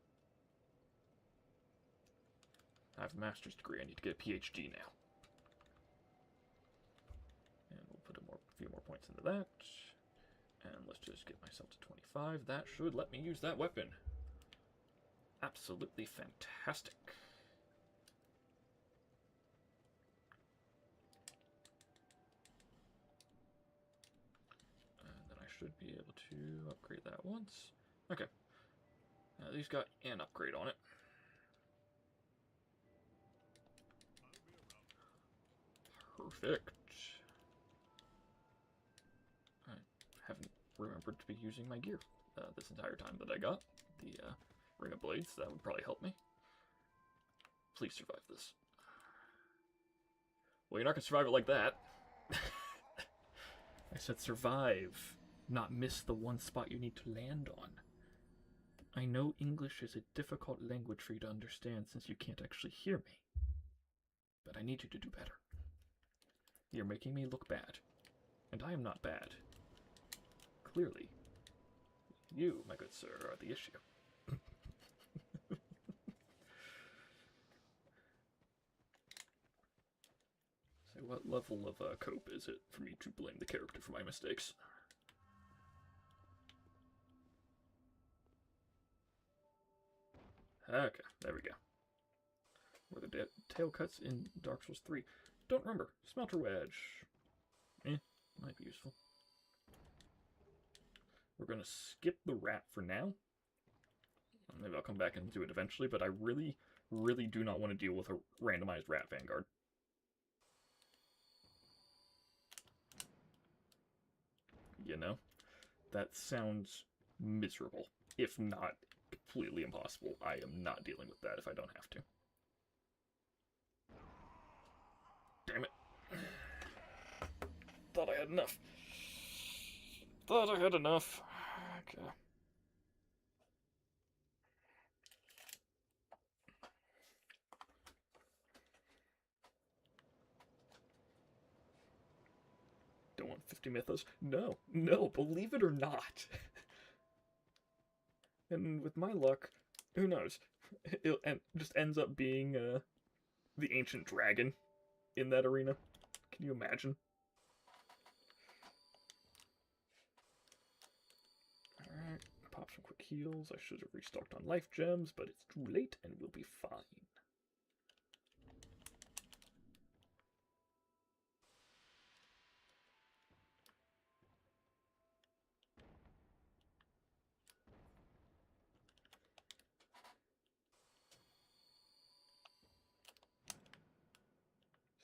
I have a master's degree. I need to get a PhD now. And we'll put a few more points into that. And let's just get myself to 25. That should let me use that weapon. Absolutely fantastic. And then I should be able to upgrade that once. Okay. Now these got an upgrade on it. Perfect. I haven't remembered to be using my gear this entire time that I got the Ring of Blades. That would probably help me. Please survive this. Well, you're not going to survive it like that. I said survive, not miss the one spot you need to land on. I know English is a difficult language for you to understand since you can't actually hear me. But I need you to do better. You're making me look bad. And I am not bad. Clearly, you, my good sir, are the issue. So what level of cope is it for me to blame the character for my mistakes? Okay, there we go. Were the tail cuts in Dark Souls 3? Don't remember. Smelter Wedge. Might be useful. We're going to skip the rat for now. Maybe I'll come back and do it eventually, but I really, really do not want to deal with a randomized rat vanguard. You know? That sounds miserable, if not completely impossible. I am not dealing with that if I don't have to. Damn it. Thought I had enough. Thought I had enough. Okay. Don't want 50 mythos? No, no, believe it or not. And with my luck, who knows? It just ends up being the ancient dragon in that arena. Can you imagine? Alright, pop some quick heals. I should have restocked on life gems, but it's too late and we'll be fine.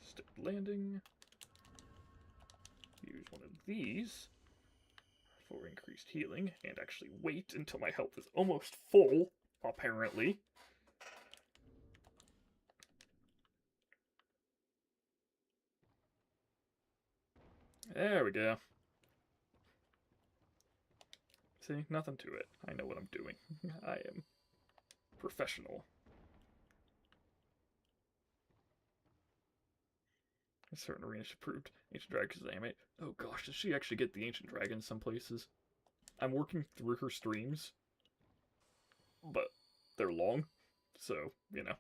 Stick landing. Use one of these for increased healing, and actually wait until my health is almost full, apparently. There we go. See, nothing to it. I know what I'm doing. I am professional. A certain arena she proved Ancient Dragon's animate. Oh gosh, does she actually get the Ancient Dragon some places? I'm working through her streams, but they're long, so, you know.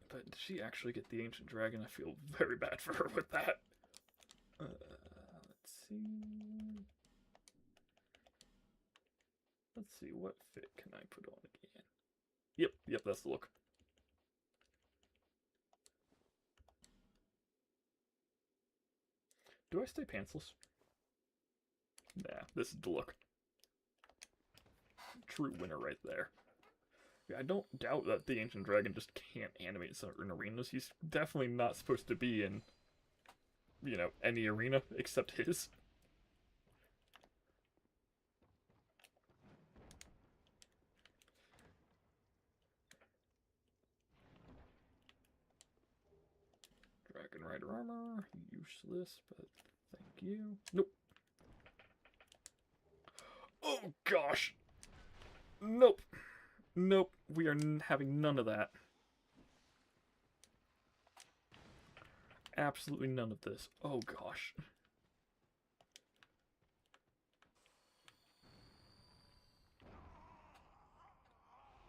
But did she actually get the Ancient Dragon? I feel very bad for her with that. Let's see. Let's see, what fit can I put on again? Yep, that's the look. Do I stay pantsless? Nah, this is the look. True winner right there. Yeah, I don't doubt that the Ancient Dragon just can't animate certain arenas. He's definitely not supposed to be in, you know, any arena except his. Dragon Rider armor, useless, but thank you. Nope. Oh gosh! Nope. Nope, we are having none of that. Absolutely none of this. Oh gosh.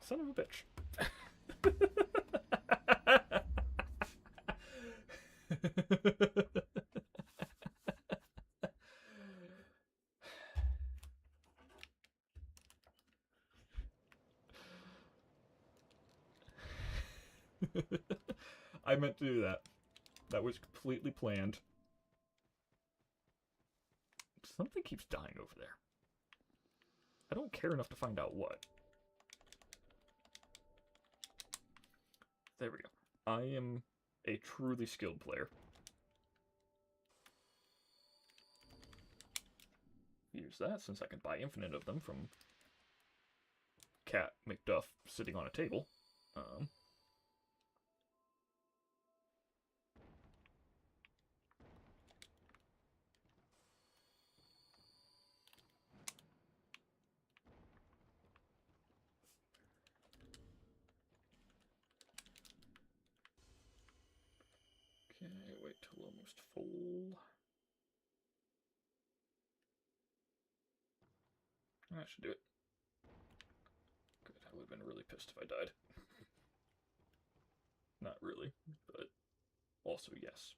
Son of a bitch. I meant to do that. That was completely planned. Something keeps dying over there. I don't care enough to find out what. There we go. I am a truly skilled player. Use that since I can buy infinite of them from Cat McDuff sitting on a table. Okay, wait till almost full. That should do it. Good, I would have been really pissed if I died. Not really, but also yes.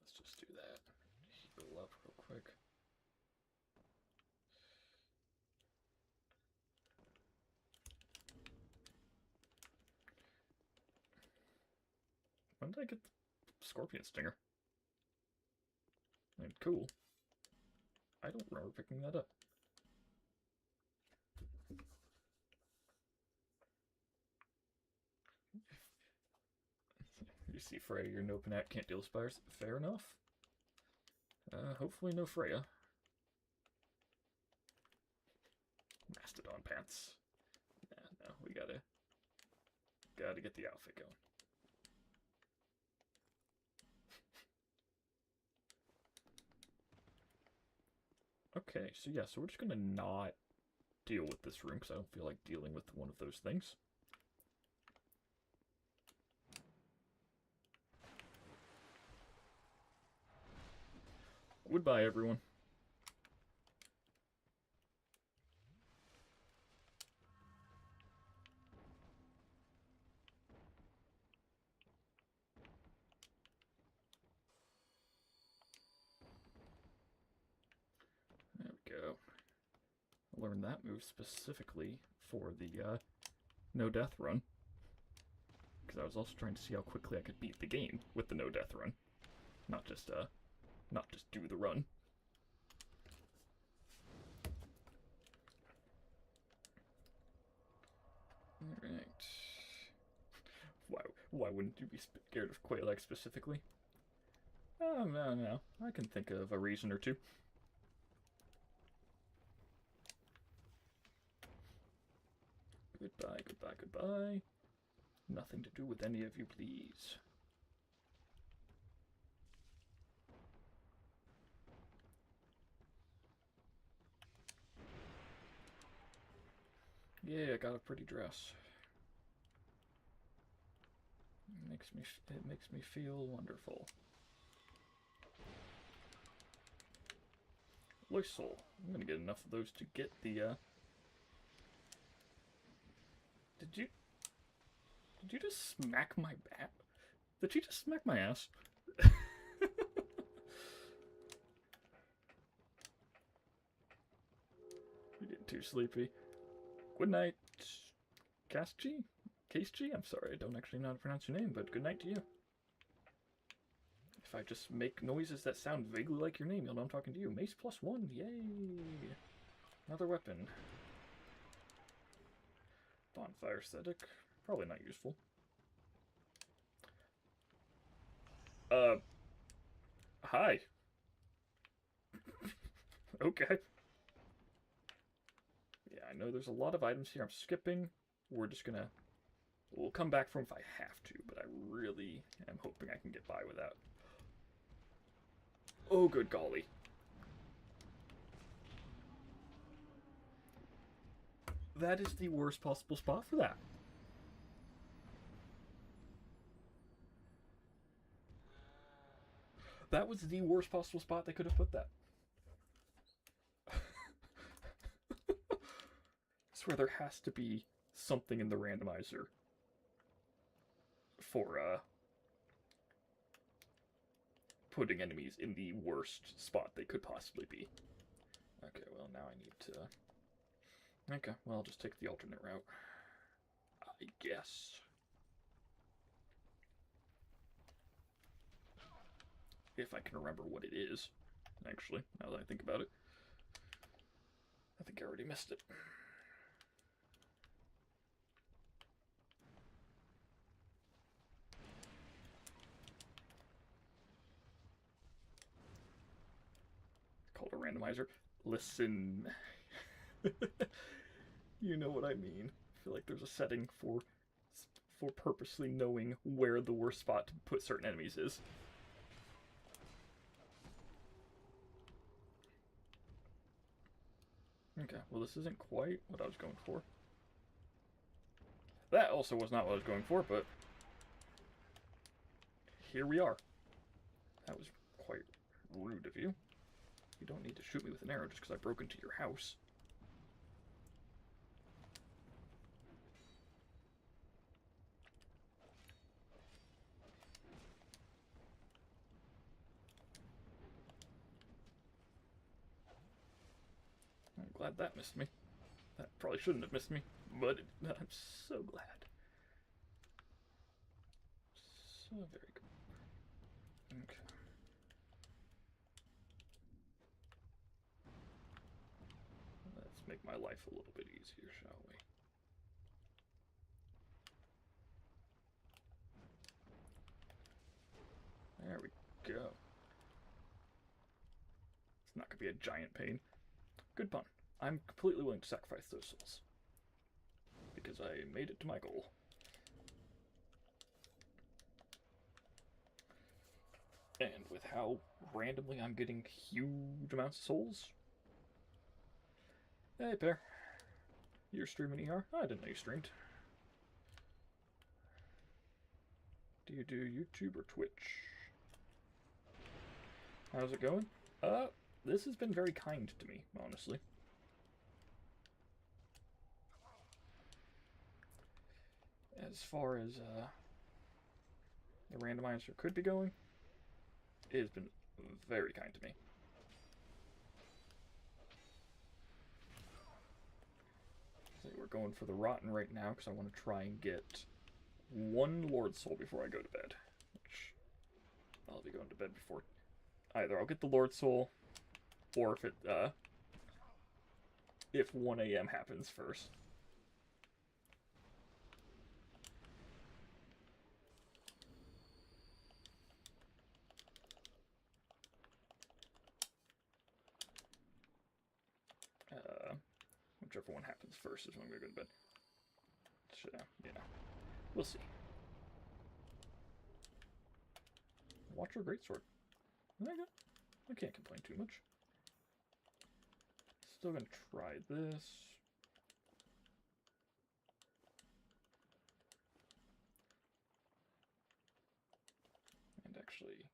Let's just do that. quick. When did I get the scorpion stinger? I mean, cool. I don't remember picking that up. You see Freya, you're an open act, can't deal with spiders. Fair enough. Hopefully no Freya. Mastodon pants. Yeah, no, we gotta get the outfit going. Okay, so yeah, so we're just gonna not deal with this room because I don't feel like dealing with one of those things. Goodbye, everyone. There we go. I learned that move specifically for the no death run. Because I was also trying to see how quickly I could beat the game with the no death run. Not just do the run. Alright. Why wouldn't you be scared of Quelaag specifically? Oh, no. I can think of a reason or two. Goodbye. Nothing to do with any of you, please. Yeah, I got a pretty dress. It makes me feel wonderful. Lysol. I'm gonna get enough of those to get the Did you just smack my back? Did you just smack my ass? You're getting too sleepy. Good night, Caschi? Caschi? I'm sorry, I don't actually know how to pronounce your name, but good night to you. If I just make noises that sound vaguely like your name, you'll know I'm talking to you. Mace +1, yay! Another weapon. Bonfire aesthetic. Probably not useful. Hi. Okay. Yeah, I know there's a lot of items here I'm skipping. We'll come back from if I have to, but I really am hoping I can get by without. Oh, good golly. That is the worst possible spot for that. That was the worst possible spot they could have put that. I swear there has to be something in the randomizer for putting enemies in the worst spot they could possibly be. Okay, well now I need to... Okay, well I'll just take the alternate route, I guess. If I can remember what it is, actually, now that I think about it. I think I already missed it. Called a randomizer. Listen. You know what I mean. I feel like there's a setting for purposely knowing where the worst spot to put certain enemies is. Okay, well this isn't quite what I was going for. That also was not what I was going for, but here we are. That was quite rude of you. You don't need to shoot me with an arrow just because I broke into your house. glad that missed me. That probably shouldn't have missed me, but I'm so glad. So very good. Okay. Let's make my life a little bit easier, shall we? There we go. It's not going to be a giant pain. Good pun. I'm completely willing to sacrifice those souls. Because I made it to my goal. And with how randomly I'm getting huge amounts of souls. Hey, Pear. You're streaming ER? Oh, I didn't know you streamed. Do you do YouTube or Twitch? How's it going? This has been very kind to me, honestly. As far as, the randomizer could be going, it has been very kind to me. So we're going for the Rotten right now, because I want to try and get one Lord Soul before I go to bed. Which, I'll be going to bed before... Either I'll get the Lord Soul, or if 1 a.m. happens first. Whichever one happens first is when I'm going to go to bed. So, yeah. We'll see. Watcher Greatsword. There you go. I can't complain too much. Still going to try this. And actually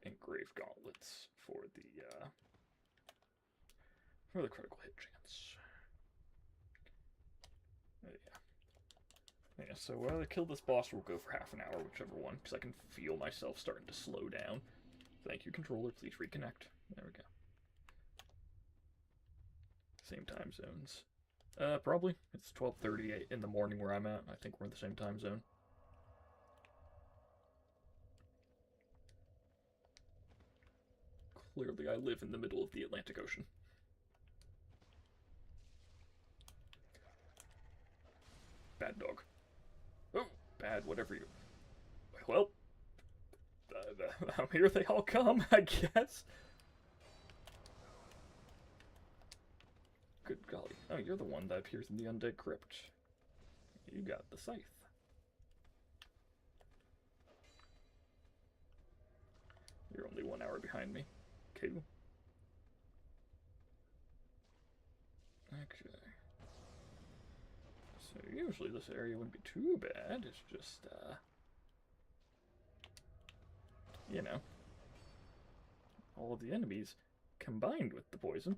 engrave gauntlets for the critical hit chance. Yeah, so while I kill this boss, we'll go for half an hour, whichever one, because I can feel myself starting to slow down. Thank you, controller. Please reconnect. There we go. Same time zones. Probably. It's 12:38 in the morning where I'm at. I think we're in the same time zone. Clearly, I live in the middle of the Atlantic Ocean. Bad dog. Oh, bad whatever you... Well, here they all come, I guess. Good golly. Oh, you're the one that appears in the Undead Crypt. You got the scythe. You're only 1 hour behind me. Cool. Okay. So usually this area wouldn't be too bad. It's just, you know, all of the enemies combined with the poison.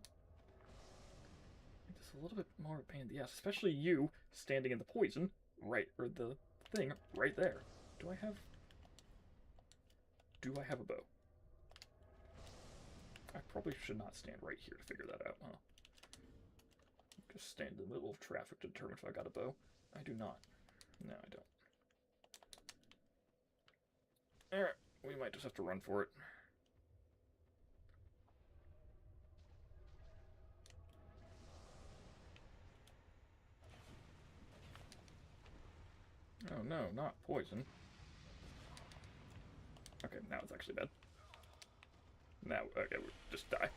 It's a little bit more of a pain in the ass, especially you standing in the poison, right, or the thing right there. Do I have a bow? I probably should not stand right here to figure that out, huh? Just stand in the middle of traffic to determine if I got a bow. I do not. No, I don't. Alright, we might just have to run for it. Oh no, not poison. Okay, now it's actually bad. Now, okay, we'll just die.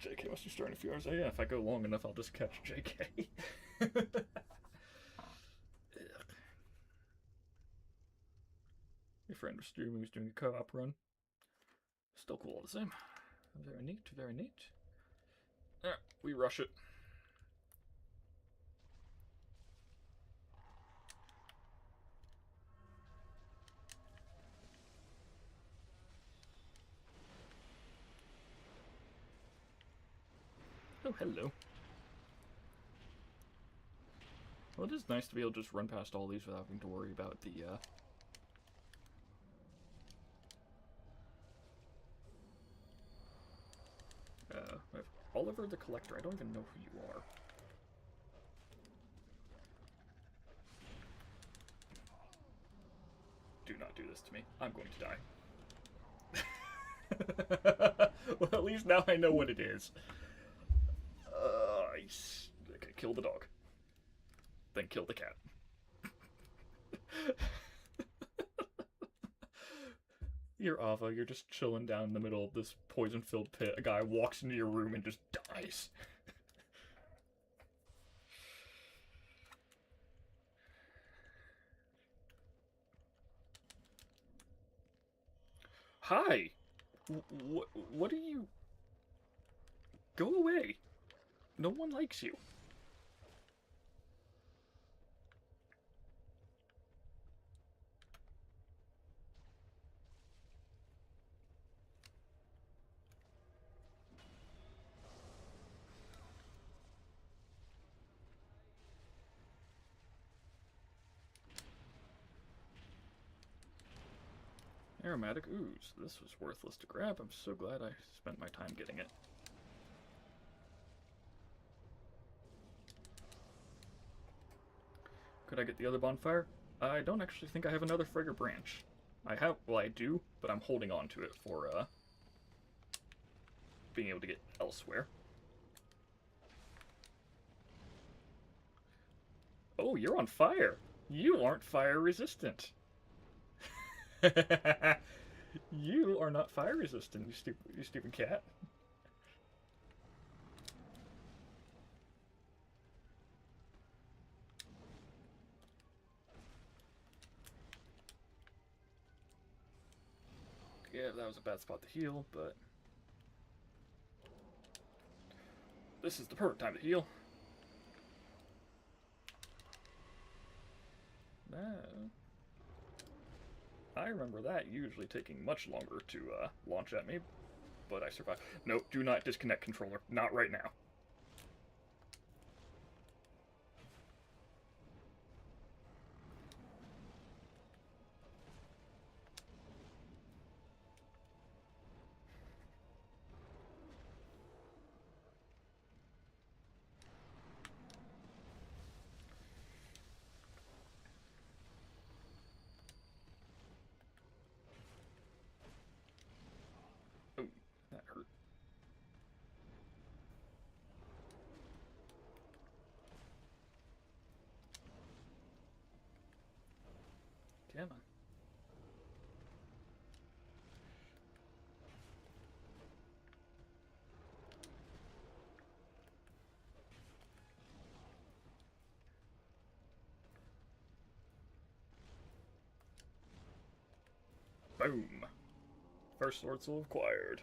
JK must be starting a few hours. Oh yeah, if I go long enough, I'll just catch JK. Your friend was streaming, was doing a co-op run. Still cool all the same. Very neat, very neat. Alright, we rush it. Oh, hello. Well, it is nice to be able to just run past all these without having to worry about the, Oliver the Collector. I don't even know who you are. Do not do this to me. I'm going to die. Well, at least now I know what it is. Okay, kill the dog. Then kill the cat. You're Ava, you're just chilling down in the middle of this poison-filled pit. A guy walks into your room and just dies. Hi! What are you... Go away. No one likes you. Aromatic ooze. This was worthless to grab. I'm so glad I spent my time getting it. Could I get the other bonfire? I don't actually think I have another Frigger branch. Well, I do, but I'm holding on to it for, being able to get elsewhere. Oh, you're on fire! You aren't fire resistant! You are not fire resistant, you stupid cat. Yeah, that was a bad spot to heal, but this is the perfect time to heal. I remember that usually taking much longer to launch at me, but I survived. Nope, do not disconnect controller. Not right now. Oh, that hurt. Damn it. Boom. First sword soul acquired.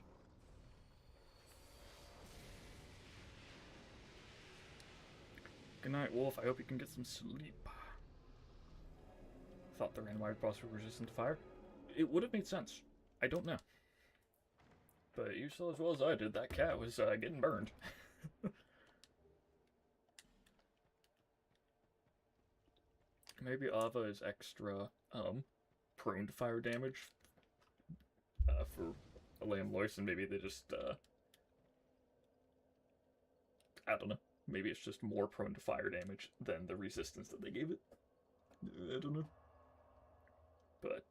Good night, Wolf. I hope you can get some sleep. Thought the randomizer boss was resistant to fire. It would have made sense. I don't know. But you saw as well as I did, that cat was getting burned. Maybe Ava is extra prone to fire damage for Elaine Lois, and maybe they just I don't know. Maybe it's just more prone to fire damage than the resistance that they gave it. I don't know. But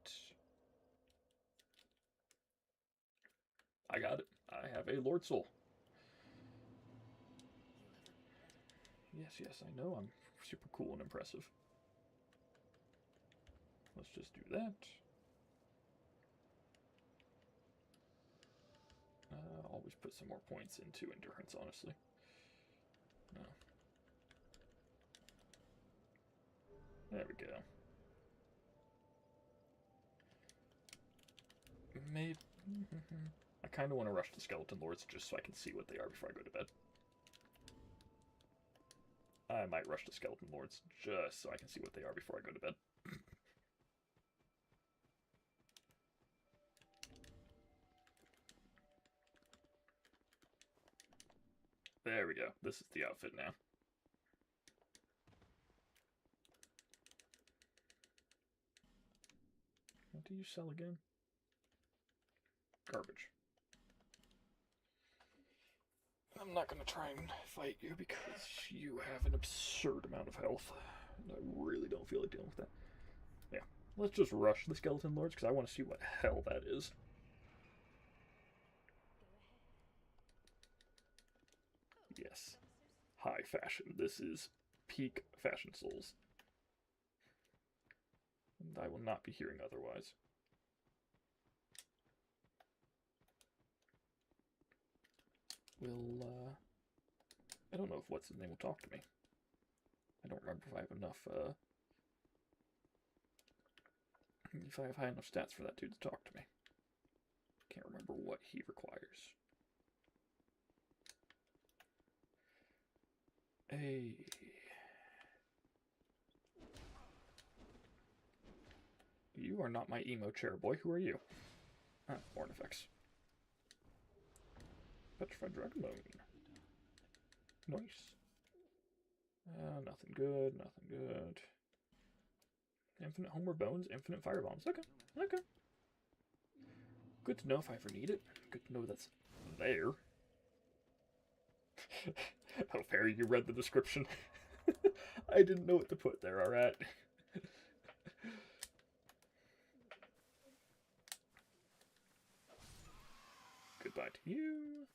I got it. I have a Lord Soul. Yes, I know. I'm super cool and impressive. Let's just do that. Always put some more points into endurance, honestly. No. There we go. Maybe... I kind of want to rush the Skeleton Lords just so I can see what they are before I go to bed. I might rush the Skeleton Lords just so I can see what they are before I go to bed. There we go. This is the outfit now. What do you sell again? Garbage. I'm not going to try and fight you because you have an absurd amount of health. And I really don't feel like dealing with that. Yeah, let's just rush the Skeleton Lords because I want to see what hell that is. Yes. High fashion. This is peak Fashion Souls. And I will not be hearing otherwise. I don't know if what's his name will talk to me. I don't remember if I have enough, if I have high enough stats for that dude to talk to me. Can't remember what he requires. Hey. You are not my emo chair boy. Who are you? Ah, Ornifex. Petrified Dragon Bone. Nice. Nothing good, nothing good. Infinite Homeward Bones, infinite Fire Bombs. Okay, okay. Good to know if I ever need it. Good to know that's there. How fair you read the description. I didn't know what to put there, alright? Goodbye to you.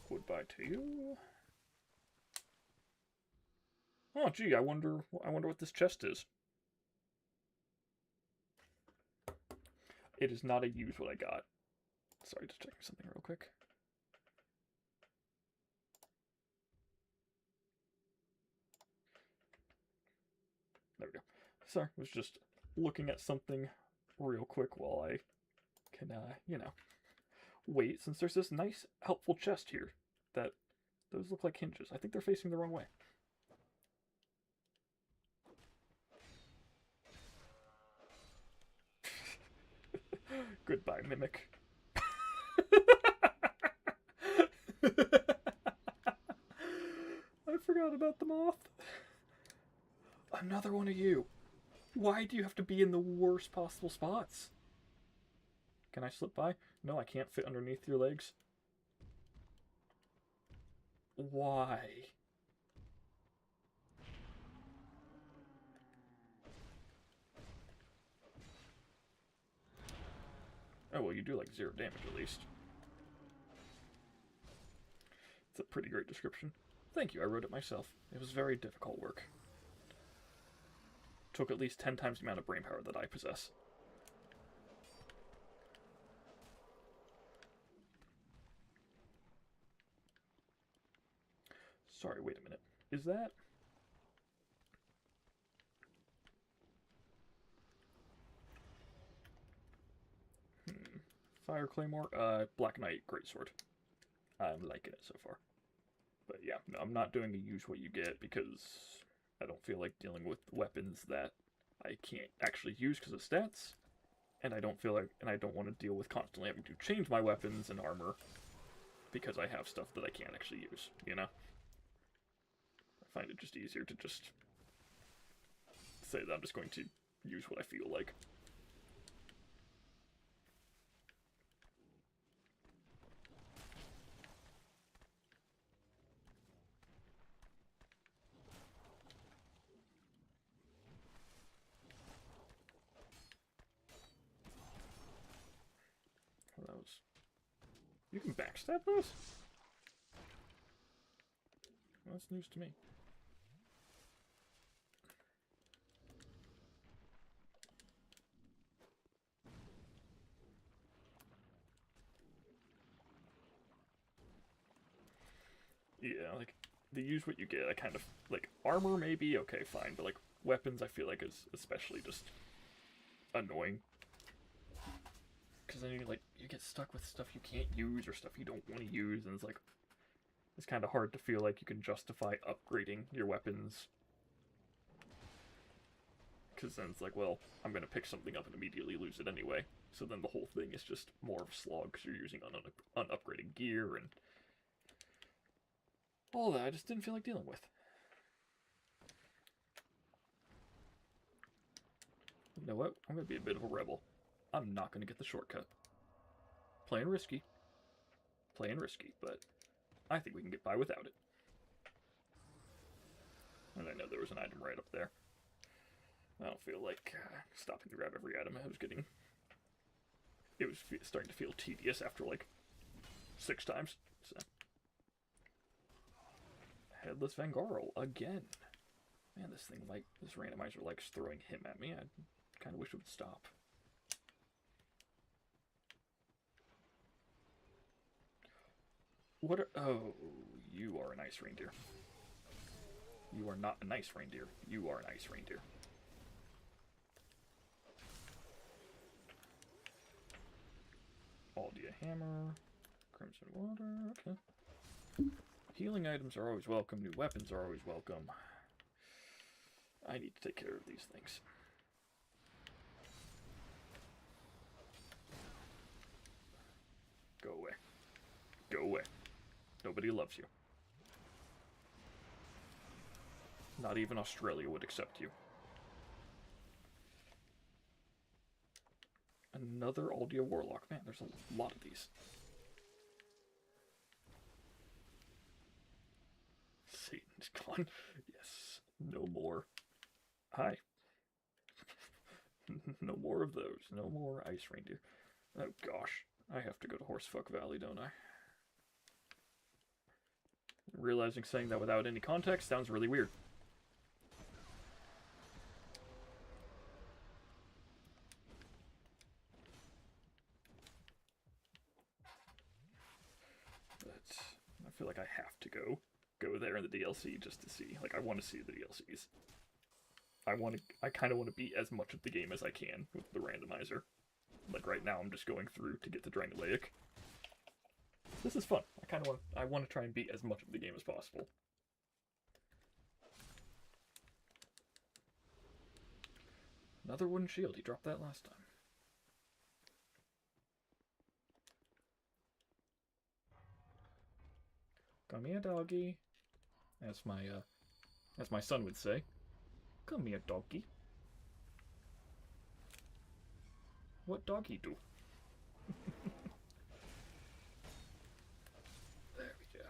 Goodbye to you. Oh, gee, I wonder what this chest is. It is not a use what I got. Sorry, just checking something real quick. There we go. Sorry, I was just looking at something real quick while I can, you know, wait, since there's this nice, helpful chest here that those look like hinges. I think they're facing the wrong way. Goodbye, Mimic. I forgot about the moth. Another one of you. Why do you have to be in the worst possible spots? Can I slip by? No, I can't fit underneath your legs. Why? Oh, well, you do like 0 damage at least. It's a pretty great description. Thank you, I wrote it myself. It was very difficult work. Took at least 10 times the amount of brain power that I possess. Sorry, wait a minute. Is that... Fire Claymore? Black Knight Greatsword. I'm liking it so far. But yeah, no, I'm not doing a use what you get because I don't feel like dealing with weapons that I can't actually use because of stats. And I don't feel like, and I don't want to deal with constantly having to change my weapons and armor because I have stuff that I can't actually use, you know? I find it just easier to just say that I'm just going to use what I feel like. Those. You can backstab those? Well, that's news to me. Yeah, like, the use what you get, I kind of, like, armor maybe, okay, fine, but, like, weapons I feel like is especially just annoying. Because then you get stuck with stuff you can't use or stuff you don't want to use, and it's kind of hard to feel like you can justify upgrading your weapons. Because then it's like, well, I'm going to pick something up and immediately lose it anyway. So then the whole thing is just more of a slog because you're using unupgraded gear and all that I just didn't feel like dealing with. You know what? I'm going to be a bit of a rebel. I'm not going to get the shortcut. Playing risky, but I think we can get by without it. And I know there was an item right up there. I don't feel like stopping to grab every item. It was starting to feel tedious after like 6 times. So. Headless Vangarl again. Man, this randomizer likes throwing him at me. I kind of wish it would stop. Oh, you are an ice reindeer. You are not an ice reindeer. You are an ice reindeer. Aldia Hammer. Crimson Water. Okay. Healing items are always welcome. New weapons are always welcome. I need to take care of these things. Go away. Go away. Nobody loves you. Not even Australia would accept you. Another Aldia Warlock. Man, there's a lot of these. Satan's gone. Yes. No more. Hi. No more of those. No more ice reindeer. Oh gosh. I have to go to Horsefuck Valley, don't I? Realizing saying that without any context sounds really weird. But I feel like I have to go there in the DLC just to see. Like, I want to see the DLCs. I kind of want to beat as much of the game as I can with the randomizer. Like right now I'm just going through to get to Drangleic. This is fun. I want to try and beat as much of the game as possible. Another wooden shield. He dropped that last time. Come here, doggy. As my son would say. Come here, doggy. What doggy do? There we go.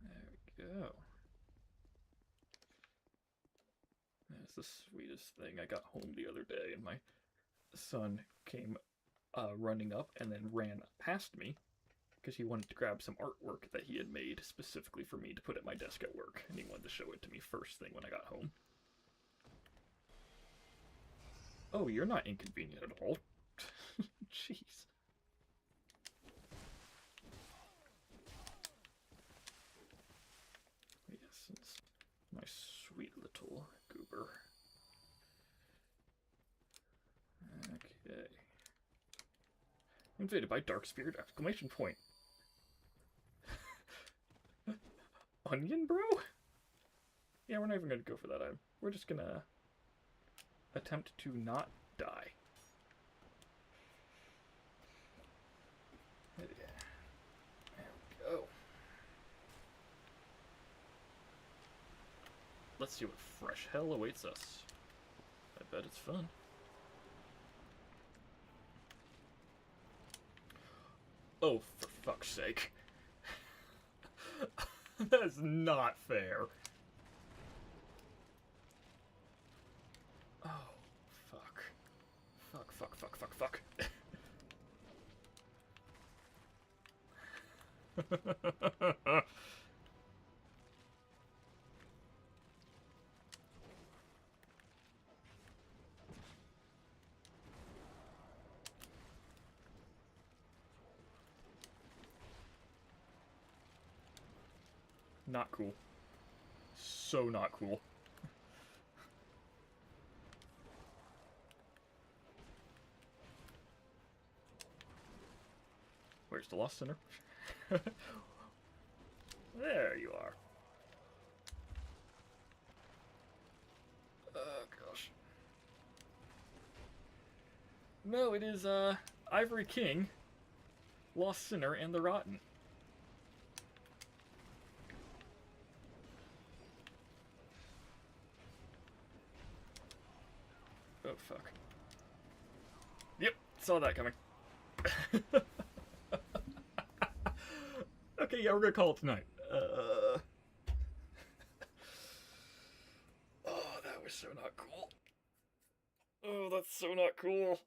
There we go. That's the sweetest thing. I got home the other day and my son came running up and then ran past me because he wanted to grab some artwork that he had made specifically for me to put at my desk at work, and he wanted to show it to me first thing when I got home. Oh, you're not inconvenient at all. Jeez. Yes, it's my sweet little goober. Okay. Invaded by Dark Spirit! Exclamation point. Onion, bro? Yeah, we're not even gonna go for that item. We're just gonna attempt to not die. There we go. Let's see what fresh hell awaits us. I bet it's fun. Oh, for fuck's sake. That is not fair. Oh, fuck. Fuck, fuck, fuck, fuck, fuck. Not cool. So not cool. Where's the Lost Sinner? There you are. Oh, gosh. No, it is, Ivory King, Lost Sinner, and the Rotten. Oh, fuck. Yep, saw that coming. Okay, yeah, we're gonna call it tonight. Oh, that was so not cool. Oh, that's so not cool.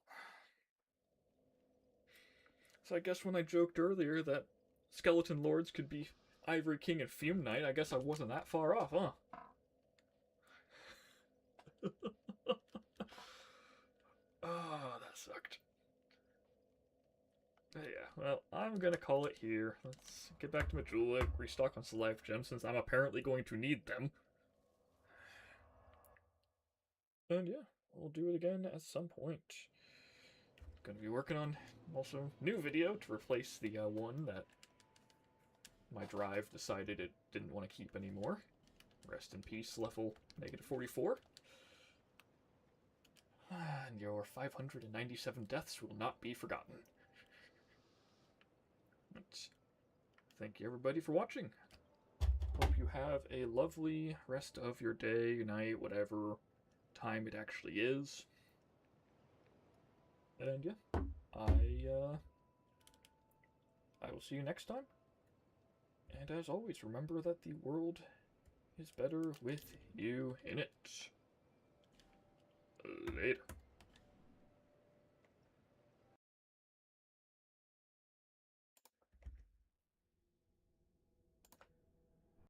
So I guess when I joked earlier that Skeleton Lords could be Ivory King and Fume Knight, I guess I wasn't that far off, huh? Oh, that sucked. But yeah, well, I'm gonna call it here. Let's get back to Majula, restock on some life gems since I'm apparently going to need them. And yeah, we'll do it again at some point. Gonna be working on also new video to replace the one that my drive decided it didn't want to keep anymore. Rest in peace, level -44. And your 597 deaths will not be forgotten. But thank you everybody for watching. Hope you have a lovely rest of your day, night, whatever time it actually is. And yeah, I will see you next time. And as always, remember that the world is better with you in it. Later.